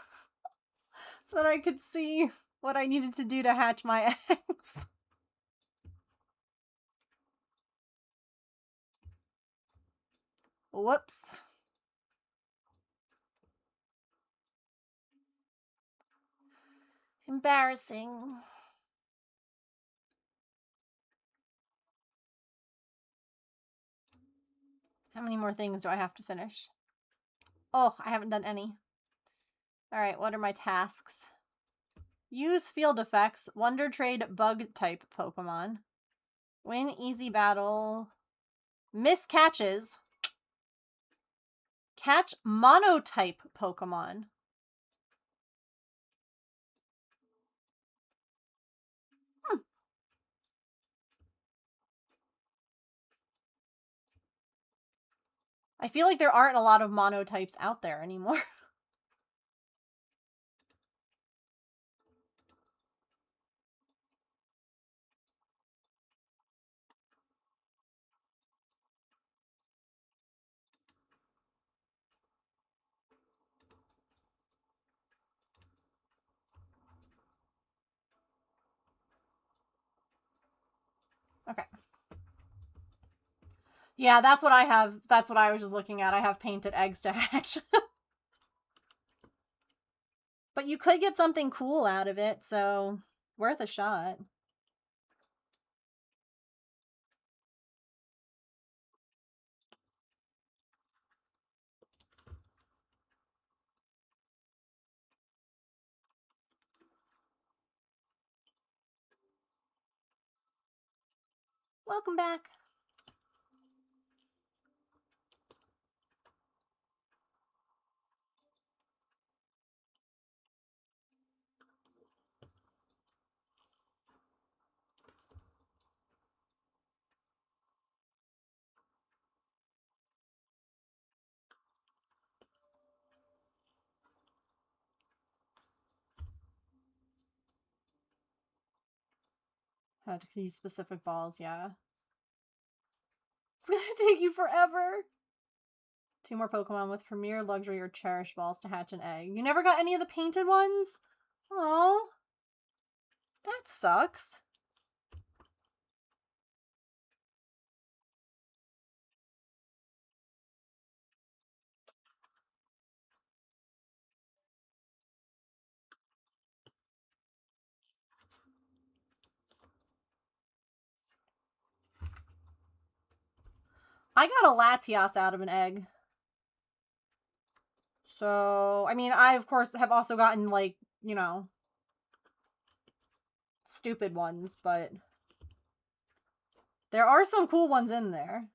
so that I could see what I needed to do to hatch my eggs. Whoops. Embarrassing. How many more things do I have to finish? Oh, I haven't done any. Alright, what are my tasks? Use field effects, Wonder Trade bug type Pokemon. Win easy battle. Miss catches. Catch monotype Pokemon. I feel like there aren't a lot of monotypes out there anymore. Okay. Yeah, that's what I have. That's what I was just looking at. I have painted eggs to hatch. But you could get something cool out of it, so worth a shot. Welcome back. How to use specific balls, yeah. It's gonna take you forever. 2 more Pokemon with Premier, Luxury, or Cherish balls to hatch an egg. You never got any of the painted ones? Oh, that sucks. I got a Latias out of an egg. So, I mean, I, of course, have also gotten, like, you know, stupid ones, but there are some cool ones in there.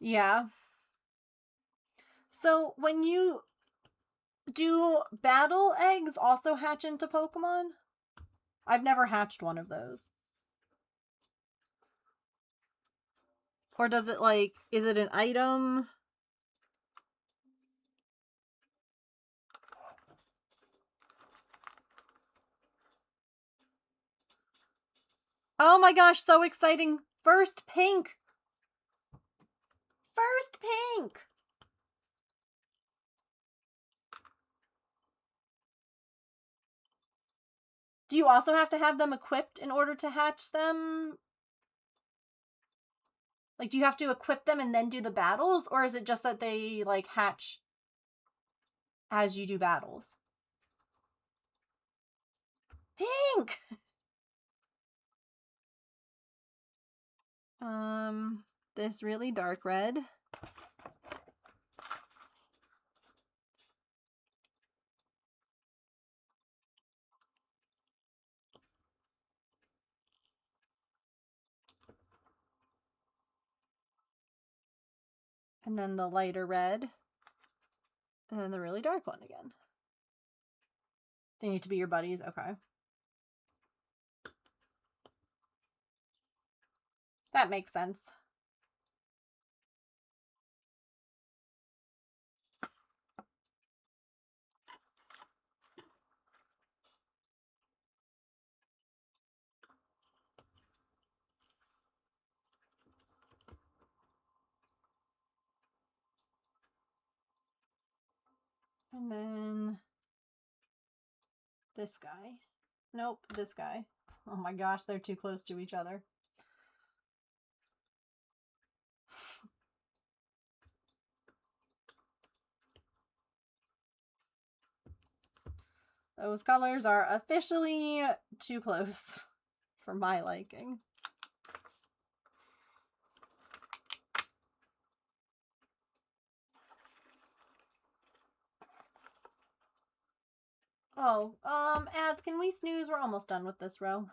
Yeah. So, when you do battle eggs also hatch into Pokemon? I've never hatched one of those. Or does it, like, is it an item? Oh my gosh, so exciting. First pink. First pink. Do you also have to have them equipped in order to hatch them? Like, do you have to equip them and then do the battles? Or is it just that they, like, hatch as you do battles? Pink! This really dark red. And then the lighter red. And then the really dark one again. They need to be your buddies? Okay. That makes sense. And then this guy. Nope, this guy. Oh my gosh, they're too close to each other. Those colors are officially too close for my liking. Oh, ads, can we snooze? We're almost done with this row.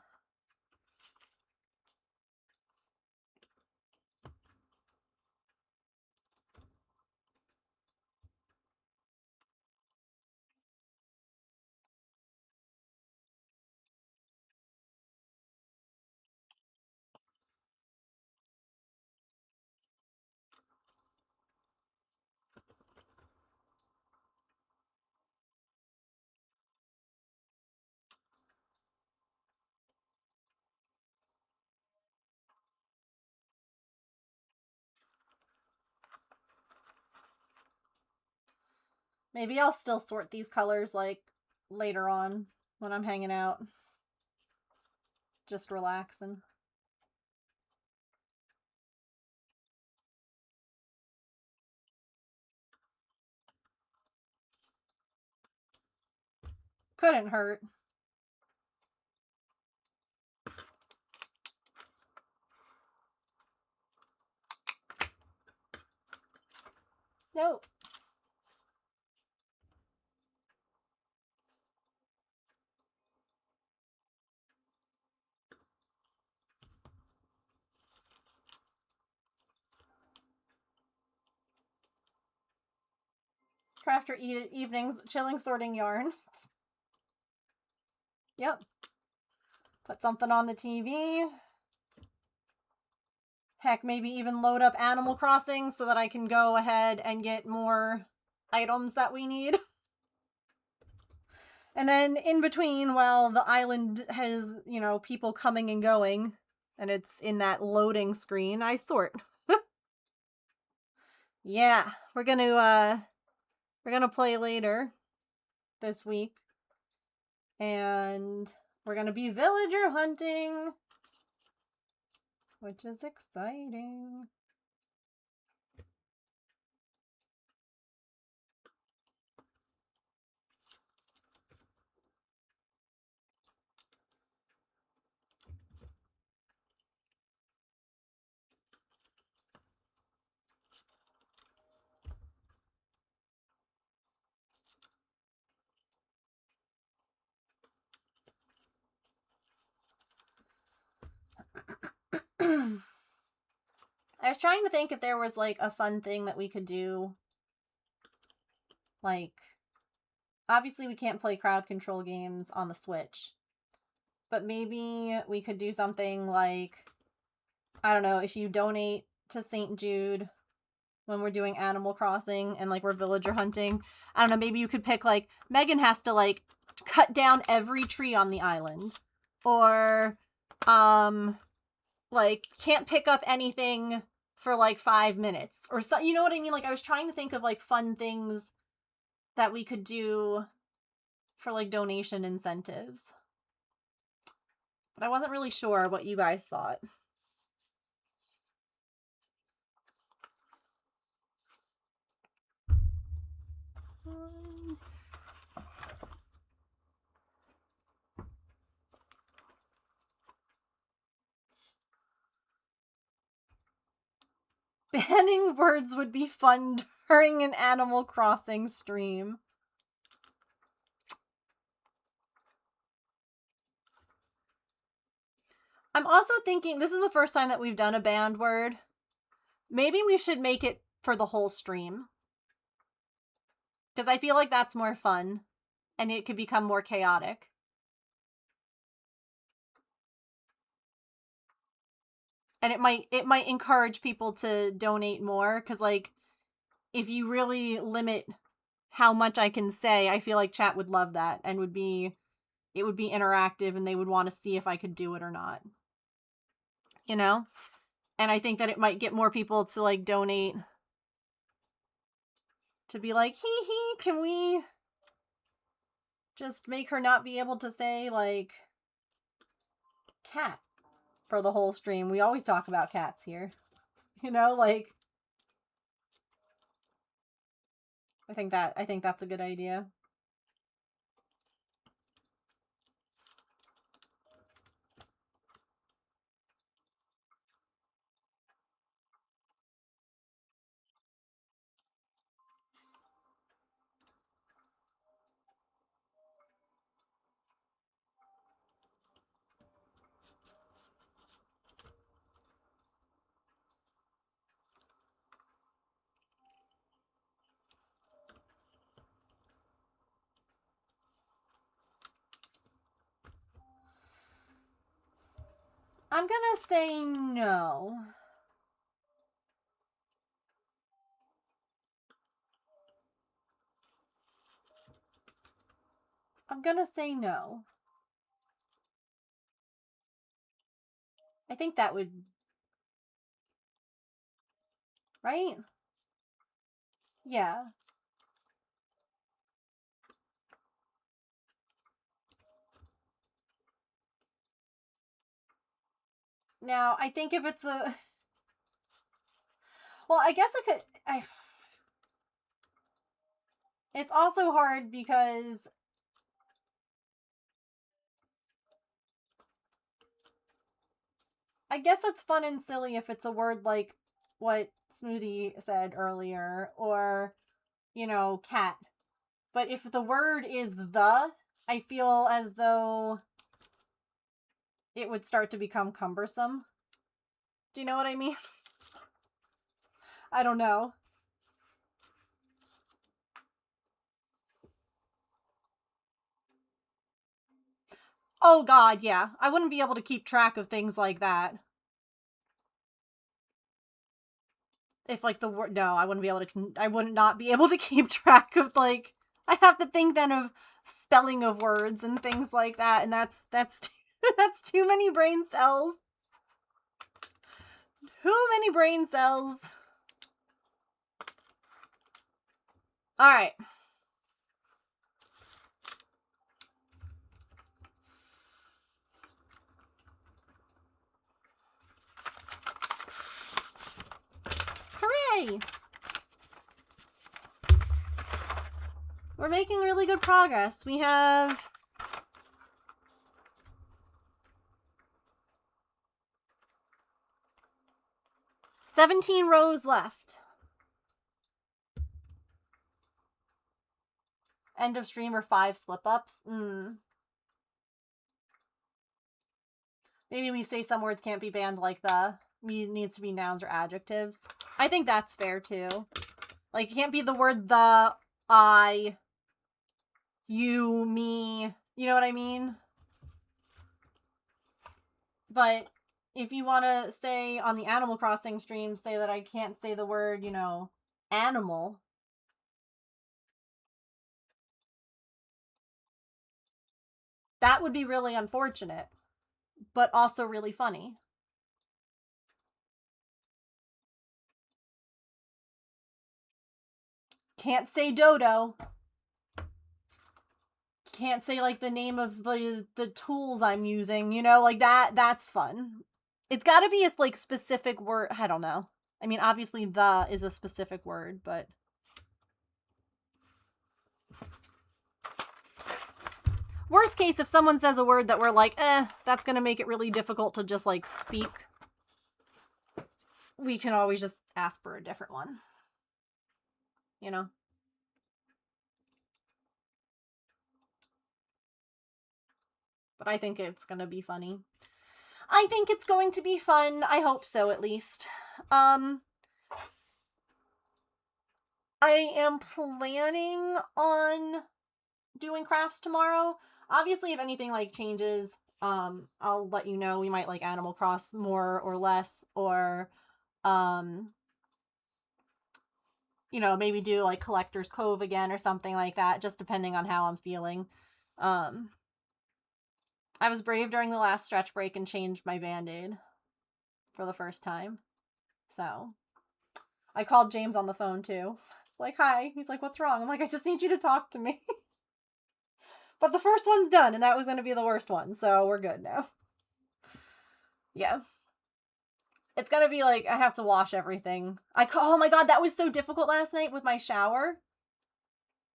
Maybe I'll still sort these colors, like, later on when I'm hanging out. Just relaxing. Couldn't hurt. Nope. Crafter evenings, chilling, sorting yarn. Yep. Put something on the TV. Heck, maybe even load up Animal Crossing so that I can go ahead and get more items that we need. And then in between, while the island has, you know, people coming and going, and it's in that loading screen, I sort. Yeah, we're gonna play later this week. And we're gonna be villager hunting, which is exciting. I was trying to think if there was, like, a fun thing that we could do. Like, obviously we can't play crowd control games on the Switch. But maybe we could do something like, I don't know, if you donate to St. Jude when we're doing Animal Crossing and, like, we're villager hunting. I don't know, maybe you could pick, like, Megan has to, like, cut down every tree on the island. Or, like, can't pick up anything for, like, 5 minutes. Or, so, you know what I mean? Like, I was trying to think of, like, fun things that we could do for, like, donation incentives. But I wasn't really sure what you guys thought. Banning words would be fun during an Animal Crossing stream. I'm also thinking, this is the first time that we've done a banned word. Maybe we should make it for the whole stream. Because I feel like that's more fun. And it could become more chaotic. And it might encourage people to donate more. Because, like, if you really limit how much I can say, I feel like chat would love that. And it would be interactive and they would want to see if I could do it or not. You know? And I think that it might get more people to, like, donate. To be like, hee, can we just make her not be able to say, like, cat for the whole stream? We always talk about cats here. You know, like, I think that's a good idea. I'm gonna say no. I'm gonna say no. I think that would... Right? Yeah. Now, I think if it's a... Well, I guess I could... It's also hard because... I guess it's fun and silly if it's a word like what Smoothie said earlier, or, you know, cat. But if the word is the, I feel as though it would start to become cumbersome. Do you know what I mean? I don't know. Oh god, yeah. I wouldn't be able to keep track of things like that. If, like, the word... No, I wouldn't be able to... I would not be able to keep track of, like... I have to think then of spelling of words and things like that, and that's that's too many brain cells. Too many brain cells. Alright. Hooray! We're making really good progress. We have... 17 rows left. End of stream or 5 slip-ups. Maybe we say some words can't be banned like the. It needs to be nouns or adjectives. I think that's fair too. Like, it can't be the word the, I, you, me. You know what I mean? But if you want to say on the Animal Crossing stream, say that I can't say the word, you know, animal. That would be really unfortunate, but also really funny. Can't say dodo. can't say like the name of the tools I'm using, you know, like that's fun. It's got to be a like specific word. I don't know. I mean, obviously the is a specific word, but worst case, if someone says a word that we're like, that's going to make it really difficult to just like speak, we can always just ask for a different one. You know? But I think it's going to be funny. I think it's going to be fun. I hope so, at least. I am planning on doing crafts tomorrow. Obviously, if anything like changes, I'll let you know. We might like Animal Cross more or less, or you know, maybe do like Collector's Cove again or something like that, just depending on how I'm feeling. I was brave during the last stretch break and changed my Band-Aid for the first time. So I called James on the phone too. It's like, hi. He's like, what's wrong? I'm like, I just need you to talk to me. But the first one's done, and that was going to be the worst one, so we're good now. Yeah. It's going to be like, I have to wash everything. Oh my god, that was so difficult last night with my shower.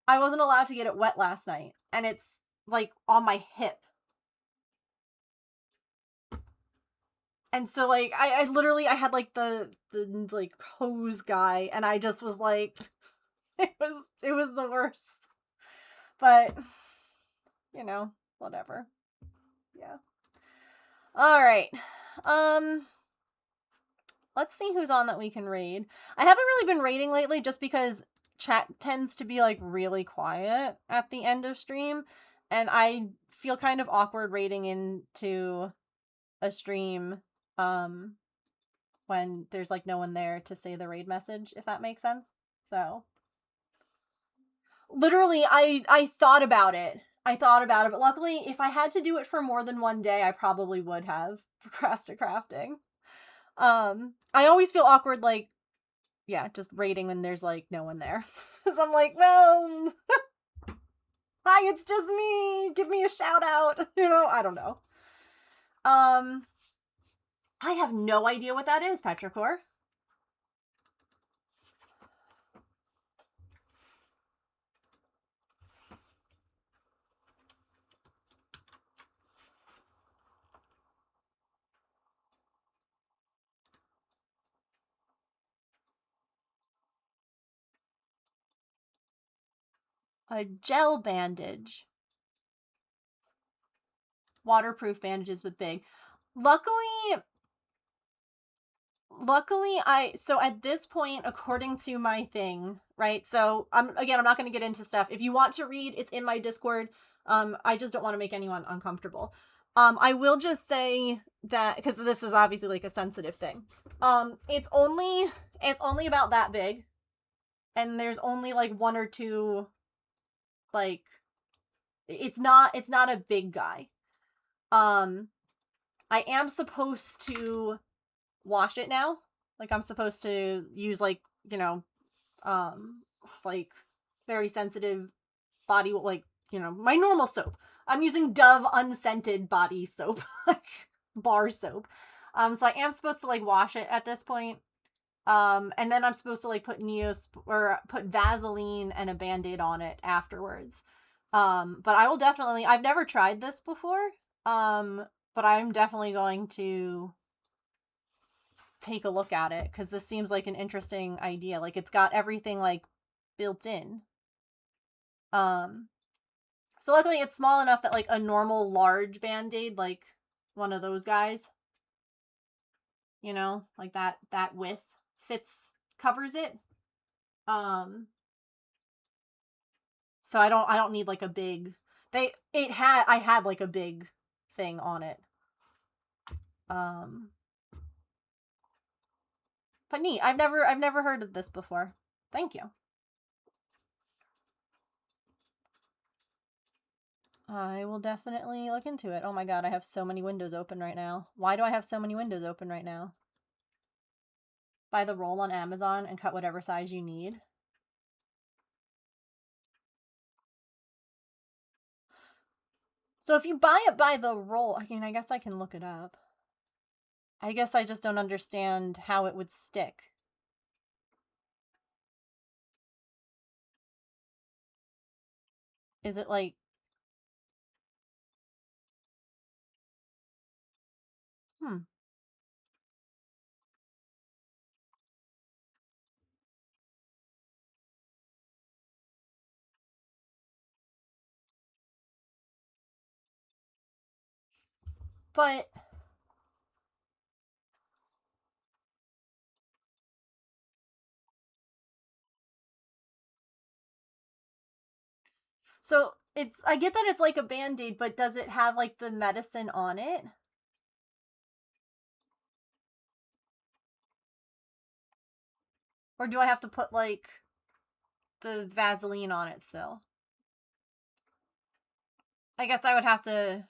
I wasn't allowed to get it wet last night, and it's like on my hip. And so like I literally I had like the like hose guy, and I just was like it was the worst. But you know, whatever. Yeah. All right. Let's see who's on that we can raid. I haven't really been raiding lately just because chat tends to be like really quiet at the end of stream, and I feel kind of awkward raiding into a stream when there's like no one there to say the raid message, if that makes sense. So literally I thought about it. But luckily if I had to do it for more than one day, I probably would have progressed to crafting. I always feel awkward like, yeah, just raiding when there's like no one there. Cuz I'm like, well, hi, it's just me. Give me a shout out. You know, I don't know. I have no idea what that is, Petrichor. A gel bandage. Waterproof bandages with big. Luckily, so at this point, according to my thing, right? So I'm not going to get into stuff. If you want to read, it's in my Discord. I just don't want to make anyone uncomfortable. I will just say that, because this is obviously like a sensitive thing. It's only about that big, and there's only like one or two, like, it's not a big guy. I am supposed to wash it now. Like, I'm supposed to use, like, you know, like, very sensitive body, like, you know, my normal soap. I'm using Dove unscented body soap, like, bar soap. So I am supposed to, like, wash it at this point. And then I'm supposed to, like, put put Vaseline and a Band-Aid on it afterwards. But I will definitely, I've never tried this before, but I'm definitely going to take a look at it, because this seems like an interesting idea. Like, it's got everything like built in. So luckily it's small enough that like a normal large Band-Aid, like one of those guys, you know, like that width covers it. So I don't need like a big, I had like a big thing on it. But neat. I've never heard of this before. Thank you. I will definitely look into it. Oh my god, I have so many windows open right now. Why do I have so many windows open right now? Buy the roll on Amazon and cut whatever size you need. So if you buy it by the roll, I mean, I guess I can look it up. I guess I just don't understand how it would stick. Is it like... But... So, I get that it's like a Band-Aid, but does it have, like, the medicine on it? Or do I have to put, like, the Vaseline on it still? I guess I would have to...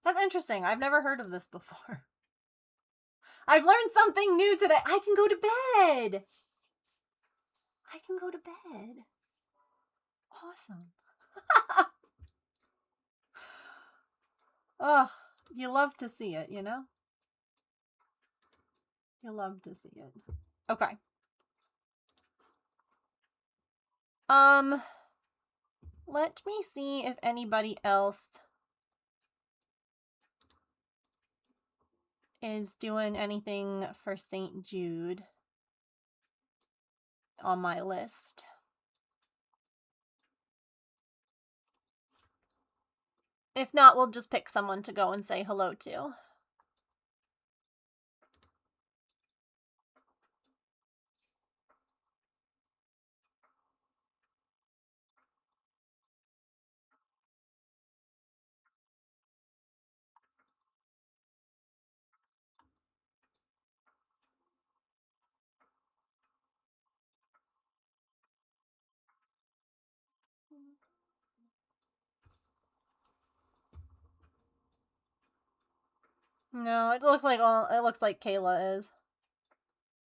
That's interesting. I've never heard of this before. I've learned something new today. I can go to bed. I can go to bed. Awesome. Oh, you love to see it, you know? You love to see it. Okay. Let me see if anybody else is doing anything for St. Jude on my list. If not, we'll just pick someone to go and say hello to. No, it looks like Kayla is.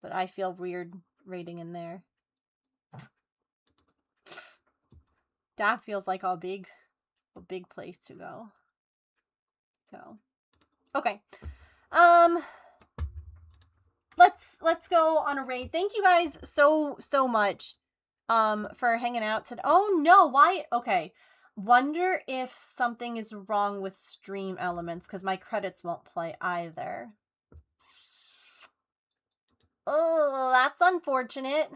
But I feel weird rating in there. That feels like a big place to go. So, okay. Let's go on a raid. Thank you guys so much for hanging out today. Oh no, why? Okay. Wonder if something is wrong with stream elements because my credits won't play either. Oh, that's unfortunate.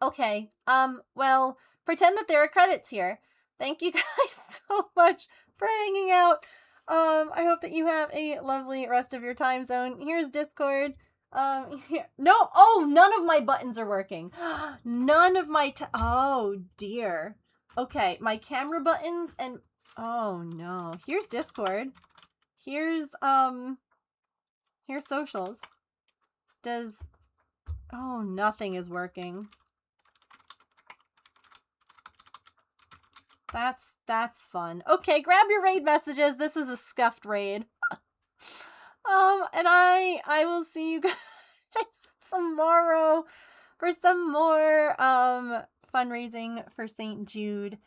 Okay. Well, pretend that there are credits here. Thank you guys so much for hanging out. I hope that you have a lovely rest of your time zone. Here's Discord. No, oh, none of my buttons are working. None of my, oh dear. Okay, my camera buttons and, oh no. Here's Discord. Here's socials. Oh, nothing is working. That's fun. Okay, grab your raid messages. This is a scuffed raid. And I will see you guys tomorrow for some more fundraising for St. Jude.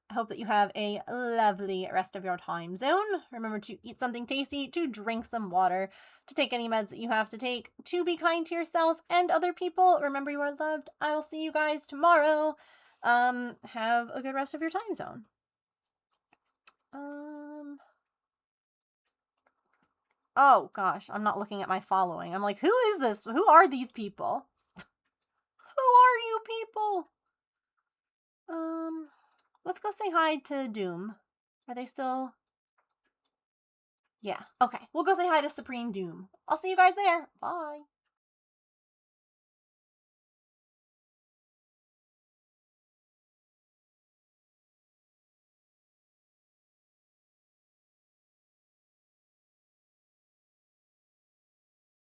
I hope that you have a lovely rest of your time zone. Remember to eat something tasty, to drink some water, to take any meds that you have to take, to be kind to yourself and other people. Remember you are loved. I will see you guys tomorrow. Have a good rest of your time zone. Oh gosh, I'm not looking at my following. I'm like, who is this? Who are these people? Who are you people? Let's go say hi to Doom. Are they still? Yeah, okay. We'll go say hi to Supreme Doom. I'll see you guys there. Bye.